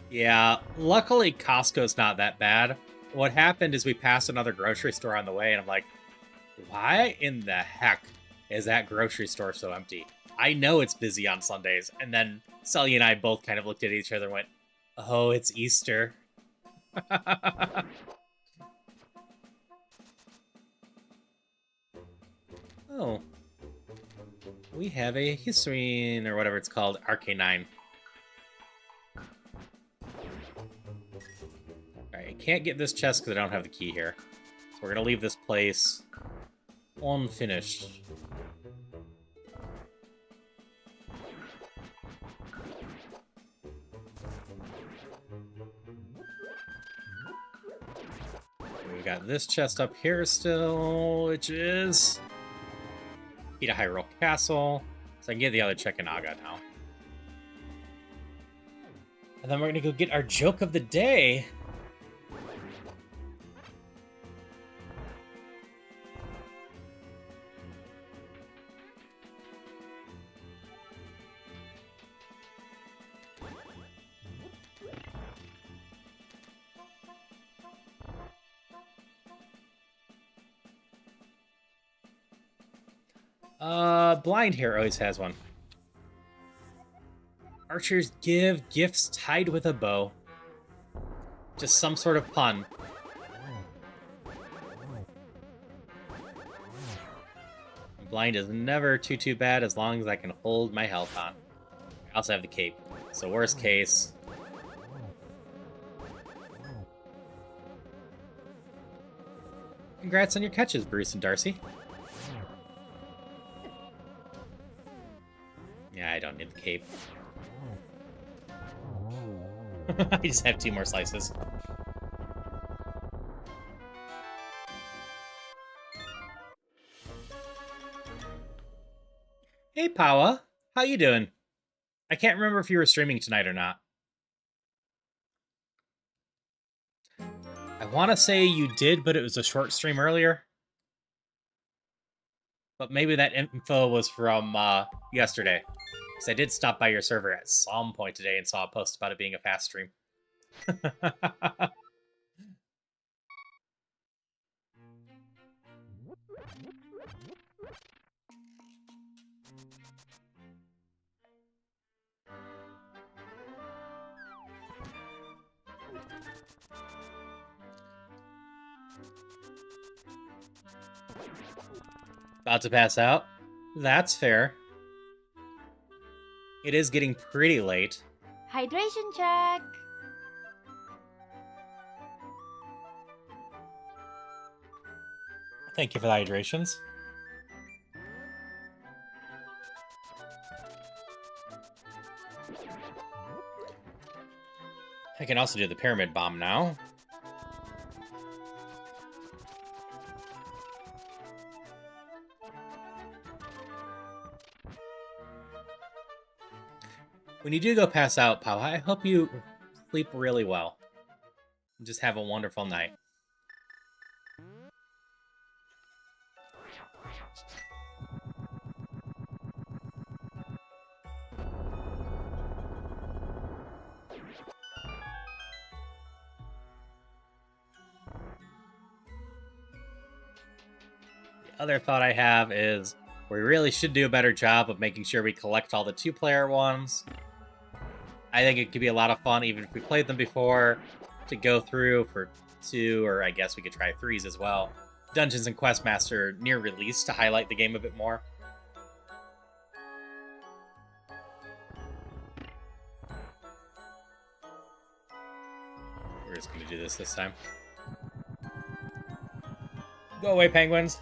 Speaker 1: Yeah, luckily Costco's not that bad. What happened is we passed another grocery store on the way, and I'm like, why in the heck is that grocery store so empty? I know it's busy on Sundays. And then Sully and I both kind of looked at each other and went, oh, it's Easter. Oh. We have a history, or whatever it's called, Arcanine. Alright, I can't get this chest because I don't have the key here. So we're going to leave this place unfinished. We got this chest up here still, which is Key to Hyrule Castle. So I can get the other Chekanaga now. And then we're gonna go get our joke of the day. Blind Hair always has one. Archers give gifts tied with a bow. Just some sort of pun. Blind is never too bad as long as I can hold my health on. I also have the cape, so worst case. Congrats on your catches, Bruce and Darcy. Yeah, I don't need the cape. I just have 2 more slices. Hey, Pawa. How you doing? I can't remember if you were streaming tonight or not. I want to say you did, but it was a short stream earlier. But maybe that info was from yesterday. Because I did stop by your server at some point today and saw a post about it being a fast stream. About to pass out? That's fair. It is getting pretty late.
Speaker 3: Hydration check.
Speaker 1: Thank you for the hydrations. I can also do the pyramid bomb now. When you do go pass out, Pao, I hope you sleep really well. And just have a wonderful night. The other thought I have is we really should do a better job of making sure we collect all the 2-player ones. I think it could be a lot of fun, even if we played them before, to go through for 2, or I guess we could try 3s as well. Dungeons and Questmaster near release to highlight the game a bit more. We're just going to do this time. Go away, penguins!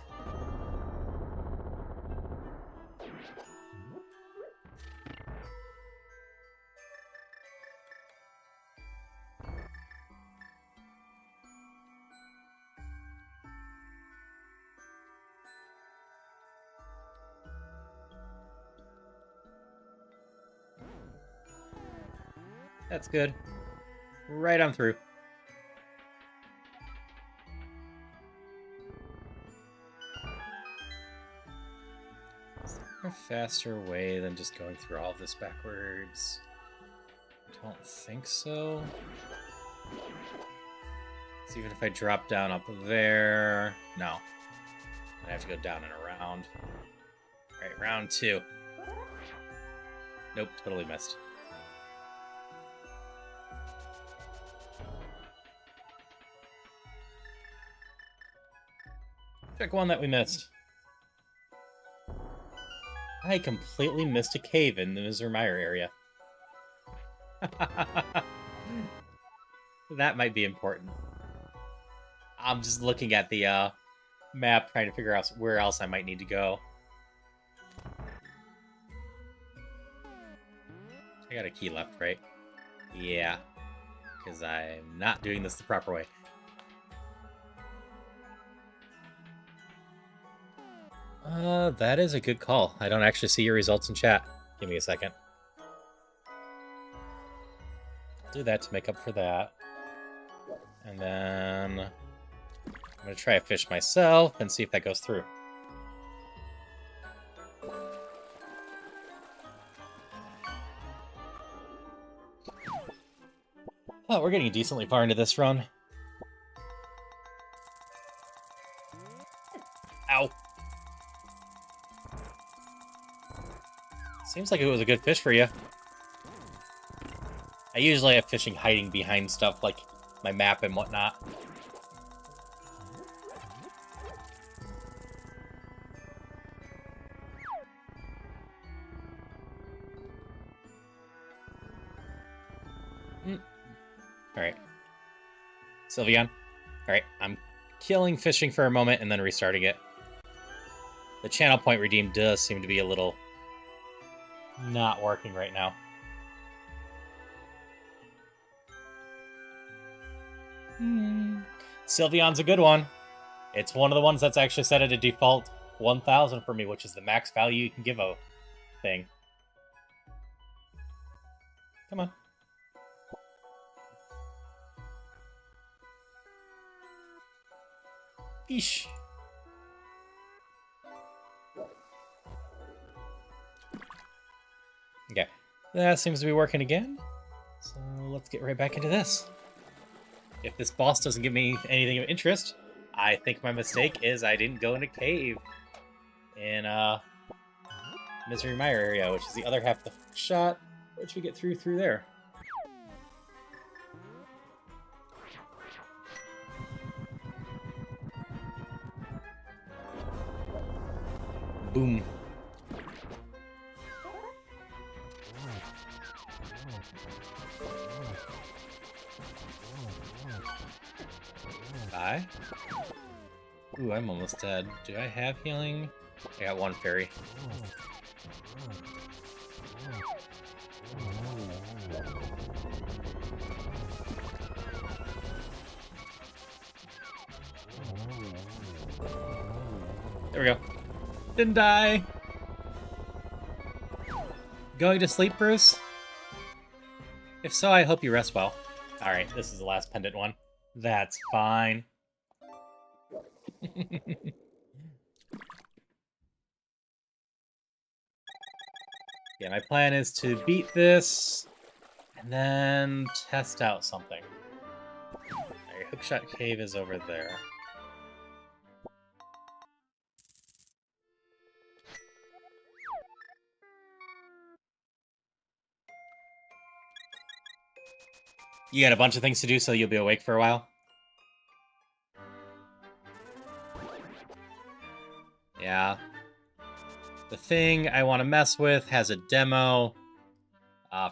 Speaker 1: That's good. Right on through. Is there a faster way than just going through all of this backwards? Don't think so. So even if I drop down up there... No. I have to go down and around. Alright, round 2. Nope, totally missed. Check one that we missed. I completely missed a cave in the Mr. Meyer area. That might be important. I'm just looking at the map, trying to figure out where else I might need to go. I got a key left, right? Yeah. Because I'm not doing this the proper way. That is a good call. I don't actually see your results in chat. Give me a second. I'll do that to make up for that. And then I'm going to try a fish myself and see if that goes through. Oh, we're getting decently far into this run. Ow. Seems like it was a good fish for you. I usually have fishing hiding behind stuff like my map and whatnot. Alright. Sylveon. Alright, I'm killing fishing for a moment and then restarting it. The channel point redeem does seem to be a little not working right now. Sylveon's a good one. It's one of the ones that's actually set at a default 1000 for me, which is the max value you can give a thing. Come on. Eesh. Okay, that seems to be working again. So let's get right back into this. If this boss doesn't give me anything of interest, I think my mistake is I didn't go in a cave in Misery Mire area, which is the other half of the shot, which we get through there. Boom. Bye. Ooh, I'm almost dead. Do I have healing? I got one fairy. There we go. Didn't die. Going to sleep, Bruce? If so, I hope you rest well. Alright, this is the last pendant one. That's fine. Yeah, my plan is to beat this and then test out something. Alright, Hookshot Cave is over there. You got a bunch of things to do, so you'll be awake for a while? Yeah. The thing I want to mess with has a demo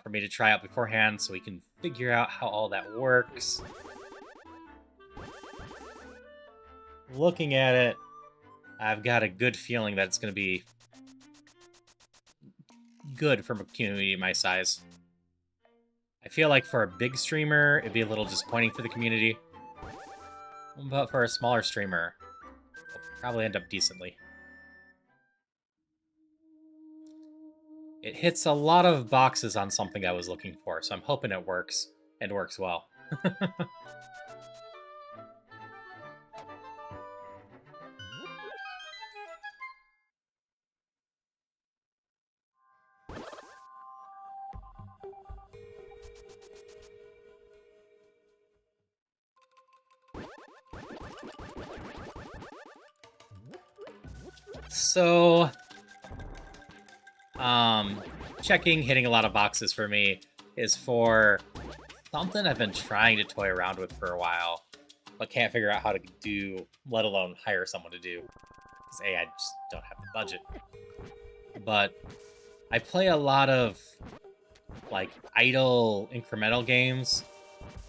Speaker 1: for me to try out beforehand so we can figure out how all that works. Looking at it, I've got a good feeling that it's going to be good from a community my size. I feel like for a big streamer, it'd be a little disappointing for the community. But for a smaller streamer, it'll probably end up decently. It hits a lot of boxes on something I was looking for, so I'm hoping it works, and works well. So, checking, hitting a lot of boxes for me is for something I've been trying to toy around with for a while, but can't figure out how to do, let alone hire someone to do. Because A, I just don't have the budget. But I play a lot of, like, idle incremental games.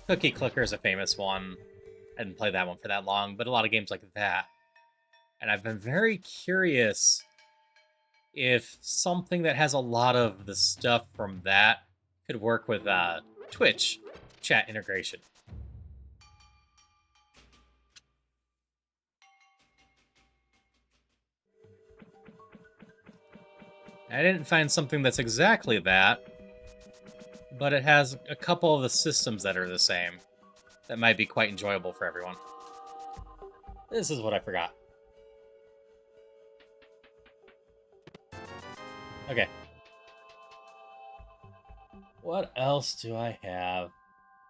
Speaker 1: Cookie Clicker is a famous one. I didn't play that one for that long, but a lot of games like that. And I've been very curious if something that has a lot of the stuff from that could work with Twitch chat integration. I didn't find something that's exactly that, but it has a couple of the systems that are the same that might be quite enjoyable for everyone. This is what I forgot. Okay. What else do I have?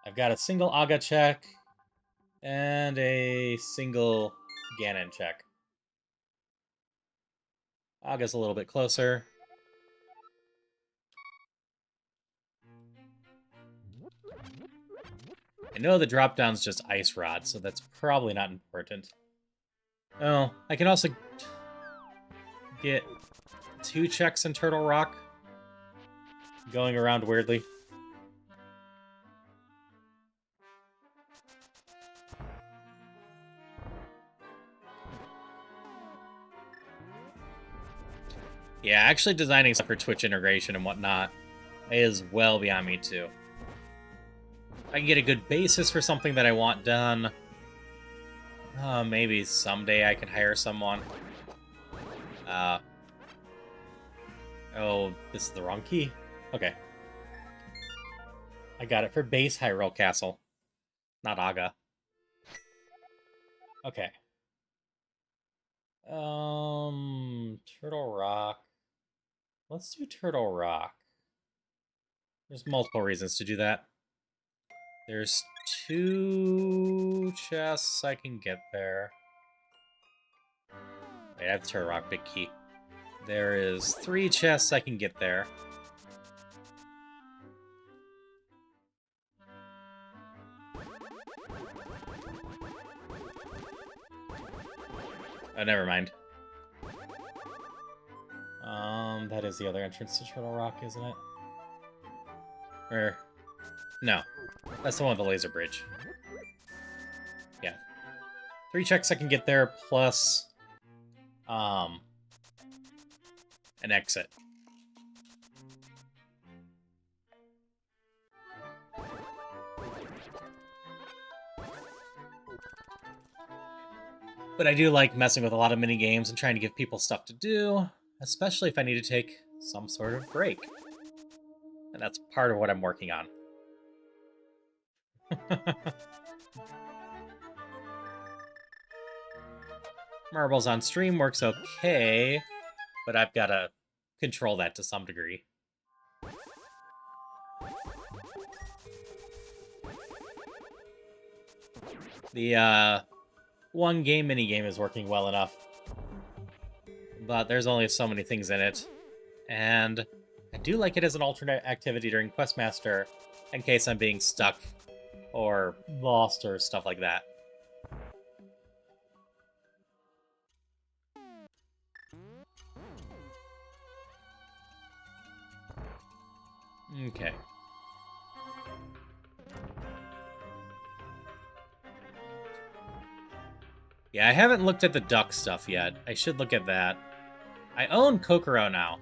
Speaker 1: I've got a single Aga check and a single Ganon check. Aga's a little bit closer. I know the drop-down's just Ice Rod, so that's probably not important. Oh, I can also get 2 checks in Turtle Rock. Going around weirdly. Yeah, actually designing stuff for Twitch integration and whatnot is well beyond me, too. If I can get a good basis for something that I want done, maybe someday I can hire someone. Oh, this is the wrong key? Okay. I got it for base Hyrule Castle, not Aga. Okay. Turtle Rock. Let's do Turtle Rock. There's multiple reasons to do that. There's 2 chests I can get there. Wait, I have Turtle Rock, big key. There is 3 chests I can get there. Oh, never mind. That is the other entrance to Turtle Rock, isn't it? Or... no. That's the one with the laser bridge. Yeah. 3 checks I can get there, plus... an exit. But I do like messing with a lot of mini games and trying to give people stuff to do, especially if I need to take some sort of break. And that's part of what I'm working on. Marbles on stream works okay, but I've got to control that to some degree. The one game minigame is working well enough, but there's only so many things in it, and I do like it as an alternate activity during Questmaster in case I'm being stuck or lost or stuff like that. Okay. Yeah, I haven't looked at the duck stuff yet. I should look at that. I own Kokoro now.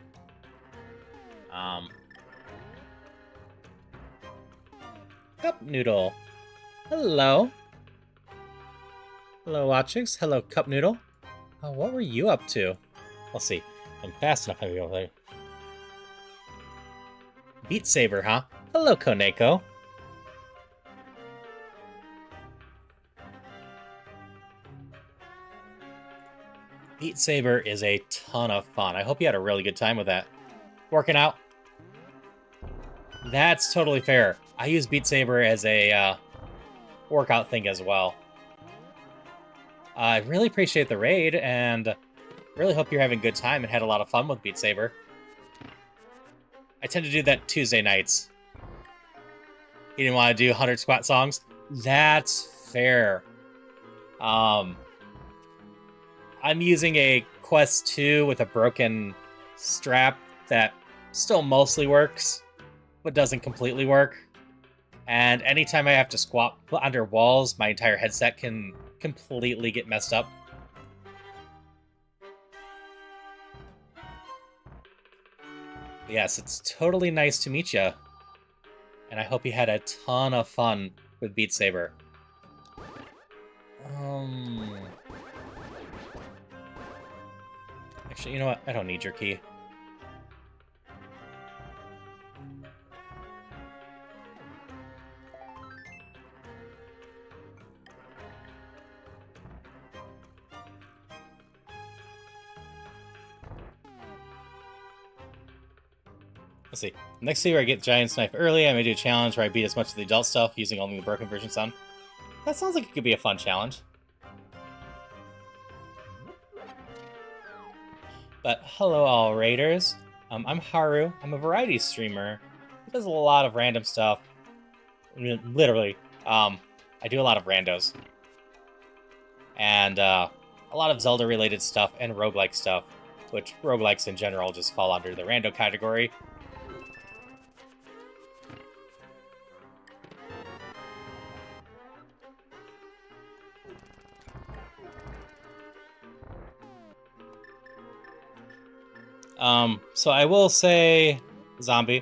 Speaker 1: Cup Noodle. Hello. Hello, Watchings. Hello, Cup Noodle. What were you up to? Let's see. I'm fast enough to go over there. Beat Saber, huh? Hello, Koneko. Beat Saber is a ton of fun. I hope you had a really good time with that. Working out? That's totally fair. I use Beat Saber as a workout thing as well. I really appreciate the raid, and Really hope you're having a good time and had a lot of fun with Beat Saber. I tend to do that Tuesday nights. You didn't want to do 100 squat songs? That's fair. I'm using a Quest 2 with a broken strap that still mostly works, but doesn't completely work. And anytime I have to squat under walls, my entire headset can completely get messed up. Yes, it's totally nice to meet you. And I hope you had a ton of fun with Beat Saber. Actually, you know what? I don't need your key. Let's see. Next day where I get Giant Knife early, I may do a challenge where I beat as much of the adult stuff using only the broken version sound. That sounds like it could be a fun challenge. But hello all raiders. I'm Haru. I'm a variety streamer who does a lot of random stuff. Literally. I do a lot of randos. And a lot of Zelda related stuff and roguelike stuff, which roguelikes in general just fall under the rando category. So I will say, Zombie,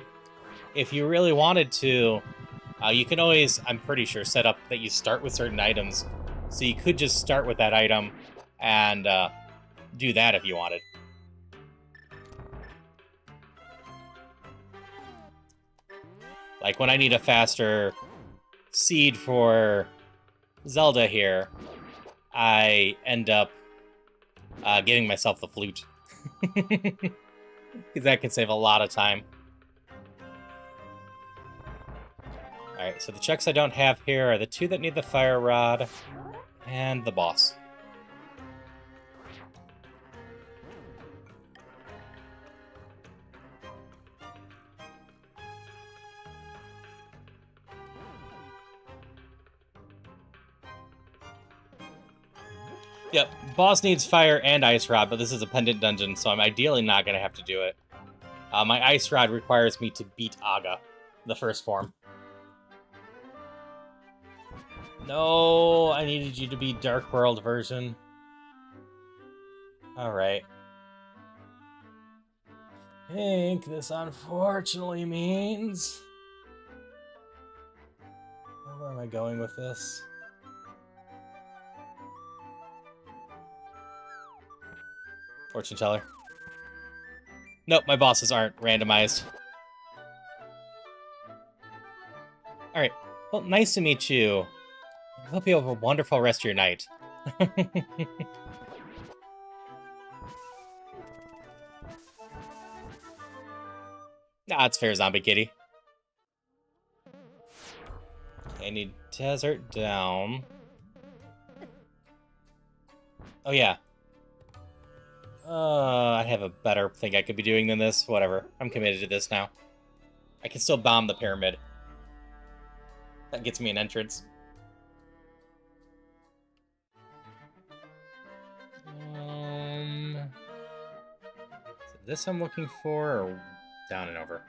Speaker 1: if you really wanted to, you can always, I'm pretty sure, set up that you start with certain items. So you could just start with that item and do that if you wanted. Like when I need a faster seed for Zelda here, I end up giving myself the flute. Because that can save a lot of time. Alright, so the checks I don't have here are the 2 that need the fire rod and the boss. Yep, boss needs fire and ice rod, but this is a pendant dungeon, so I'm ideally not going to have to do it. My ice rod requires me to beat Aga, the first form. No, I needed you to be Dark World version. Alright. I think this unfortunately means... Where am I going with this? Fortune teller. Nope, my bosses aren't randomized. Alright, well, nice to meet you. I hope you have a wonderful rest of your night. Nah, it's fair, Zombie Kitty. Okay, I need desert down. Oh, yeah. I have a better thing I could be doing than this. Whatever. I'm committed to this now. I can still bomb the pyramid. That gets me an entrance. Is it this I'm looking for, or down and over?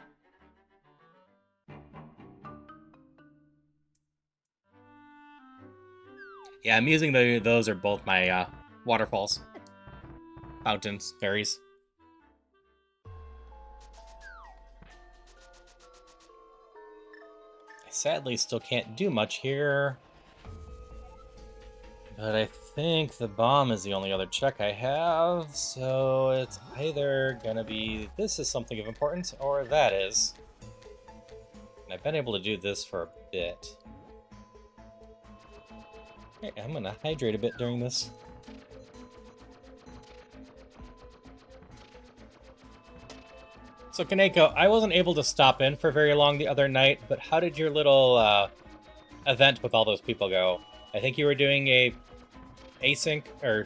Speaker 1: Yeah, I'm using those are both my waterfalls. Fountains, fairies. I sadly still can't do much here. But I think the bomb is the only other check I have, so it's either gonna be this is something of importance, or that is. And I've been able to do this for a bit. Okay, I'm gonna hydrate a bit during this. So, Kaneko, I wasn't able to stop in for very long the other night, but how did your little event with all those people go? I think you were doing a async or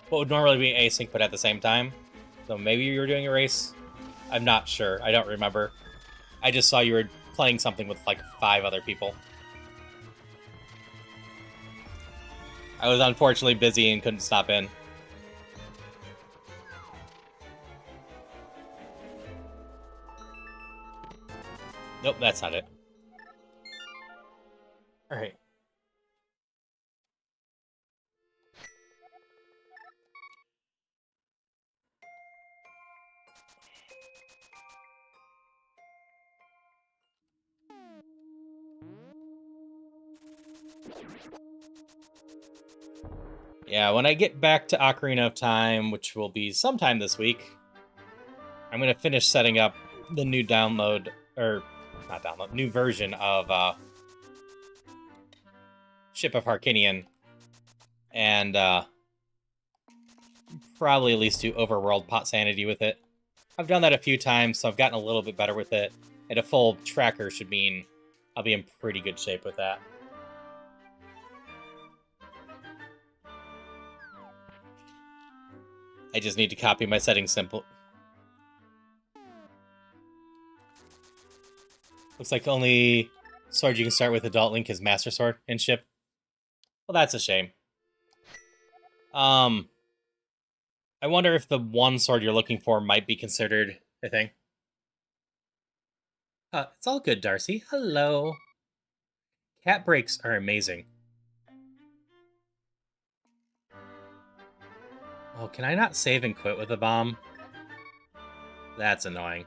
Speaker 1: what would normally be async, but at the same time. So maybe you were doing a race. I'm not sure. I don't remember. I just saw you were playing something with like 5 other people. I was unfortunately busy and couldn't stop in. Nope, that's not it. Alright. Yeah, when I get back to Ocarina of Time, which will be sometime this week, I'm going to finish setting up the new download, or not download, new version of Ship of Harkinian, and probably at least do Overworld Pot Sanity with it. I've done that a few times, so I've gotten a little bit better with it, and a full tracker should mean I'll be in pretty good shape with that. I just need to copy my settings simple. Looks like the only sword you can start with Adult Link is Master Sword in Ship. Well, that's a shame. I wonder if the one sword you're looking for might be considered a thing. It's all good, Darcy. Hello. Cat breaks are amazing. Oh, can I not save and quit with a bomb? That's annoying.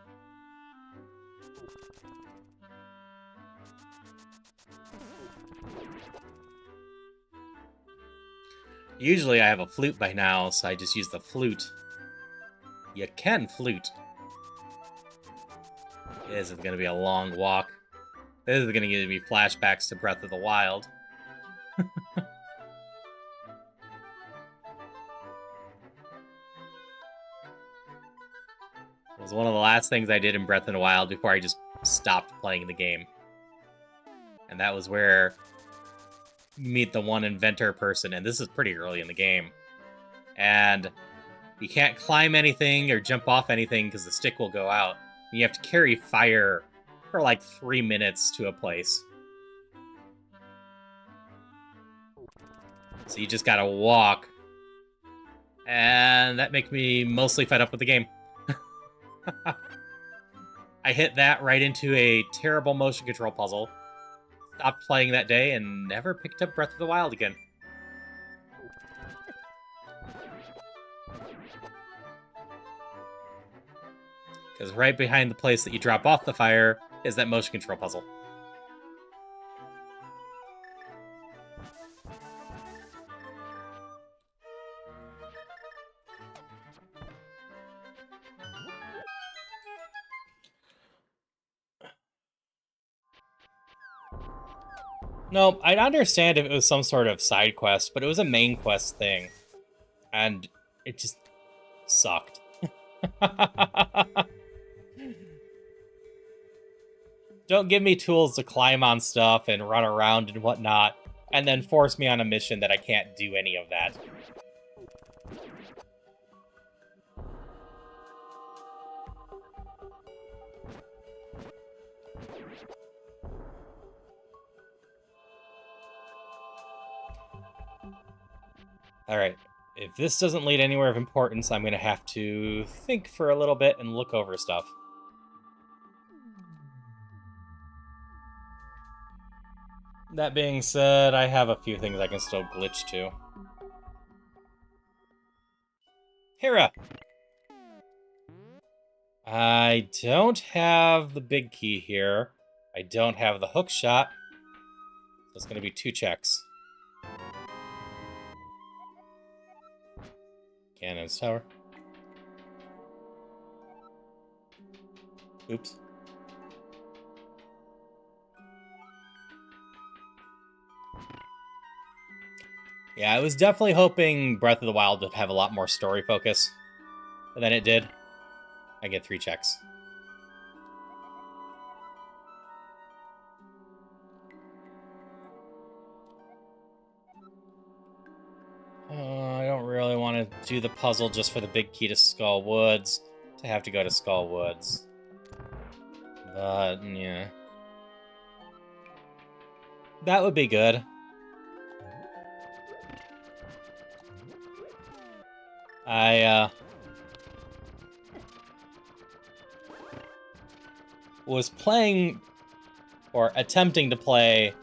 Speaker 1: Usually I have a flute by now, so I just use the flute. You can flute. This is going to be a long walk. This is going to give me flashbacks to Breath of the Wild. It was one of the last things I did in Breath of the Wild before I just stopped playing the game. And that was where you meet the one inventor person, and this is pretty early in the game. And you can't climb anything or jump off anything because the stick will go out. And you have to carry fire for like 3 minutes to a place. So you just gotta walk. And that makes me mostly fed up with the game. I hit that right into a terrible motion control puzzle. Stopped playing that day and never picked up Breath of the Wild again. Because right behind the place that you drop off the fire is that motion control puzzle. No, I'd understand if it was some sort of side quest, but it was a main quest thing. And it just sucked. Don't give me tools to climb on stuff and run around and whatnot, and then force me on a mission that I can't do any of that. Alright, if this doesn't lead anywhere of importance, I'm going to have to think for a little bit and look over stuff. That being said, I have a few things I can still glitch to. Hera! I don't have the big key here. I don't have the hook shot. So it's going to be 2 checks. Cannon's Tower. Oops. Yeah, I was definitely hoping Breath of the Wild would have a lot more story focus than it did. I get 3 checks. I don't really want to do the puzzle just for the big key to Skull Woods to have to go to Skull Woods. But, yeah. That would be good. I was playing, or attempting to play,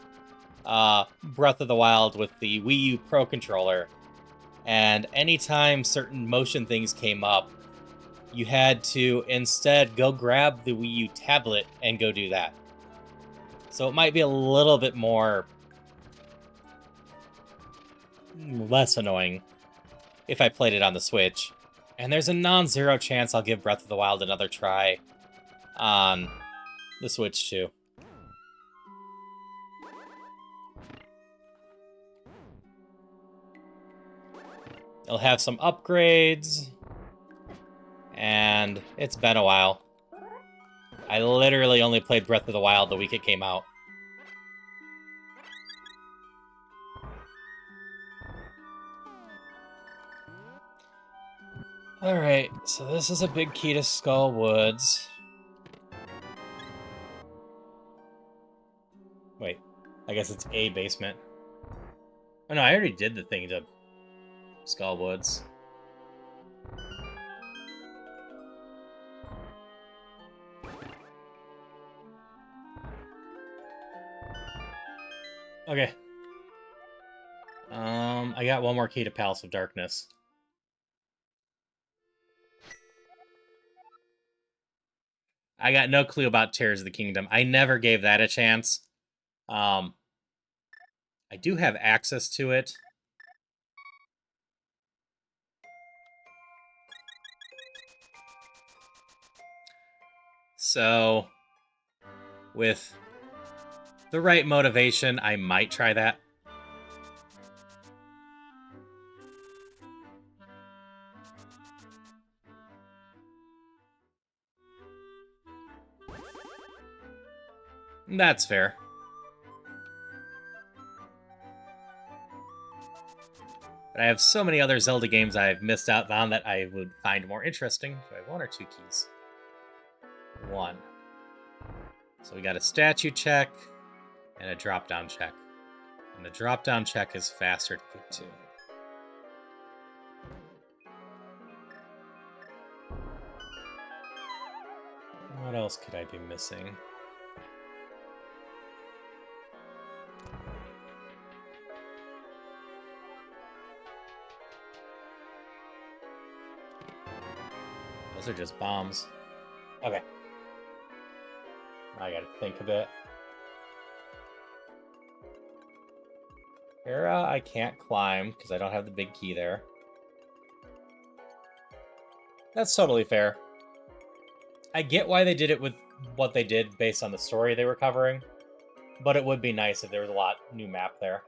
Speaker 1: Breath of the Wild with the Wii U Pro Controller, and anytime certain motion things came up, you had to instead go grab the Wii U tablet and go do that. So it might be a little bit less annoying if I played it on the Switch. And there's a non-zero chance I'll give Breath of the Wild another try on the Switch too. It'll have some upgrades, and it's been a while. I literally only played Breath of the Wild the week it came out. Alright, so this is a big key to Skull Woods. Wait, I guess it's a basement. Oh no, I already did the thing to Skull Woods. Okay. I got one more key to Palace of Darkness. I got no clue about Tears of the Kingdom. I never gave that a chance. I do have access to it. So, with the right motivation, I might try that. That's fair. But I have so many other Zelda games I've missed out on that I would find more interesting. Do I have one or two keys? One. So we got a statue check and a drop-down check. And the drop-down check is faster to get to. What else could I be missing? Those are just bombs. Okay. I gotta think a bit. Hera, I can't climb because I don't have the big key there. That's totally fair. I get why they did it with what they did based on the story they were covering, but it would be nice if there was a lot new map there.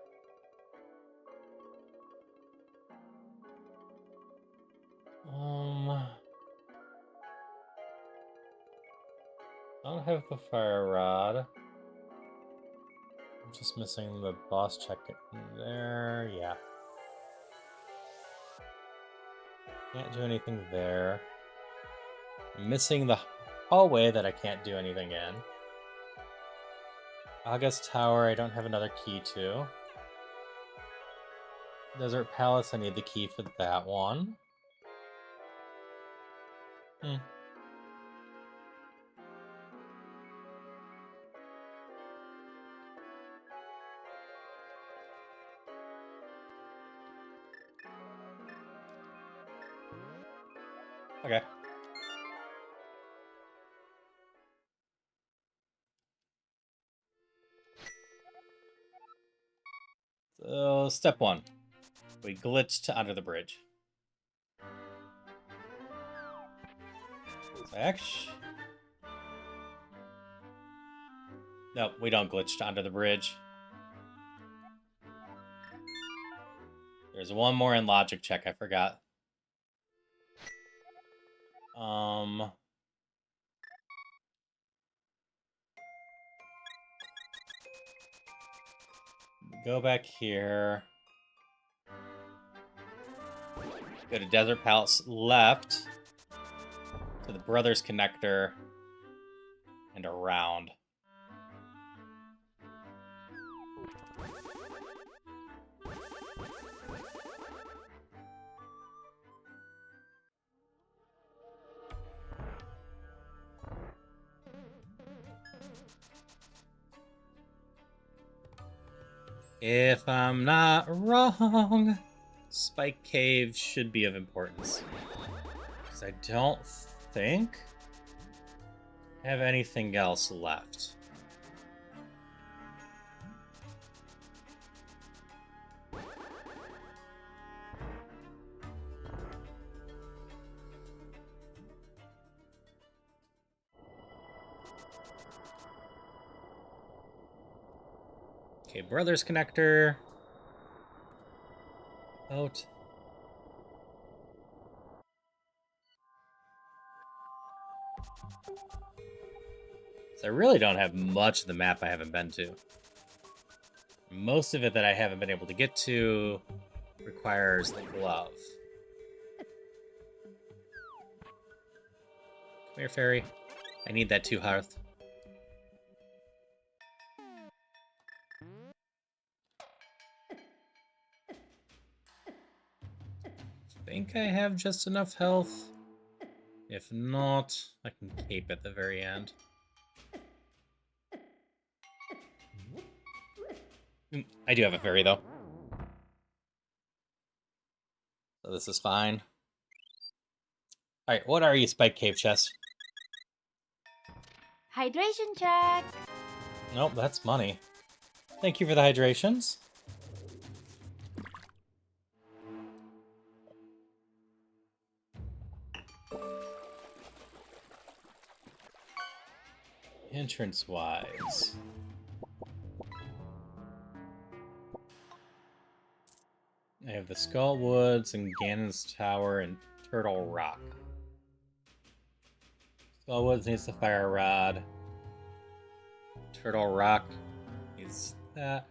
Speaker 1: I don't have the fire rod. I'm just missing the boss check there. Yeah. Can't do anything there. I'm missing the hallway that I can't do anything in. August Tower, I don't have another key to. Desert Palace, I need the key for that one. Okay. So, step one. We glitched under the bridge. So actually... Nope, we don't glitch under the bridge. There's one more in logic check I forgot. Go back here. Go to Desert Palace left to the Brothers Connector and around. If I'm not wrong, Spike Cave should be of importance. Because I don't think I have anything else left. Okay, Brothers Connector. Out. So I really don't have much of the map I haven't been to. Most of it that I haven't been able to get to requires the glove. Come here, fairy. I need that 2 hearth. I think I have just enough health. If not, I can cape at the very end. I do have a fairy, though. So this is fine. Alright, what are you, Spike Cave Chest?
Speaker 3: Hydration check.
Speaker 1: Nope, that's money. Thank you for the hydrations. Entrance-wise. I have the Skull Woods and Ganon's Tower and Turtle Rock. Skull Woods needs the Fire Rod. Turtle Rock needs that.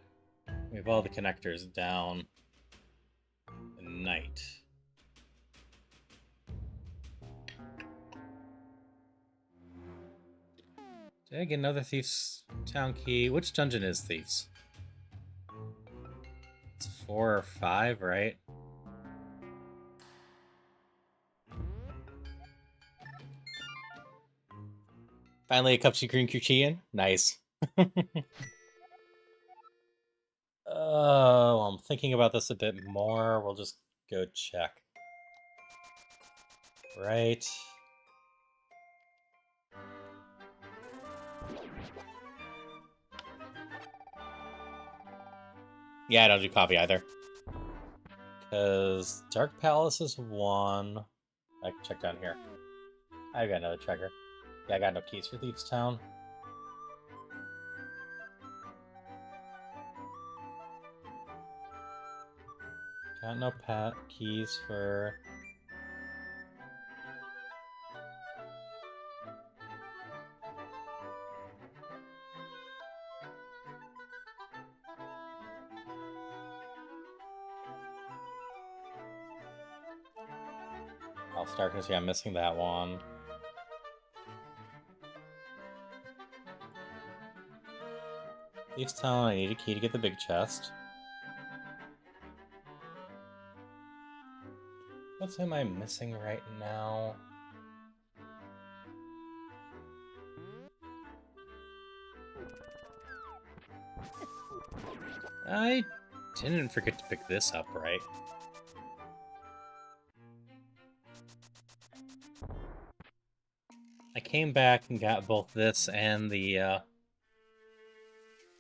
Speaker 1: We have all the connectors down. The Knight. Did I get another Thief's Town key? Which dungeon is Thieves? It's 4 or 5, right? Finally a Cupsy Green Cuchian? Nice. Oh, I'm thinking about this a bit more. We'll just go check. Right. Yeah, I don't do coffee either. Because Dark Palace is 1. I can check down here. I got another tracker. Yeah, I got no keys for Thieves Town. Got no keys for... I'll start because, yeah, I'm missing that one. Thieves Town, I need a key to get the big chest. What am I missing right now? I didn't forget to pick this up, right? I came back and got both this and the,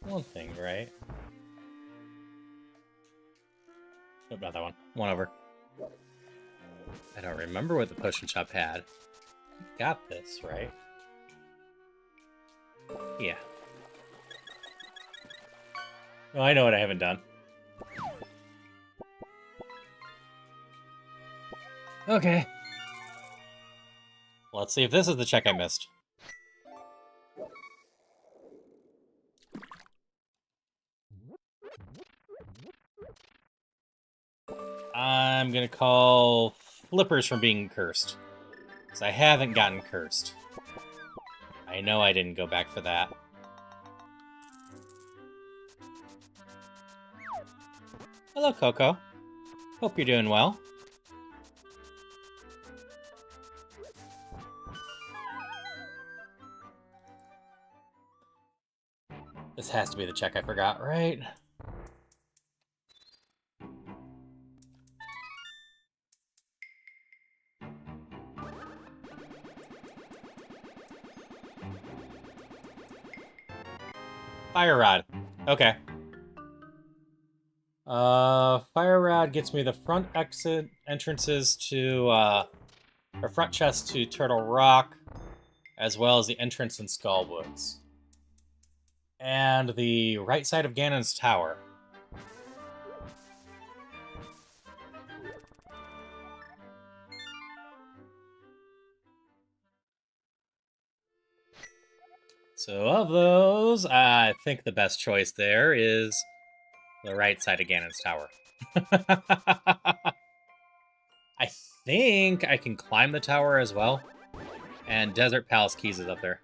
Speaker 1: one thing, right? Nope, not that one. One over. I don't remember what the potion shop had. Got this, right? Yeah. Oh, I know what I haven't done. Okay. Let's see if this is the check I missed. I'm gonna call flippers from being cursed. Because I haven't gotten cursed. I know I didn't go back for that. Hello, Coco. Hope you're doing well. This has to be the check I forgot, right? Fire Rod. Okay. Fire Rod gets me the front exit entrances to, or front chest to Turtle Rock, as well as the entrance in Skullwoods. And the right side of Ganon's Tower. So of those, I think the best choice there is the right side of Ganon's Tower. I think I can climb the tower as well. And Desert Palace Keys is up there.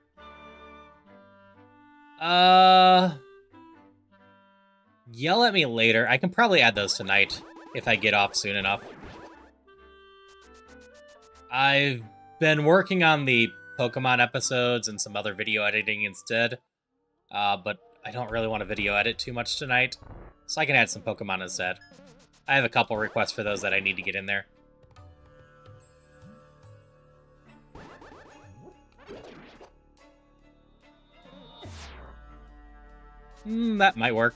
Speaker 1: Yell at me later. I can probably add those tonight if I get off soon enough. I've been working on the Pokemon episodes and some other video editing instead. But I don't really want to video edit too much tonight, so I can add some Pokemon instead. I have a couple requests for those that I need to get in there. That might work.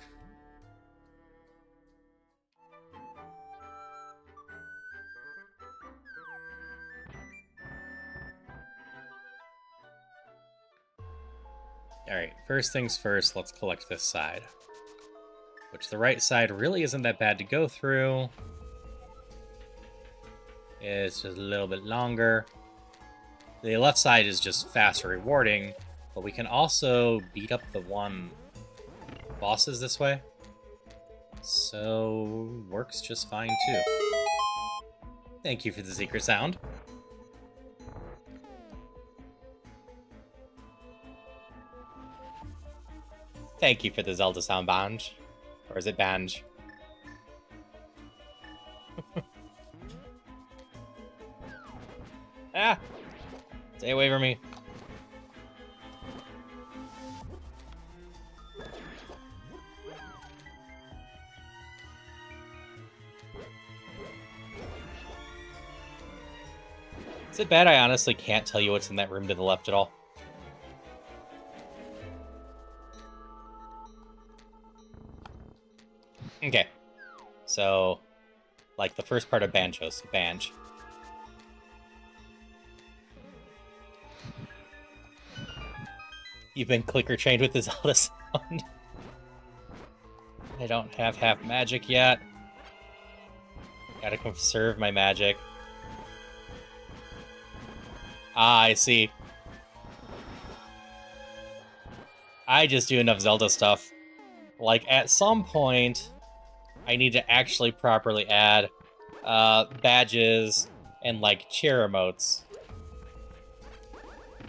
Speaker 1: Alright, first things first, let's collect this side. Which the right side really isn't that bad to go through. It's just a little bit longer. The left side is just fast and rewarding, but we can also beat up the one bosses this way. So, works just fine too. Thank you for the secret sound. Thank you for the Zelda sound, Banj. Or is it Banj? Ah! Stay away from me. Is it bad I honestly can't tell you what's in that room to the left at all? Okay. So, like the first part of Banjo's, Banj. You've been clicker trained with the Zelda sound. I don't have half magic yet. Gotta conserve my magic. Ah, I see. I just do enough Zelda stuff. Like, at some point, I need to actually properly add badges and, like, chair emotes.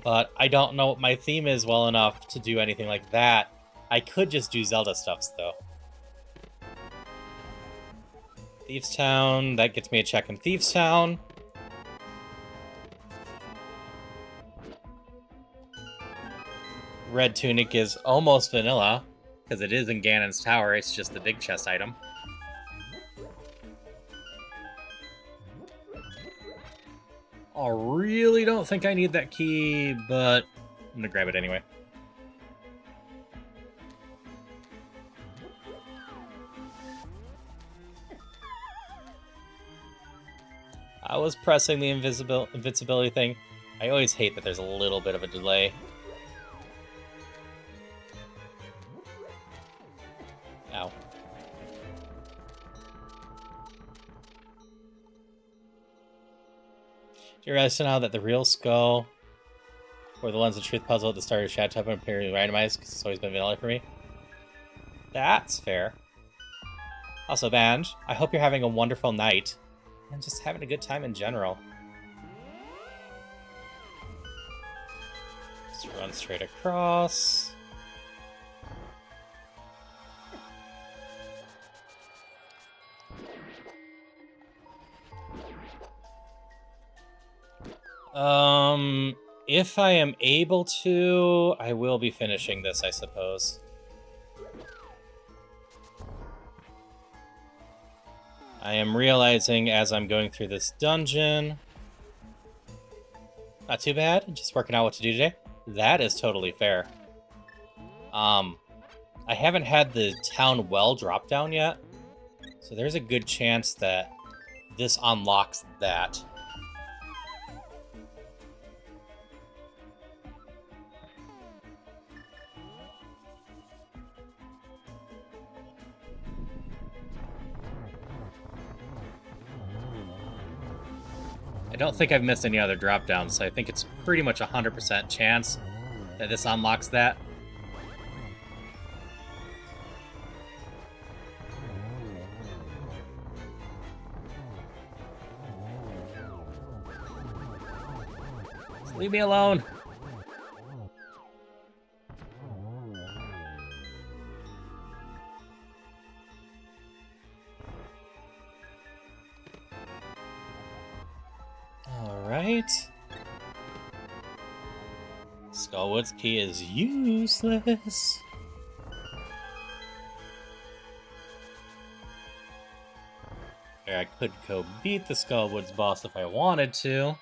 Speaker 1: But I don't know what my theme is well enough to do anything like that. I could just do Zelda stuffs, though. Thieves Town, that gets me a check in Thieves Town. Red Tunic is almost vanilla, because it is in Ganon's Tower, it's just the big chest item. I really don't think I need that key, but I'm gonna grab it anyway. I was pressing the invincibility thing. I always hate that there's a little bit of a delay. Ow. Do you realize now that the real skull or the Lens of Truth puzzle at the start of Shadow Type appears randomized because it's always been vanilla for me? That's fair. Also, Banj, I hope you're having a wonderful night. and just having a good time in general. Just run straight across. If I am able to, I will be finishing this, I suppose. I am realizing as I'm going through this dungeon... Not too bad, just working out what to do today. That is totally fair. I haven't had the town well drop down yet, so there's a good chance that this unlocks that. I don't think I've missed any other drop downs, so I think it's pretty much 100% chance that this unlocks that. Just leave me alone. Alright. Skullwood's key is useless. I could go beat the Skullwood's boss if I wanted to.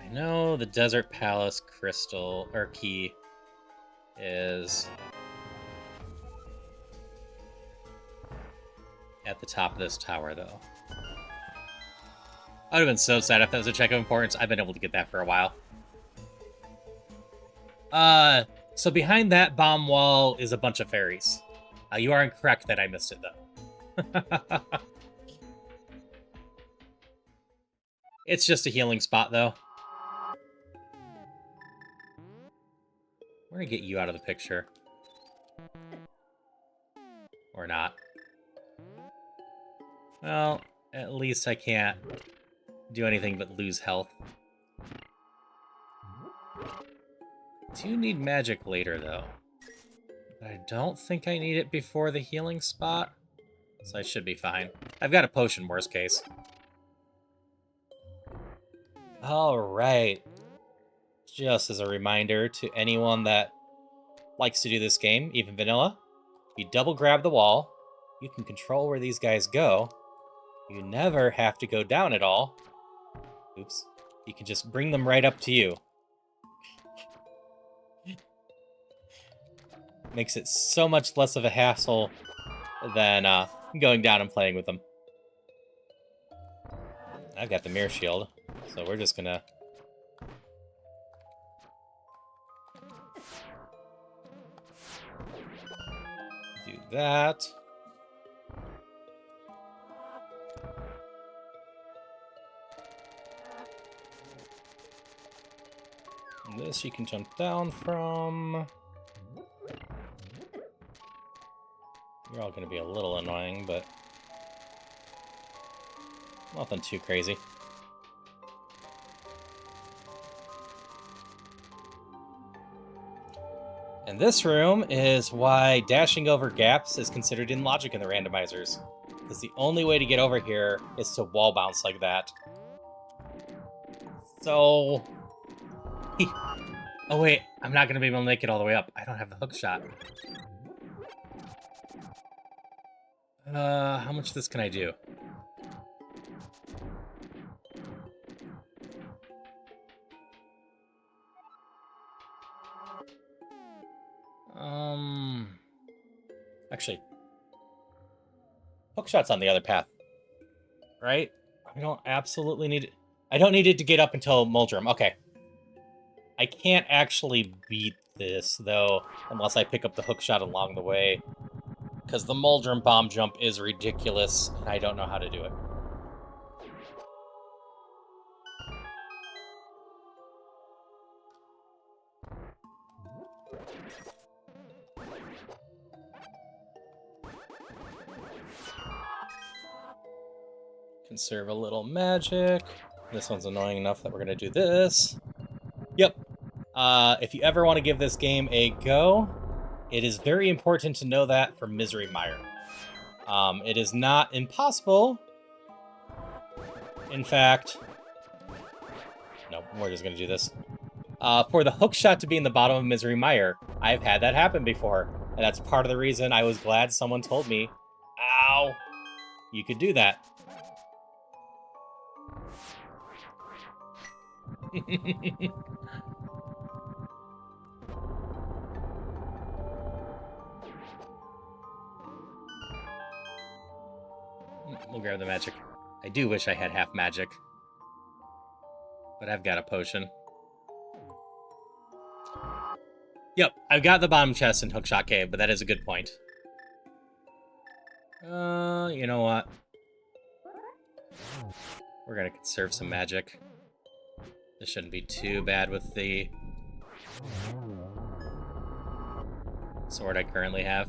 Speaker 1: I know the Desert Palace crystal, or key, is at the top of this tower, though. I would have been so sad if that was a check of importance. I've been able to get that for a while. So behind that bomb wall is a bunch of fairies. You are incorrect that I missed it, though. It's just a healing spot, though. We're gonna get you out of the picture. Or not. Well, at least I can't do anything but lose health. Do need magic later, though. But I don't think I need it before the healing spot, so I should be fine. I've got a potion, worst case. Alright. Just as a reminder to anyone that likes to do this game, even vanilla, if you double grab the wall, you can control where these guys go. You never have to go down at all. Oops. You can just bring them right up to you. Makes it so much less of a hassle than going down and playing with them. I've got the mirror shield, so we're just gonna... do that. And this you can jump down from. You're all going to be a little annoying, but nothing too crazy. And this room is why dashing over gaps is considered illogic in the randomizers. Because the only way to get over here is to wall bounce like that. So... oh wait, I'm not going to be able to make it all the way up. I don't have the hook shot. How much of this can I do? Actually, hookshot's on the other path, right? I don't absolutely need it. I don't need it to get up until Muldrum. Okay. I can't actually beat this, though, unless I pick up the hookshot along the way. Because the Muldrum bomb jump is ridiculous, and I don't know how to do it. Conserve a little magic. This one's annoying enough that we're going to do this. Yep. If you ever want to give this game a go, it is very important to know that for Misery Mire. It is not impossible. In fact... No, we're just going to do this. For the hook shot to be in the bottom of Misery Mire, I've had that happen before. And that's part of the reason I was glad someone told me, ow, you could do that. We'll grab the magic. I do wish I had half magic. But I've got a potion. Yep, I've got the bottom chest in Hookshot Cave, but that is a good point. You know what? We're gonna conserve some magic. This shouldn't be too bad with the sword I currently have.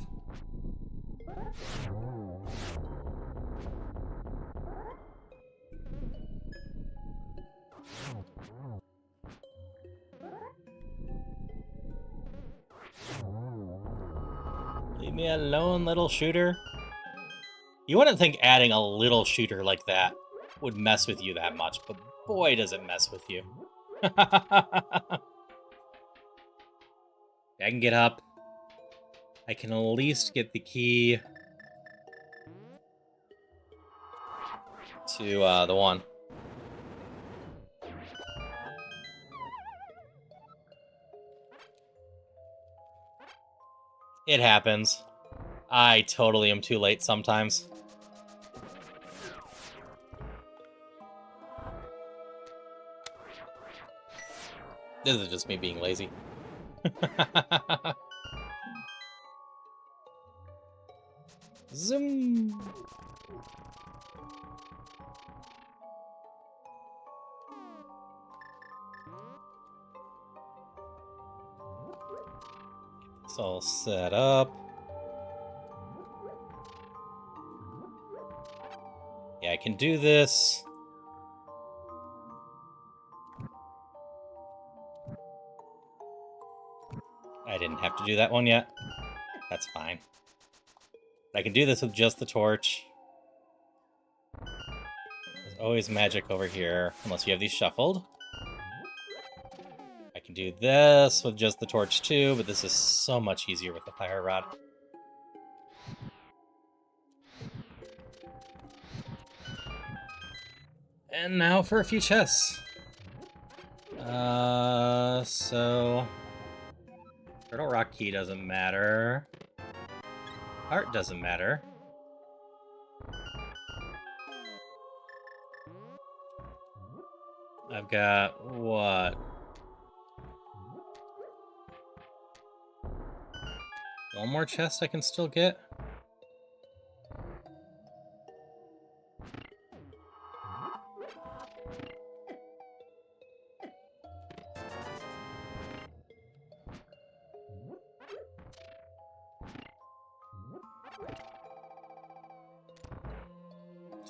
Speaker 1: Leave me alone, little shooter. You wouldn't think adding a little shooter like that would mess with you that much, but boy, does it mess with you. I can get up. I can at least get the key to the one. It happens. I totally am too late sometimes. This is just me being lazy. Zoom. It's all set up. Yeah, I can do this. I didn't have to do that one yet. That's fine. I can do this with just the torch. There's always magic over here, unless you have these shuffled. I can do this with just the torch too, but this is so much easier with the fire rod. And now for a few chests. So... Turtle Rock Key doesn't matter. Heart doesn't matter. I've got... what? One more chest I can still get?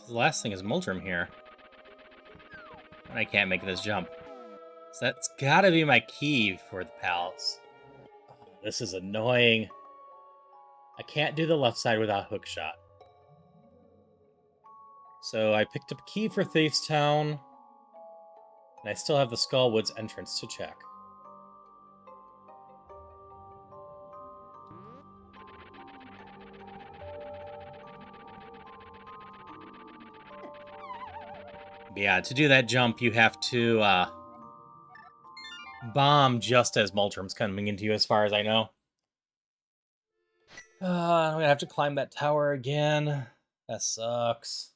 Speaker 1: The last thing is Muldrum here. And I can't make this jump. So that's gotta be my key for the palace. Oh, this is annoying. I can't do the left side without hookshot. So I picked up a key for Thief's Town. And I still have the Skullwoods entrance to check. Yeah, to do that jump, you have to bomb just as Muldrum's coming into you, as far as I know. I'm gonna have to climb that tower again. That sucks.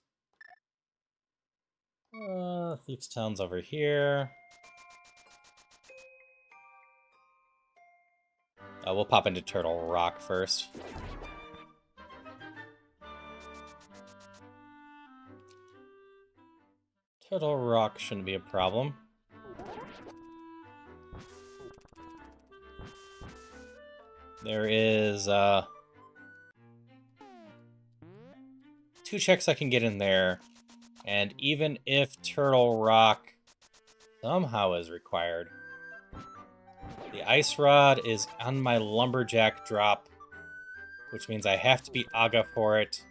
Speaker 1: Thief's Town's over here. We'll pop into Turtle Rock first. Turtle Rock shouldn't be a problem. There is 2 checks I can get in there. And even if Turtle Rock somehow is required, the Ice Rod is on my Lumberjack drop, which means I have to beat Aga for it.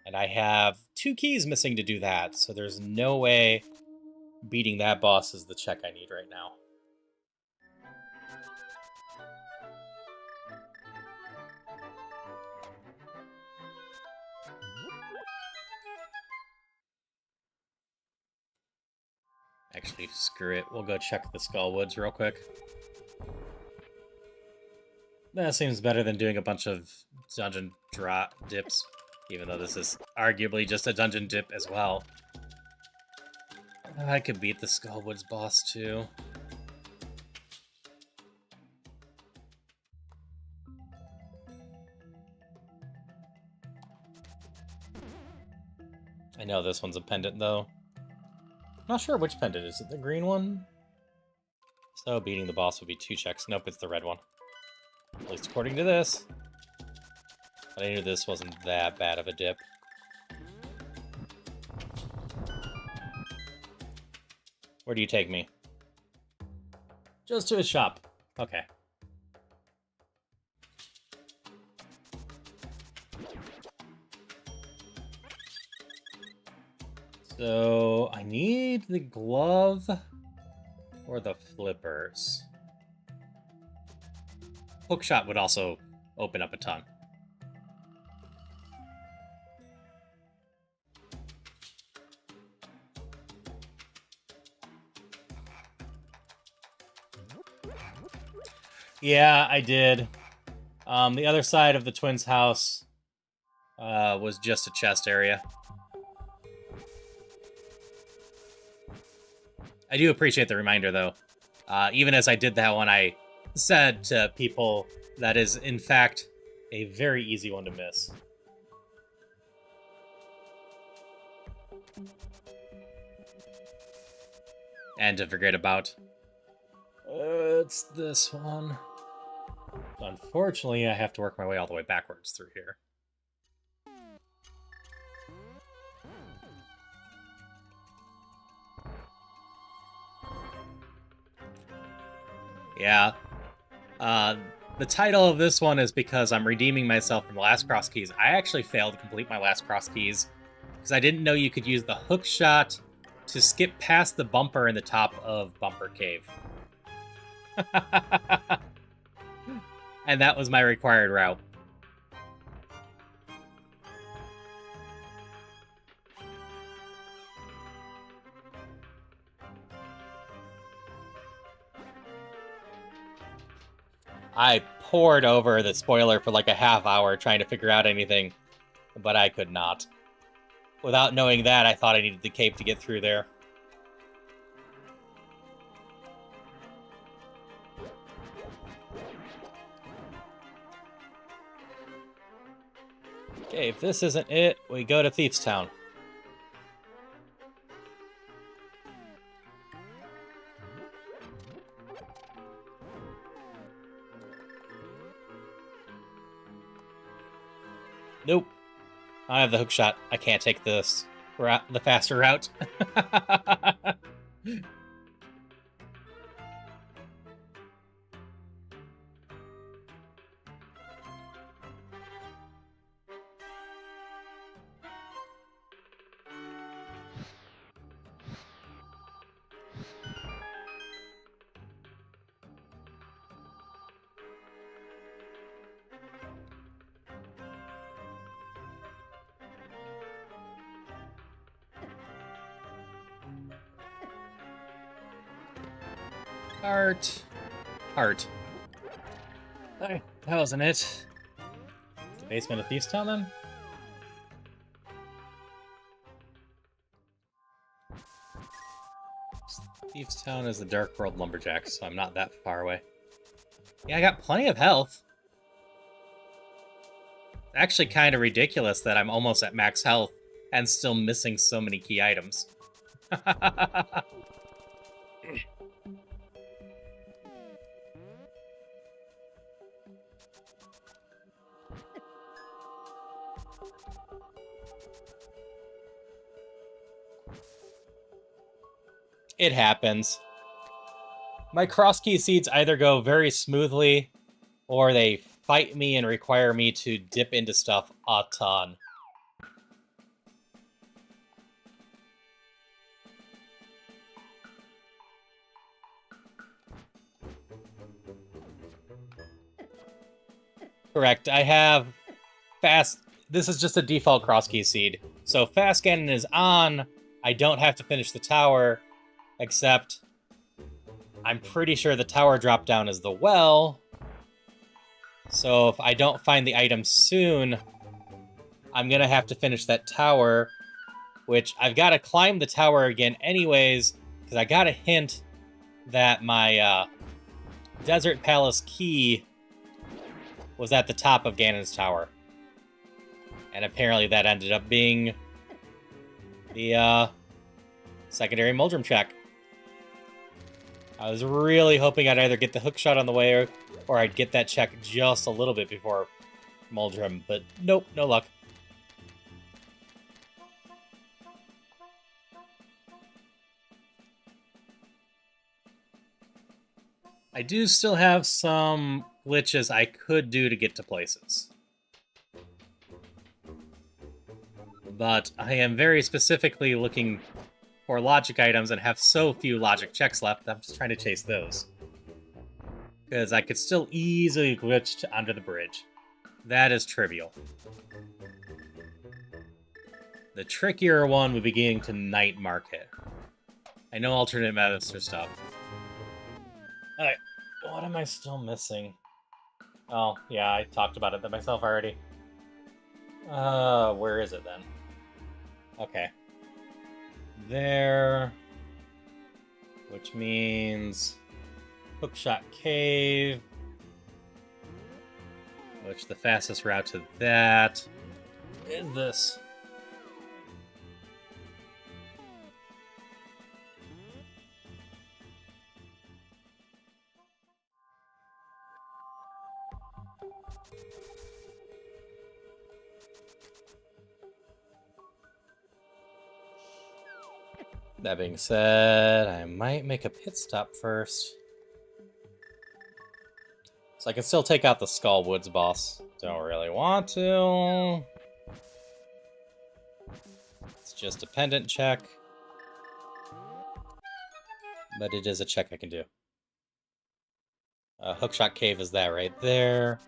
Speaker 1: And I have 2 keys missing to do that, so there's no way beating that boss is the check I need right now. Actually, screw it. We'll go check the Skull Woods real quick. That seems better than doing a bunch of dungeon drop dips, even though this is arguably just a dungeon dip as well. I could beat the Skull Woods boss too. I know this one's a pendant though. Not sure which pendant. Is it the green one? So beating the boss would be 2 checks. Nope, it's the red one. At least according to this. But I knew this wasn't that bad of a dip. Where do you take me? Just to his shop. Okay. So I need the glove or the flippers. Hookshot would also open up a ton. Yeah, I did. The other side of the twins' house was just a chest area. I do appreciate the reminder, though. Even as I did that one, I said to people that is, in fact, a very easy one to miss. And to forget about. It's this one. Unfortunately, I have to work my way all the way backwards through here. Yeah. The title of this one is because I'm redeeming myself from the last Crosskeys. I actually failed to complete my last Crosskeys because I didn't know you could use the hook shot to skip past the bumper in the top of Bumper Cave. And that was my required route. I poured over the spoiler for like a half hour trying to figure out anything, but I could not. Without knowing that, I thought I needed the cape to get through there. Okay, if this isn't it, we go to Thief's Town. Nope. I have the hook shot. I can't take this route, the faster route. Heart. Okay, that wasn't it. The basement of Thief's Town, then? Thief's Town is the Dark World Lumberjack, so I'm not that far away. Yeah, I got plenty of health. Actually kind of ridiculous that I'm almost at max health and still missing so many key items. It happens. My Crosskey seeds either go very smoothly, or they fight me and require me to dip into stuff a ton. Correct. I have fast... This is just a default Crosskey seed. So Fast Cannon is on. I don't have to finish the tower, except I'm pretty sure the tower drop down is the well. So if I don't find the item soon, I'm going to have to finish that tower, which I've got to climb the tower again anyways, because I got a hint that my Desert Palace key was at the top of Ganon's tower. And apparently that ended up being the secondary Muldrum check. I was really hoping I'd either get the hook shot on the way or I'd get that check just a little bit before Muldrum, but nope, no luck. I do still have some glitches I could do to get to places. But I am very specifically looking for logic items and have so few logic checks left, I'm just trying to chase those. Because I could still easily glitch onto the bridge. That is trivial. The trickier one would be getting to Night Market. I know alternate methods for stuff. Alright, what am I still missing? Oh, yeah, I talked about it myself already. Where is it then? Okay. There. Which means Hookshot Cave. Which the fastest route to that is this. That being said, I might make a pit stop first. So I can still take out the Skull Woods boss. Don't really want to. It's just a pendant check. But it is a check I can do. Hookshot Cave is that right there.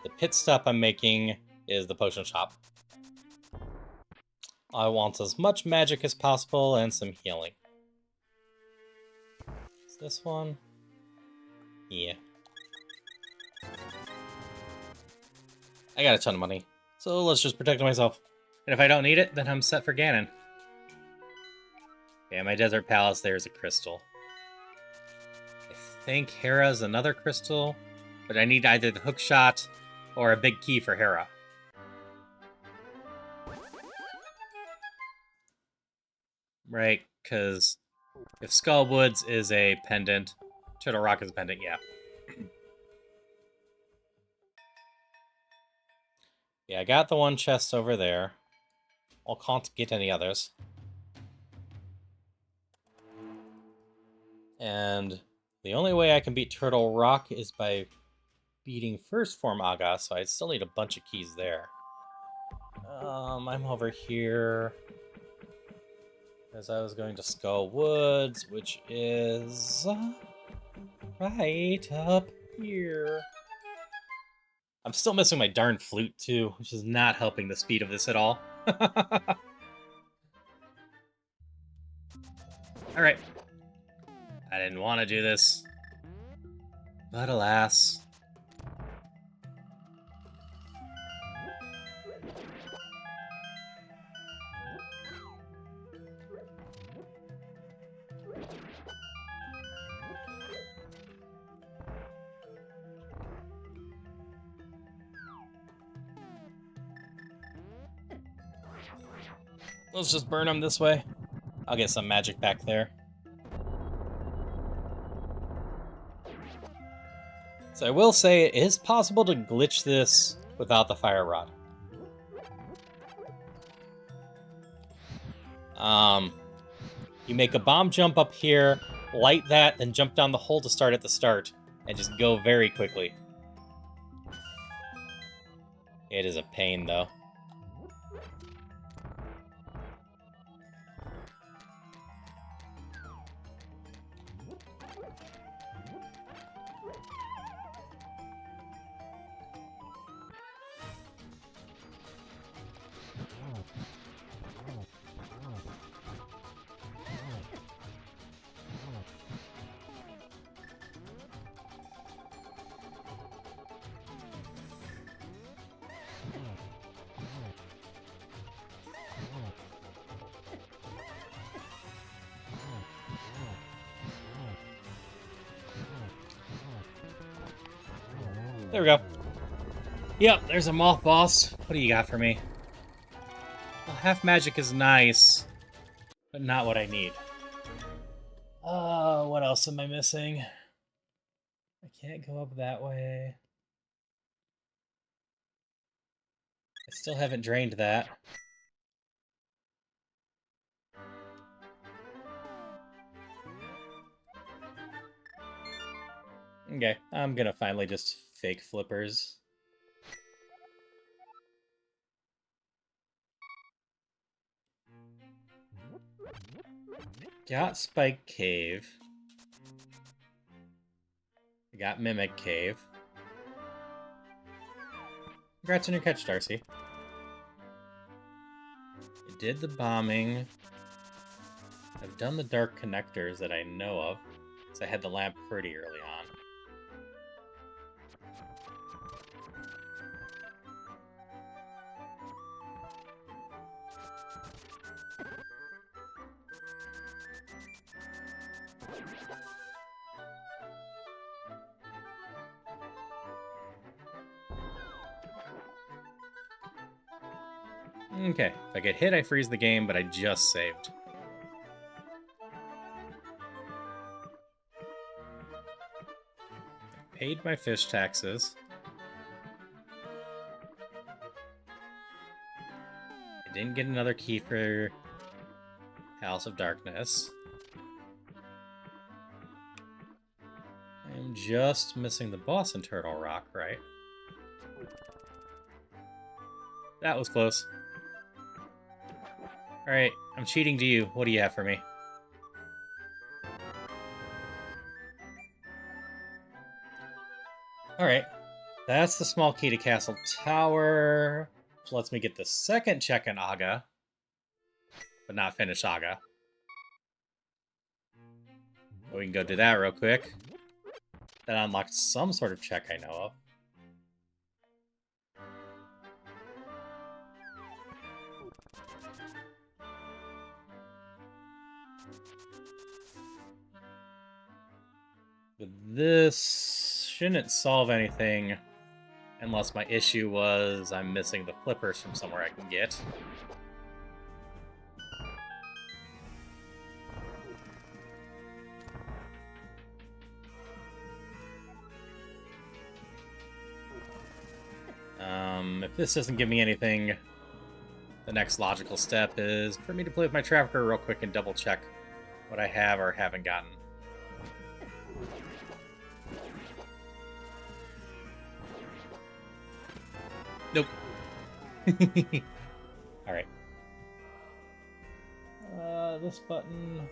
Speaker 1: The pit stop I'm making is the potion shop. I want as much magic as possible and some healing. Is this one? Yeah. I got a ton of money, so let's just protect myself. And if I don't need it, then I'm set for Ganon. Yeah, my Desert Palace, there's a crystal. I think Hera's another crystal, but I need either the hookshot or a big key for Hera. Right, because if Skull Woods is a pendant, Turtle Rock is a pendant, yeah. Yeah, I got the one chest over there. I can't get any others. And the only way I can beat Turtle Rock is by beating First Form Aga, so I still need a bunch of keys there. I'm over here. As I was going to Skull Woods, which is right up here. I'm still missing my darn flute, too, which is not helping the speed of this at all. Alright. I didn't want to do this. But alas. Let's just burn them this way. I'll get some magic back there. So I will say it is possible to glitch this without the fire rod. You make a bomb jump up here, light that, then jump down the hole to start at the start, and just go very quickly. It is a pain, though. There we go. Yep, there's a moth boss. What do you got for me? Well, half magic is nice, but not what I need. What else am I missing? I can't go up that way. I still haven't drained that. Okay, I'm gonna finally just fake flippers. Got Spike Cave. I got Mimic Cave. Congrats on your catch, Darcy. You did the bombing. I've done the dark connectors that I know of, because I had the lamp pretty early on. Okay, if I get hit, I freeze the game, but I just saved. I paid my fish taxes. I didn't get another key for House of Darkness. I am just missing the boss in Turtle Rock, right? That was close. Alright, I'm cheating to you. What do you have for me? Alright, that's the small key to Castle Tower, which lets me get the second check in Aga, but not finish Aga. We can go do that real quick. That unlocked some sort of check I know of. But this shouldn't solve anything unless my issue was I'm missing the flippers from somewhere I can get. If this doesn't give me anything, the next logical step is for me to play with my trafficker real quick and double check what I have or haven't gotten. Nope. Alright. This button...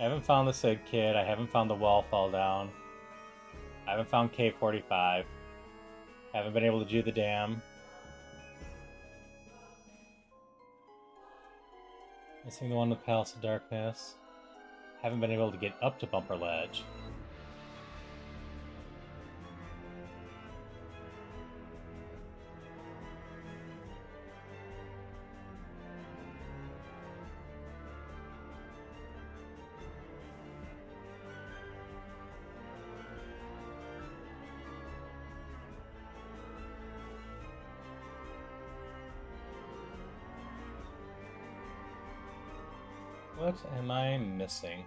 Speaker 1: I haven't found the Sig Kid, I haven't found the wall fall down. I haven't found K45. Haven't been able to do the dam. Missing the one with Palace of Darkness. Haven't been able to get up to Bumper Ledge. What am I missing?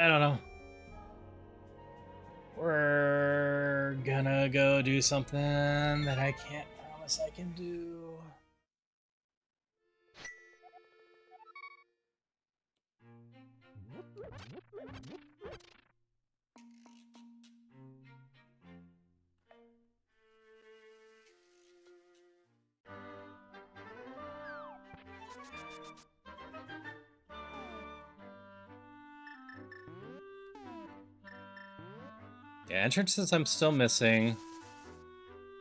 Speaker 1: I don't know. We're gonna go do something that I can't promise I can do. The entrances I'm still missing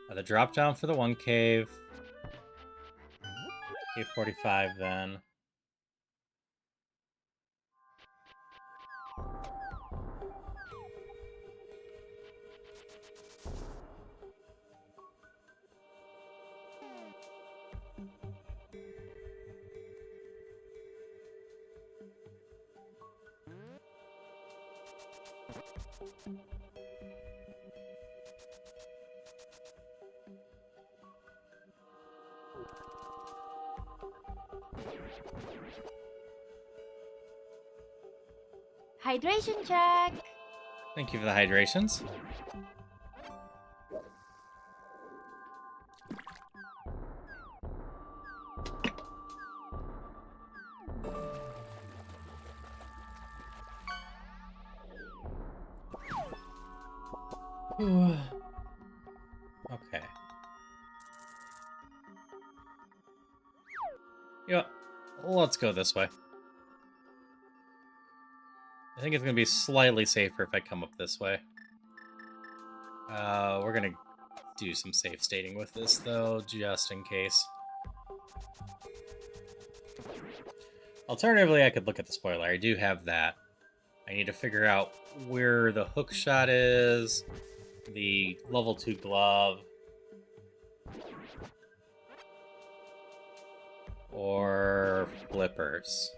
Speaker 1: are the drop down for the one cave. Cave 45 then.
Speaker 3: Hydration check.
Speaker 1: Thank you for the hydrations. Okay. Yeah, let's go this way. I think it's going to be slightly safer if I come up this way. We're going to do some safe stating with this, though, just in case. Alternatively, I could look at the spoiler. I do have that. I need to figure out where the hook shot is, the level 2 glove, or flippers.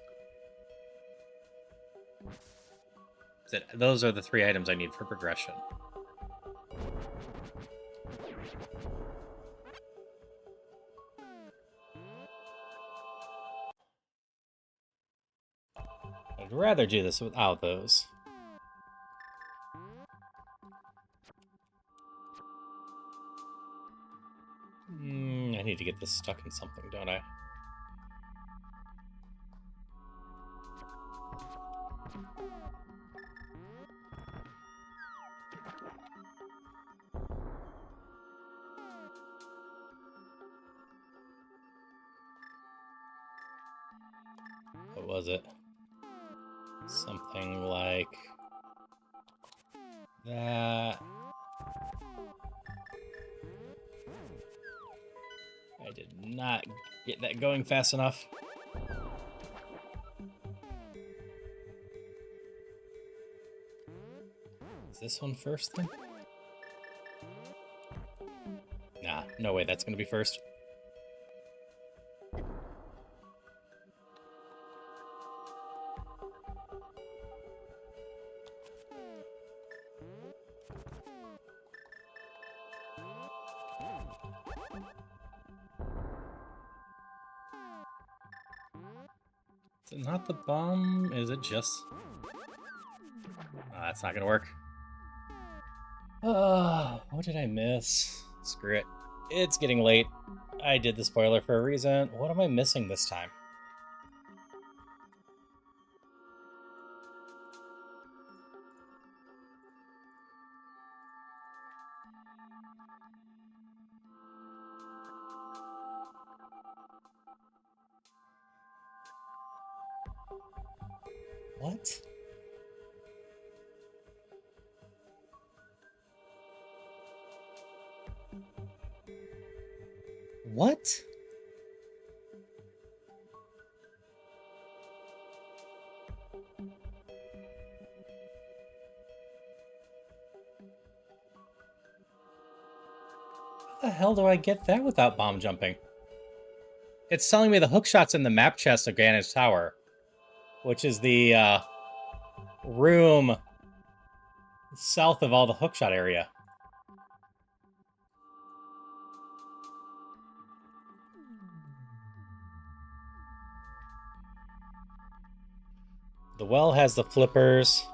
Speaker 1: Those are the 3 items I need for progression. I'd rather do this without those. I need to get this stuck in something, don't I? What was it? Something like that. I did not get that going fast enough. Is this one first then? Nah, no way that's gonna be first. Is it not the bomb? Is it just... that's not gonna work. What did I miss? Screw it. It's getting late. I did the spoiler for a reason. What am I missing this time? What? What? How the hell do I get that without bomb jumping? It's telling me the hookshot's in the map chest of Ganage Tower, which is the room south of all the hookshot area. The well has the flippers.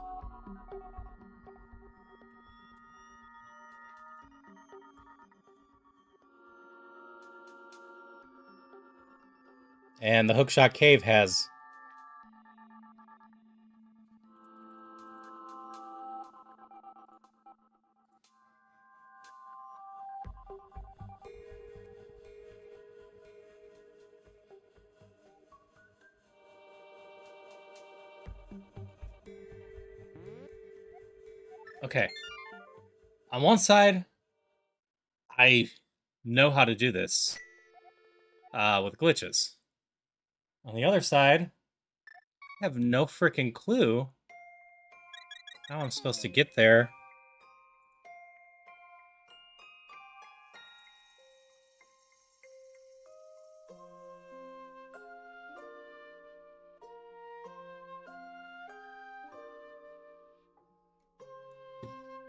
Speaker 1: And the hookshot cave has... Okay. On one side, I know how to do this with glitches. On the other side, I have no freaking clue how I'm supposed to get there.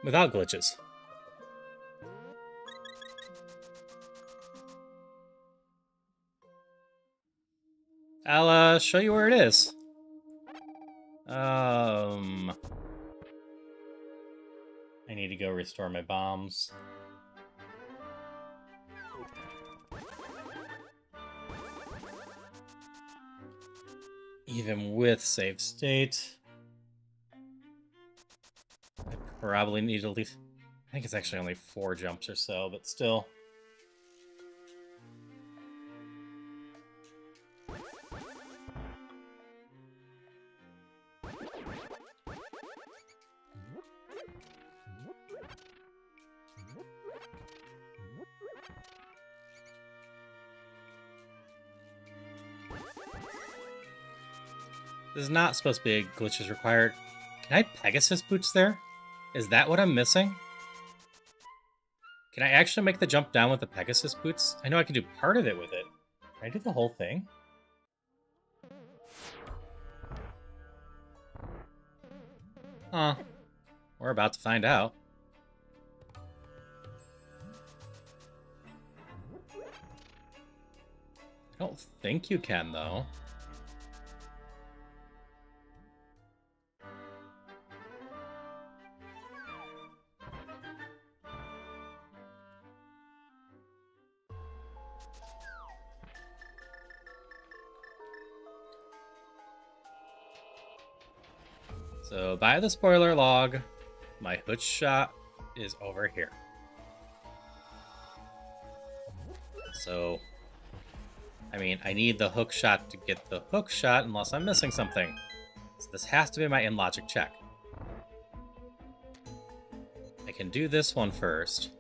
Speaker 1: Without glitches. I'll show you where it is. I need to go restore my bombs. Even with save state, I probably need at least... I think it's actually only 4 jumps or so, but still. This is not supposed to be a glitches required. Can I Pegasus boots there? Is that what I'm missing? Can I actually make the jump down with the Pegasus boots? I know I can do part of it with it. Can I do the whole thing? Huh. We're about to find out. I don't think you can, though. So, by the spoiler log, my hook shot is over here. So, I mean, I need the hook shot to get the hook shot unless I'm missing something. So this has to be my in-logic check. I can do this one first.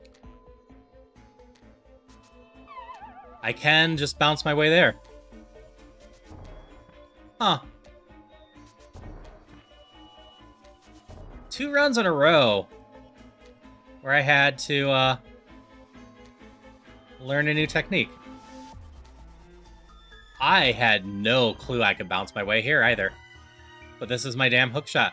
Speaker 1: I can just bounce my way there. Huh. 2 runs in a row where I had to learn a new technique. I had no clue I could bounce my way here either. But this is my damn hook shot.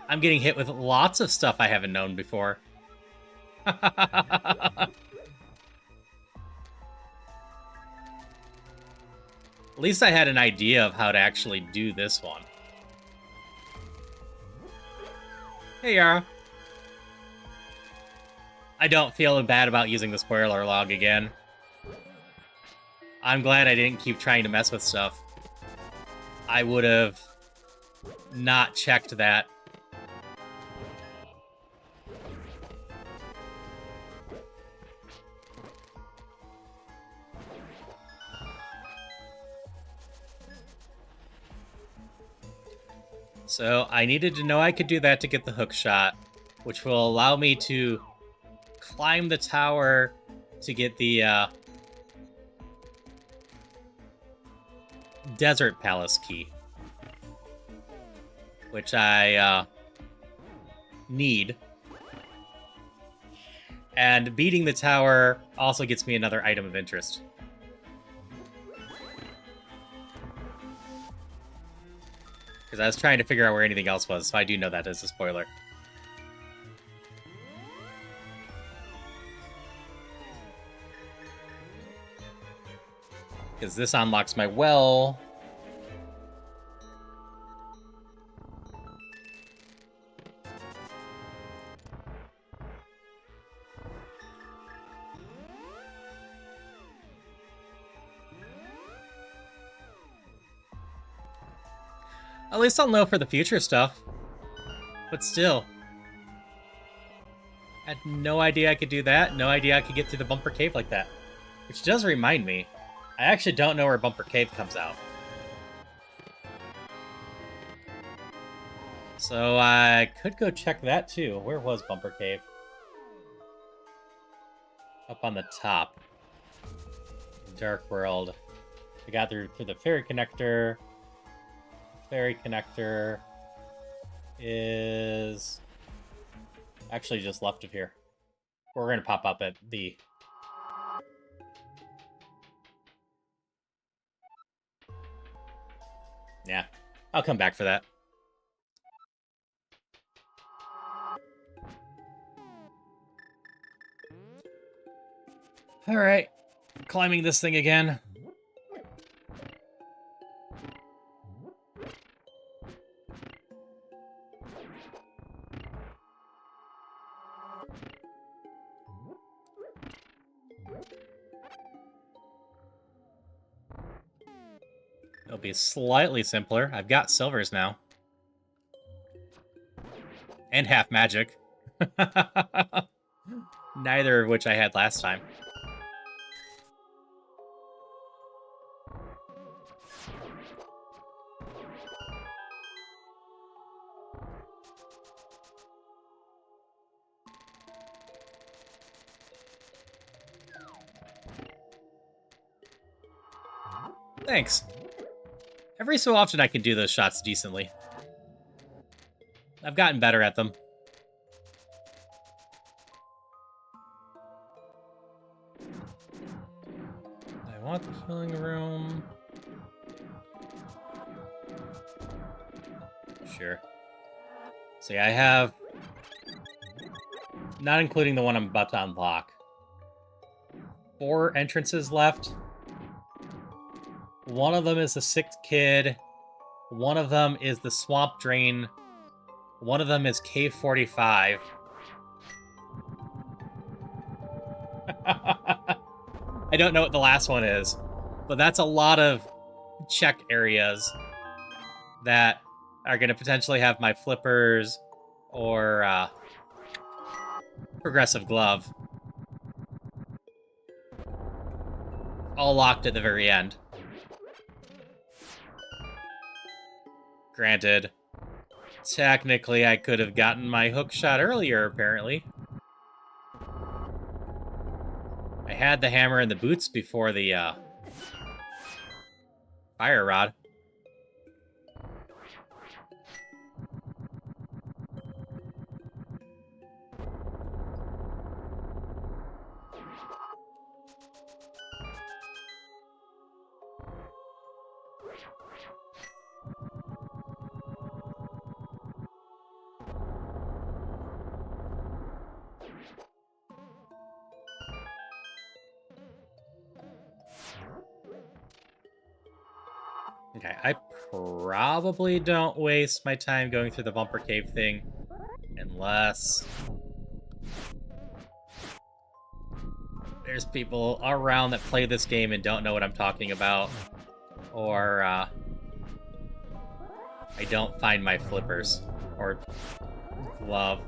Speaker 1: I'm getting hit with lots of stuff I haven't known before. At least I had an idea of how to actually do this one. Hey, Yara. I don't feel bad about using the spoiler log again. I'm glad I didn't keep trying to mess with stuff. I would have not checked that. So I needed to know I could do that to get the hook shot, which will allow me to climb the tower to get the Desert Palace key, which I need. And beating the tower also gets me another item of interest. Because I was trying to figure out where anything else was, so I do know that as a spoiler. Because this unlocks my well. At least I'll know for the future stuff. But still. I had no idea I could do that. No idea I could get through the bumper cave like that. Which does remind me, I actually don't know where Bumper Cave comes out. So I could go check that too. Where was Bumper Cave? Up on the top. Dark World. I got through the ferry connector. Ferry connector is actually just left of here. We're going to pop up at the... Yeah, I'll come back for that. All right, climbing this thing again. It'll be slightly simpler. I've got silvers now. And half magic. Neither of which I had last time. Thanks. Every so often I can do those shots decently. I've gotten better at them. I want the healing room. Sure. See, I have... Not including the one I'm about to unlock. 4 entrances left. One of them is the sick kid. One of them is the swamp drain. One of them is Cave 45. I don't know what the last one is, but that's a lot of check areas that are going to potentially have my flippers or progressive glove all locked at the very end. Granted, technically I could have gotten my hook shot earlier, apparently. I had the hammer and the boots before the fire rod. Okay, I probably don't waste my time going through the bumper cave thing unless there's people around that play this game and don't know what I'm talking about, or I don't find my flippers or glove.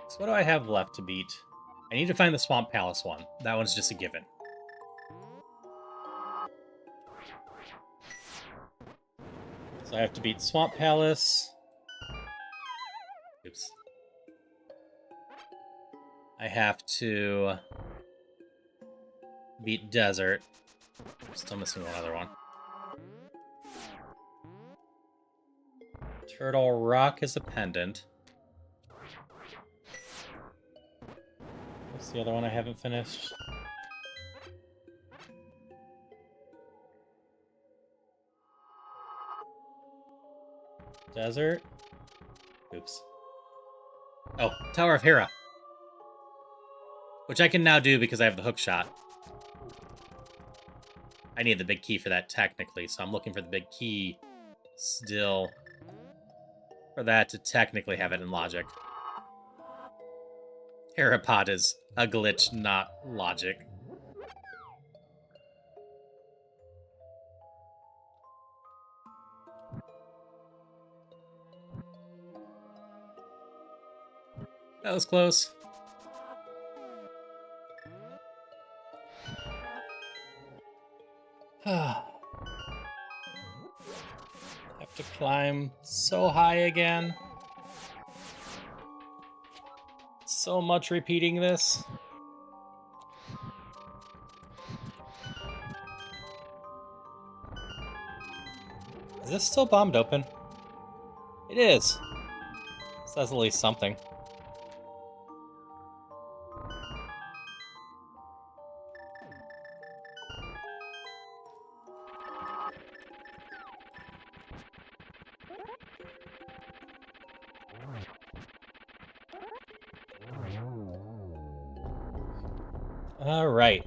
Speaker 1: So what do I have left to beat? I need to find the Swamp Palace one. That one's just a given. So I have to beat Swamp Palace. Oops. I have to beat Desert. I'm still missing one other one. Turtle Rock is a pendant. What's the other one I haven't finished? Desert? Oops. Oh, Tower of Hera. Which I can now do because I have the hook shot. I need the big key for that technically, so I'm looking for the big key still for that to technically have it in logic. Herapod is a glitch, not logic. That was close. Have to climb so high again. So much repeating this. Is this still bombed open? It is. So that's at least something. Alright.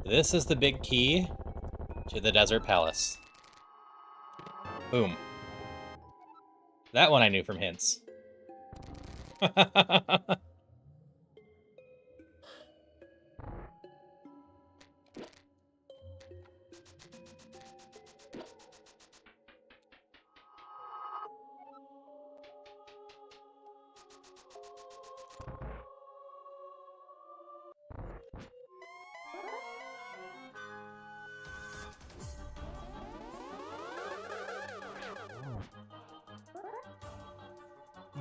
Speaker 1: This is the big key to the Desert Palace. Boom. That one I knew from hints.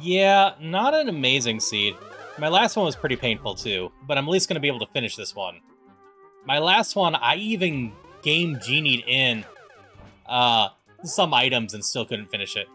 Speaker 1: Yeah, not an amazing seed. My last one was pretty painful too, but I'm at least going to be able to finish this one. My last one, I even game genied in some items and still couldn't finish it.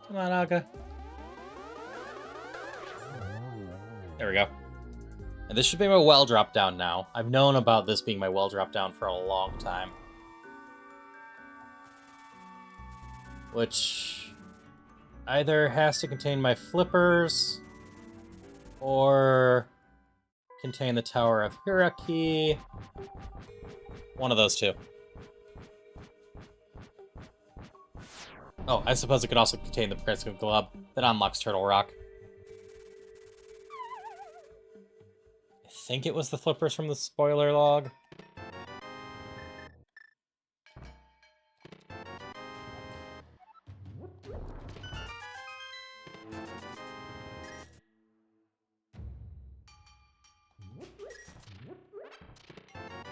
Speaker 1: Come on, Aga. There we go. And this should be my well drop down now. I've known about this being my well drop down for a long time. Which either has to contain my flippers or contain the Tower of Hera key. One of those two. Oh, I suppose it could also contain the Prescott Glove that unlocks Turtle Rock. I think it was the flippers from the spoiler log.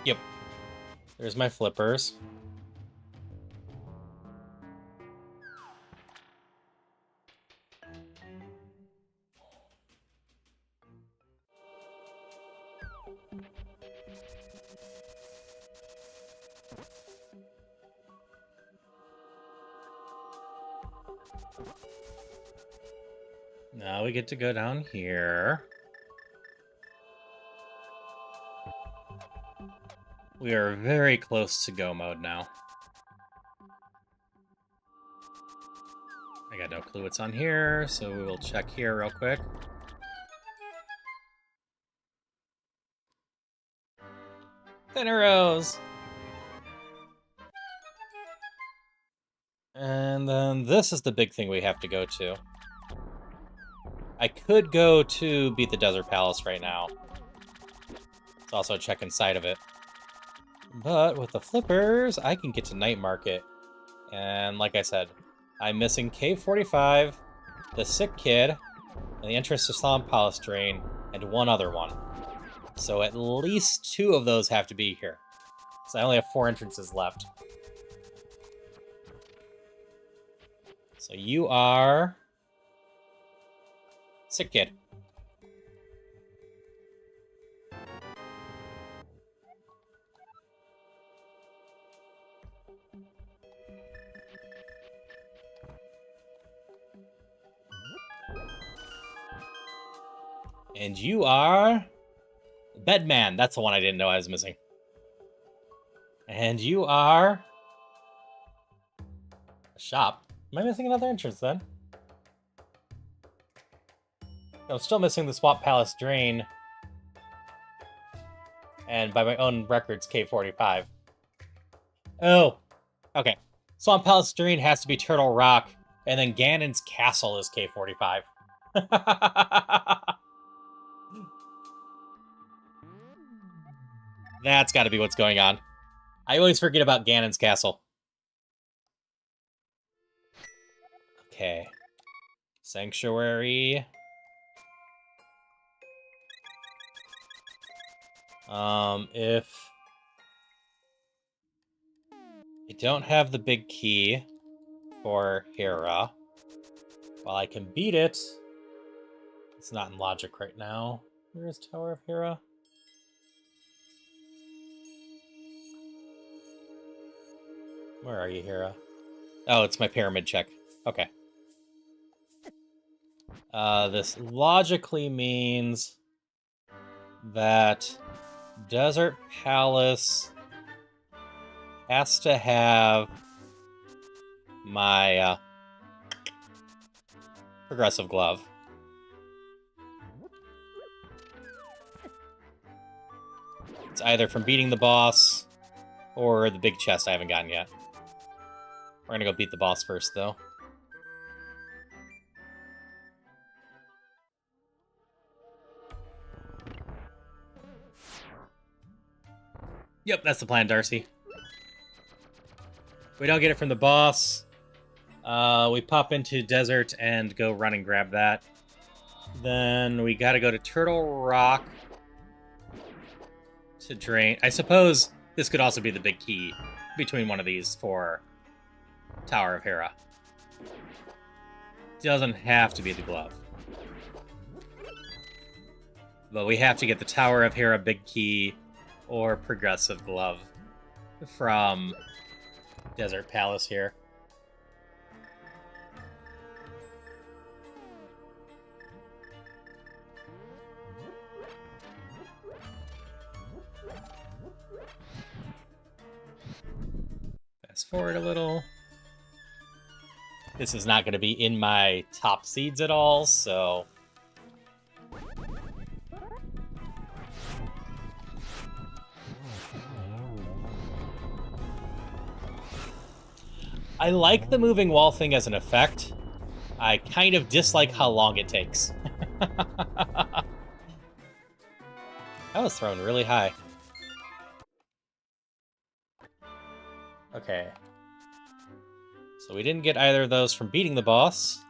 Speaker 1: Yep. There's my flippers. Now we get to go down here. We are very close to go mode now. I got no clue what's on here, so we will check here real quick. Thin arrows! And then this is the big thing we have to go to. I could go to beat the Desert Palace right now. Let's also check inside of it. But with the flippers, I can get to Night Market. And like I said, I'm missing Cave 45, the Sick Kid, and the entrance to Solemn Palace Drain, and one other one. So at least 2 of those have to be here. So I only have 4 entrances left. So you are... Sick kid. And you are... Bedman. That's the one I didn't know I was missing. And you are... A shop. Am I missing another entrance then? I'm still missing the Swamp Palace Drain. And by my own records, K45. Oh. Okay. Swamp Palace Drain has to be Turtle Rock. And then Ganon's Castle is K45. That's got to be what's going on. I always forget about Ganon's Castle. Okay. Sanctuary. If I don't have the big key for Hera, while I can beat it, it's not in logic right now. Where is Tower of Hera? Where are you, Hera? Oh, it's my pyramid check. Okay. This logically means that Desert Palace has to have my progressive glove. It's either from beating the boss or the big chest I haven't gotten yet. We're gonna go beat the boss first, though. Yep, that's the plan, Darcy. If we don't get it from the boss, we pop into Desert and go run and grab that. Then we gotta go to Turtle Rock to drain. I suppose this could also be the big key between one of these for Tower of Hera. Doesn't have to be the glove. But we have to get the Tower of Hera big key or progressive glove from Desert Palace here. Fast forward a little. This is not going to be in my top seeds at all, so... I like the moving wall thing as an effect. I kind of dislike how long it takes. That was thrown really high. Okay. So we didn't get either of those from beating the boss.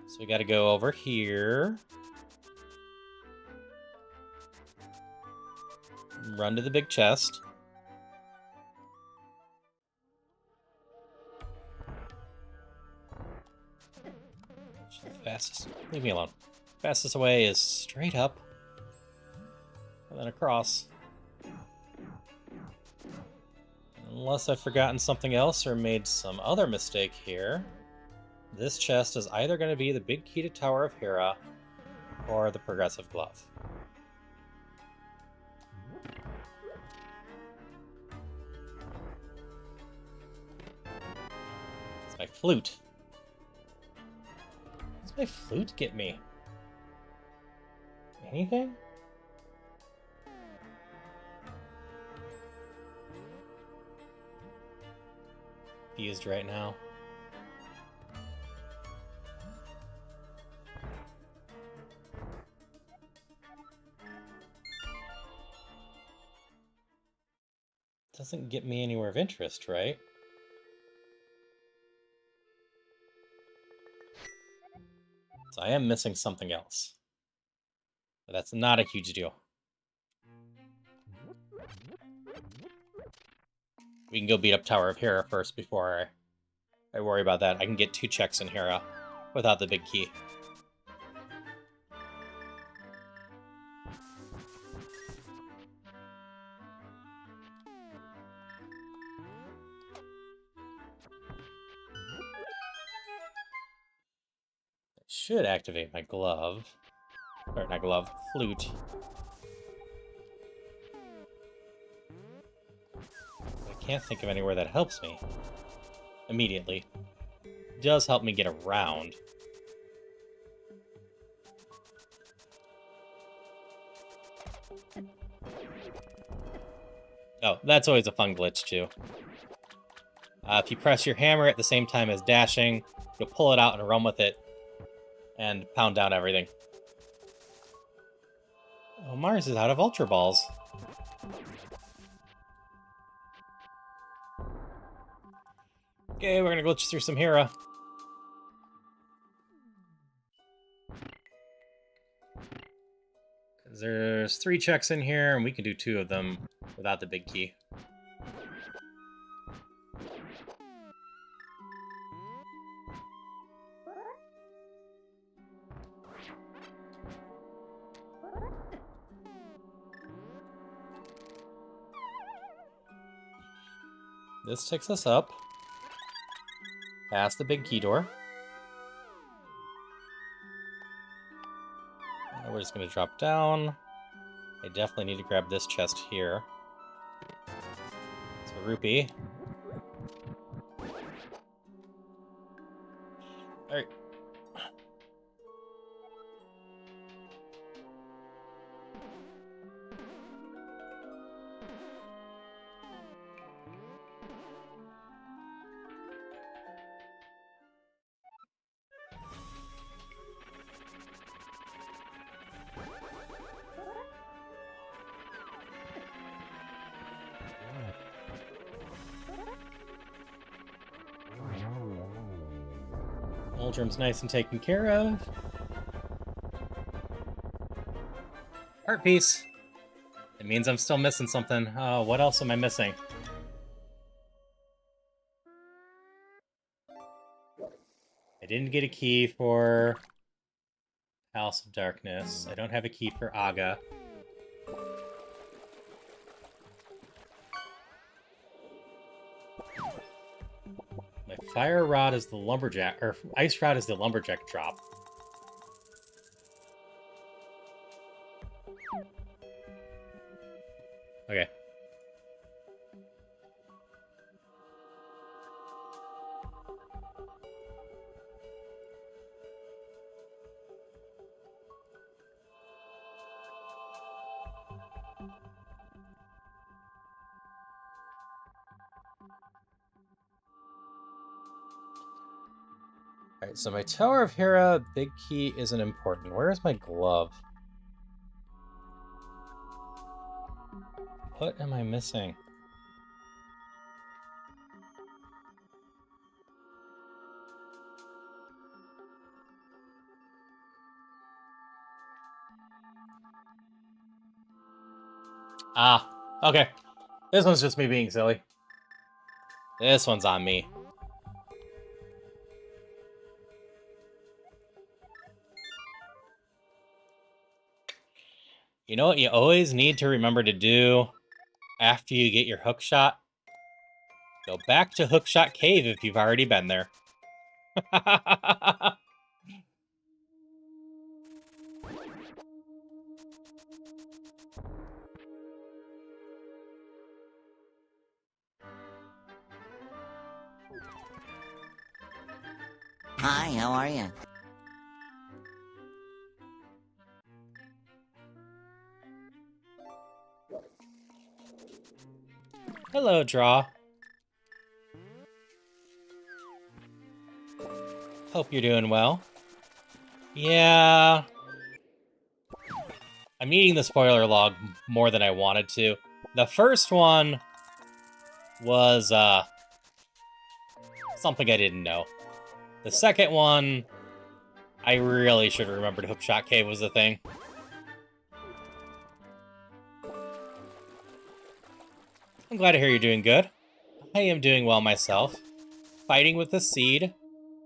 Speaker 1: So we gotta go over here. Run to the big chest. Fastest. Leave me alone. Fastest way is straight up. And then across. Unless I've forgotten something else or made some other mistake here. This chest is either going to be the big key to Tower of Hera or the progressive glove. It's my flute. What's my flute get me? Anything? Used right now. Doesn't get me anywhere of interest, right? So I am missing something else. But that's not a huge deal. We can go beat up Tower of Hera first before I worry about that. I can get 2 checks in Hera without the big key. I should activate my glove. Or not glove, flute. I can't think of anywhere that helps me immediately. It does help me get around. Oh, that's always a fun glitch, too. If you press your hammer at the same time as dashing, you'll pull it out and run with it and pound down everything. Oh, Mars is out of Ultra Balls. Okay, we're gonna glitch through some Hera. Because there's 3 checks in here, and we can do 2 of them without the big key. This takes us up past the big key door. We're just going to drop down. I definitely need to grab this chest here. It's a rupee. Alright. Uldrum's nice and taken care of. Art piece. It means I'm still missing something. Oh, what else am I missing? I didn't get a key for House of Darkness. I don't have a key for Aga. My fire rod is the lumberjack, or ice rod is the lumberjack drop. Okay. Alright, so my Tower of Hera big key isn't important. Where is my glove? What am I missing? Ah, okay. This one's just me being silly. This one's on me. You know what you always need to remember to do after you get your hookshot? Go back to Hookshot Cave if you've already been there.
Speaker 4: Hi, how are you?
Speaker 1: Hello, Draw. Hope you're doing well. Yeah. I'm eating the spoiler log more than I wanted to. The first one was, something I didn't know. The second one, I really should have remembered Hookshot Cave was the thing. I'm glad to hear you're doing good. I am doing well myself. Fighting with the seed.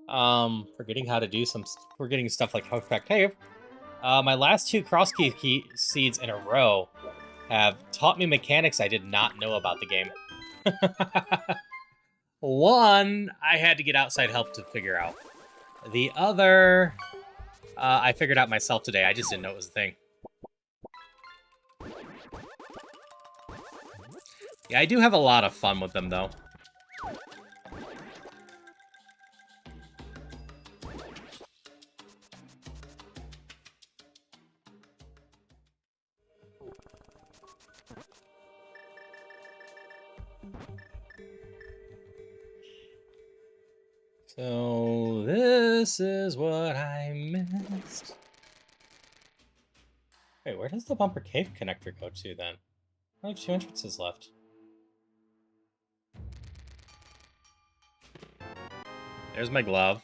Speaker 1: Forgetting how to do some... Forgetting stuff like Huckback Cave. My last 2 Crosskeys seeds in a row have taught me mechanics I did not know about the game. One, I had to get outside help to figure out. The other, I figured out myself today. I just didn't know it was a thing. Yeah, I do have a lot of fun with them, though. So, this is what I missed. Wait, where does the Bumper Cave connector go to, then? I have 2 entrances left. There's my glove.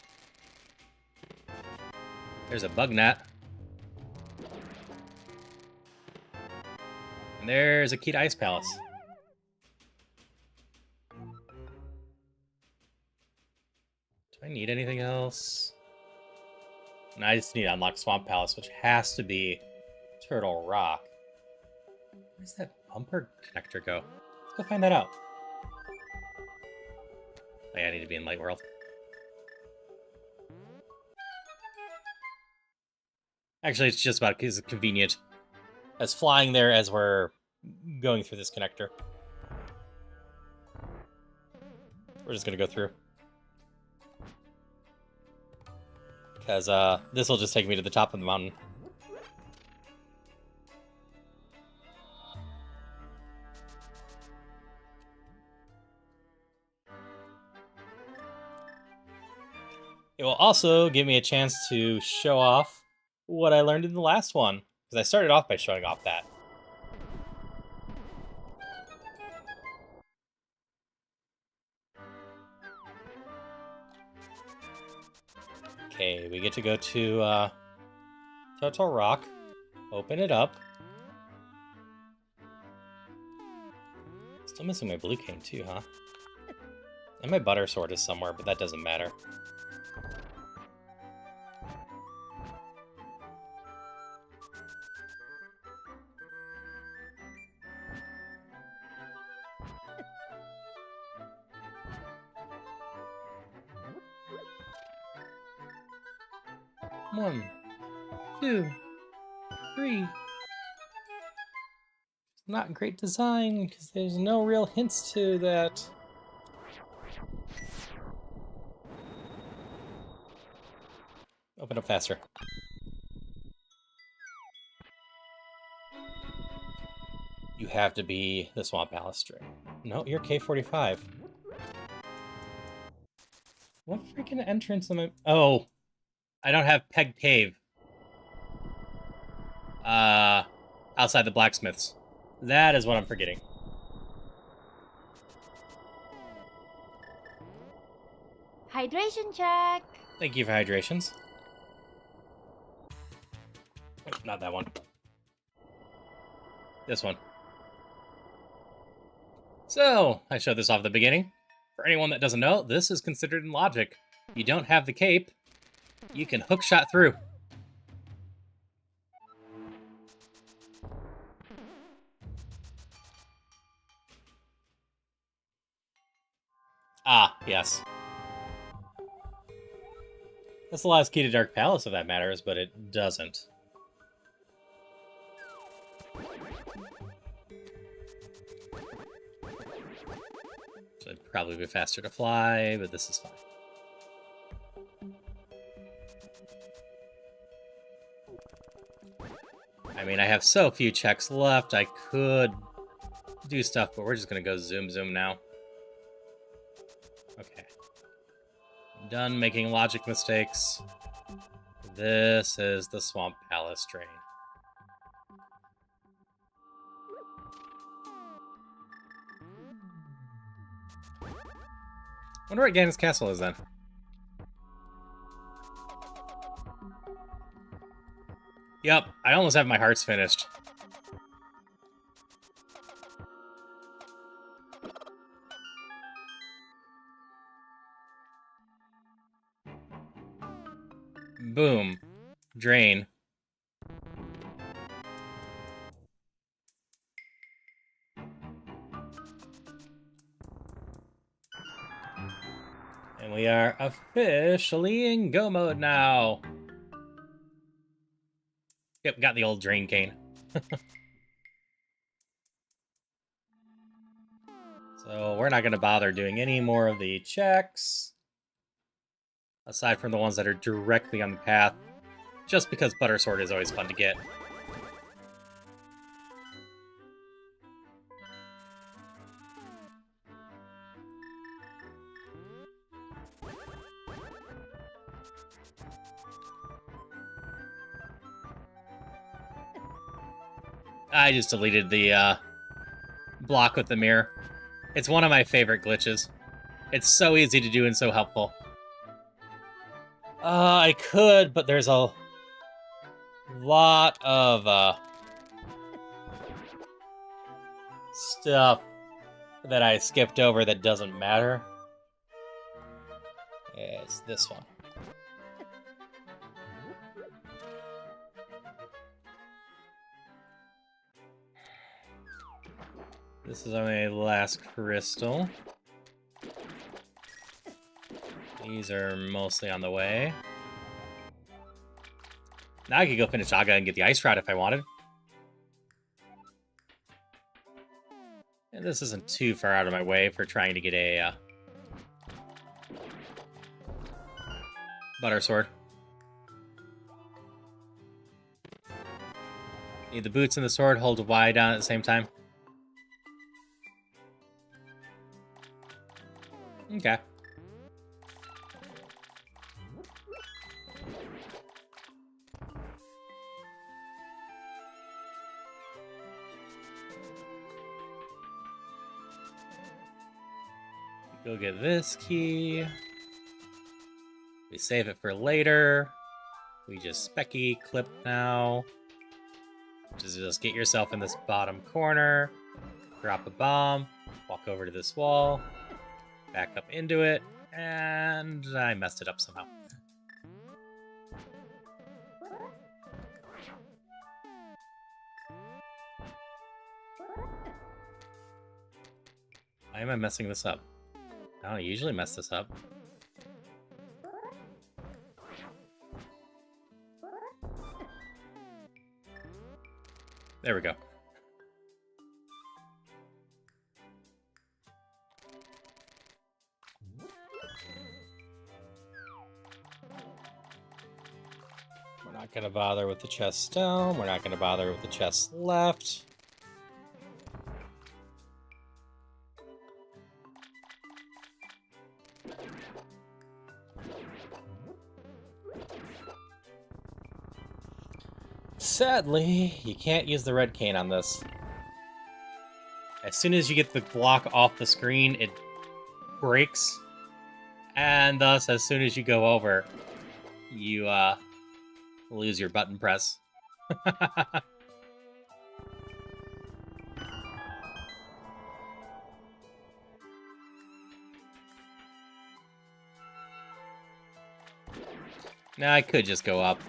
Speaker 1: There's a bug net. And there's a key to Ice Palace. Do I need anything else? No, I just need to unlock Swamp Palace, which has to be Turtle Rock. Where's that bumper connector go? Let's go find that out. Oh, yeah, I need to be in Light World. Actually, it's just about as convenient as flying there as we're going through this connector. We're just going to go through. Because this will just take me to the top of the mountain. It will also give me a chance to show off what I learned in the last one. Because I started off by showing off that. Okay, we get to go to Turtle Rock. Open it up. Still missing my blue cane too, huh? And my butter sword is somewhere, but that doesn't matter. One, 2, 3. Not great design, because there's no real hints to that. Open up faster. You have to be the Swamp Palace string. No, you're K45. What freaking entrance am I... Oh, I don't have Peg Cave. Outside the blacksmiths. That is what I'm forgetting.
Speaker 3: Hydration check.
Speaker 1: Thank you for hydrations. Oh, not that one. This one. So, I showed this off at the beginning. For anyone that doesn't know, this is considered in logic. You don't have the cape, you can hookshot through. Ah, yes. This allows key to Dark Palace if that matters, but it doesn't. So it'd probably be faster to fly, but this is fine. I mean, I have so few checks left, I could do stuff, but we're just gonna go zoom now. Okay. I'm done making logic mistakes. This is the Swamp Palace drain. Wonder what Ganon's castle is then. Yep, I almost have my hearts finished. Boom. Drain. And we are officially in go mode now. Yep, got the old drain cane. So we're not going to bother doing any more of the checks. Aside from the ones that are directly on the path. Just because Butter Sword is always fun to get. I just deleted the block with the mirror. It's one of my favorite glitches. It's so easy to do and so helpful. I could, but there's a lot of stuff that I skipped over that doesn't matter. It's this one. This is my last crystal. These are mostly on the way. Now I could go finish Aga and get the ice rod if I wanted. And this isn't too far out of my way for trying to get a Butter Sword. Need the boots and the sword, hold Y down at the same time. Okay. Go get this key. We save it for later. We just specky clip now. Just get yourself in this bottom corner. Drop a bomb. Walk over to this wall. Back up into it. And I messed it up somehow. Why am I messing this up? I don't usually mess this up. There we go. We're not going to bother with the chest down. We're not going to bother with the chest left. Sadly, you can't use the red cane on this. As soon as you get the block off the screen, it breaks. And thus, as soon as you go over, you lose your button press. Now, I could just go up.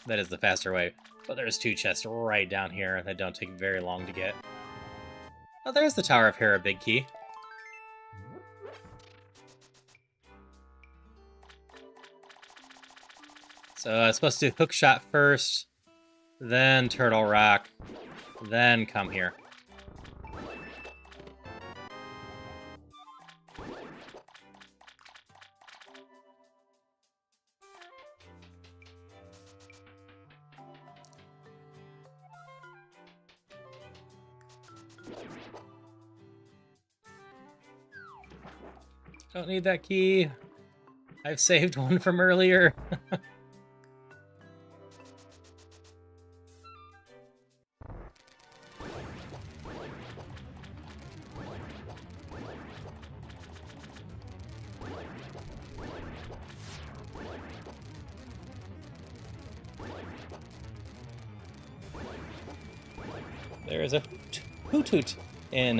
Speaker 1: That is the faster way. But there's two chests right down here that don't take very long to get. Oh, there's the Tower of Hera big key. So I was supposed to do hook shot first, then Turtle Rock, then come here. Don't need that key. I've saved one from earlier. There is a hoot hoot in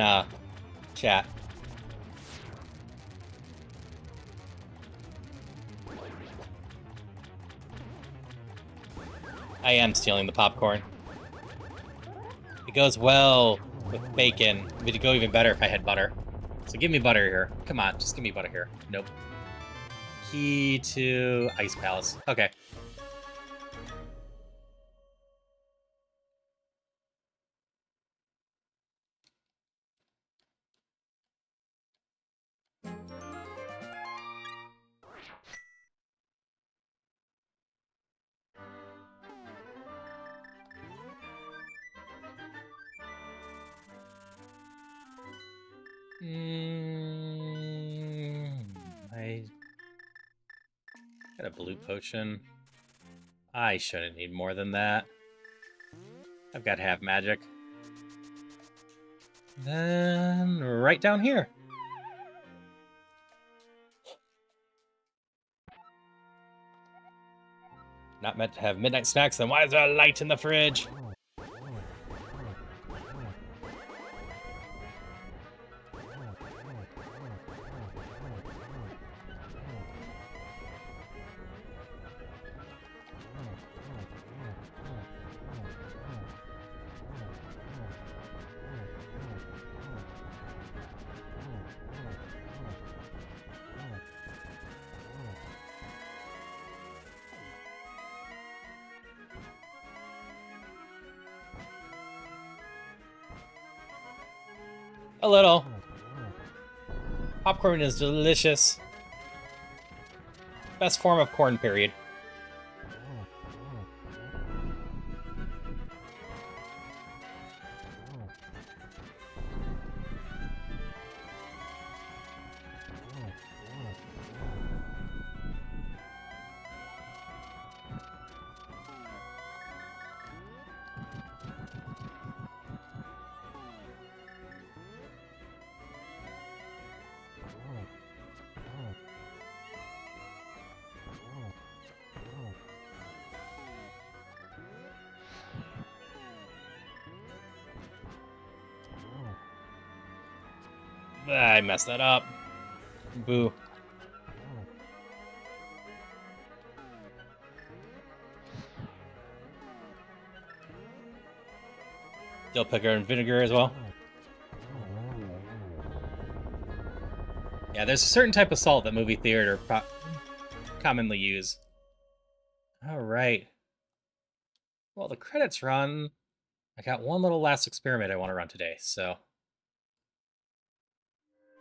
Speaker 1: chat. I am stealing the popcorn. It goes well with bacon. It would go even better if I had butter. So give me butter here. Come on, just give me butter here. Nope. Key to Ice Palace. Okay. I got a blue potion. I shouldn't need more than that. I've got half magic. Then right down here. Not meant to have midnight snacks, then why is there a light in the fridge? A little. Popcorn is delicious. Best form of corn, period. I messed that up. Boo. Dill pickle and vinegar as well. Yeah, there's a certain type of salt that movie theater commonly use. All right. Well, the credits run. I got one little last experiment I want to run today, so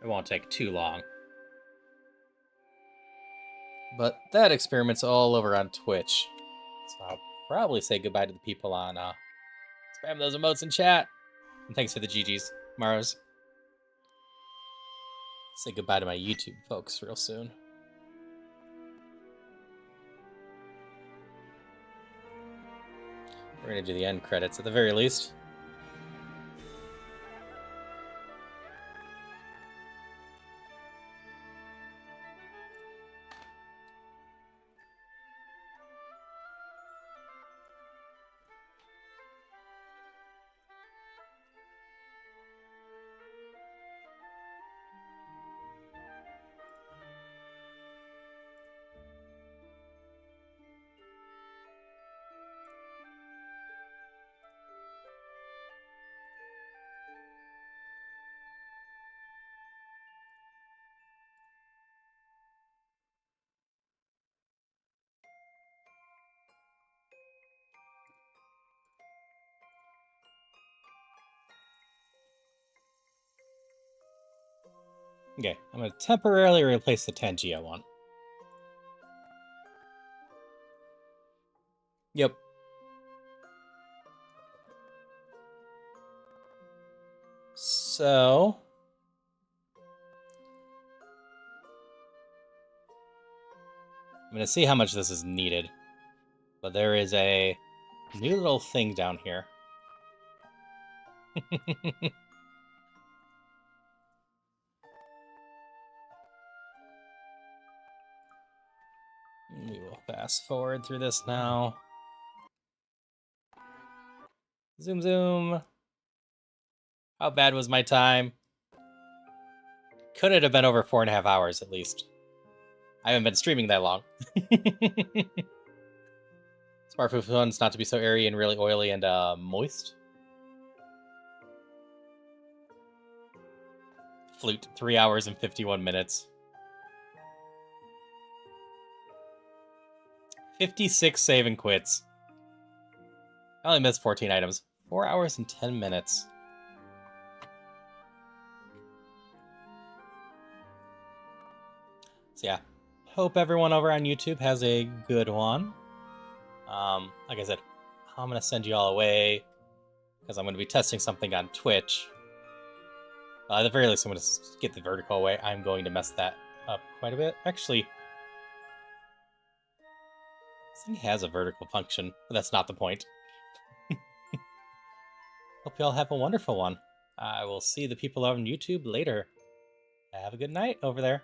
Speaker 1: it won't take too long. But that experiment's all over on Twitch, so I'll probably say goodbye to the people on spam those emotes in chat. And thanks for the GGs, Maros. Say goodbye to my YouTube folks real soon. We're gonna do the end credits at the very least. Okay, I'm going to temporarily replace the Tangi I want. Yep. So... I'm going to see how much this is needed. But there is a new little thing down here. We will fast forward through this now. Zoom, zoom. How bad was my time? Could it have been over 4.5 hours at least? I haven't been streaming that long. Smartphone ones not to be so airy and really oily and moist. Flute, 3 hours and 51 minutes. 56 save and quits. I only missed 14 items. 4 hours and 10 minutes. So yeah, hope everyone over on YouTube has a good one. Like I said, I'm going to send you all away because I'm going to be testing something on Twitch. At the very least, I'm going to get the vertical away. I'm going to mess that up quite a bit. Actually, this thing has a vertical function, but that's not the point. Hope you all have a wonderful one. I will see the people on YouTube later. Have a good night over there.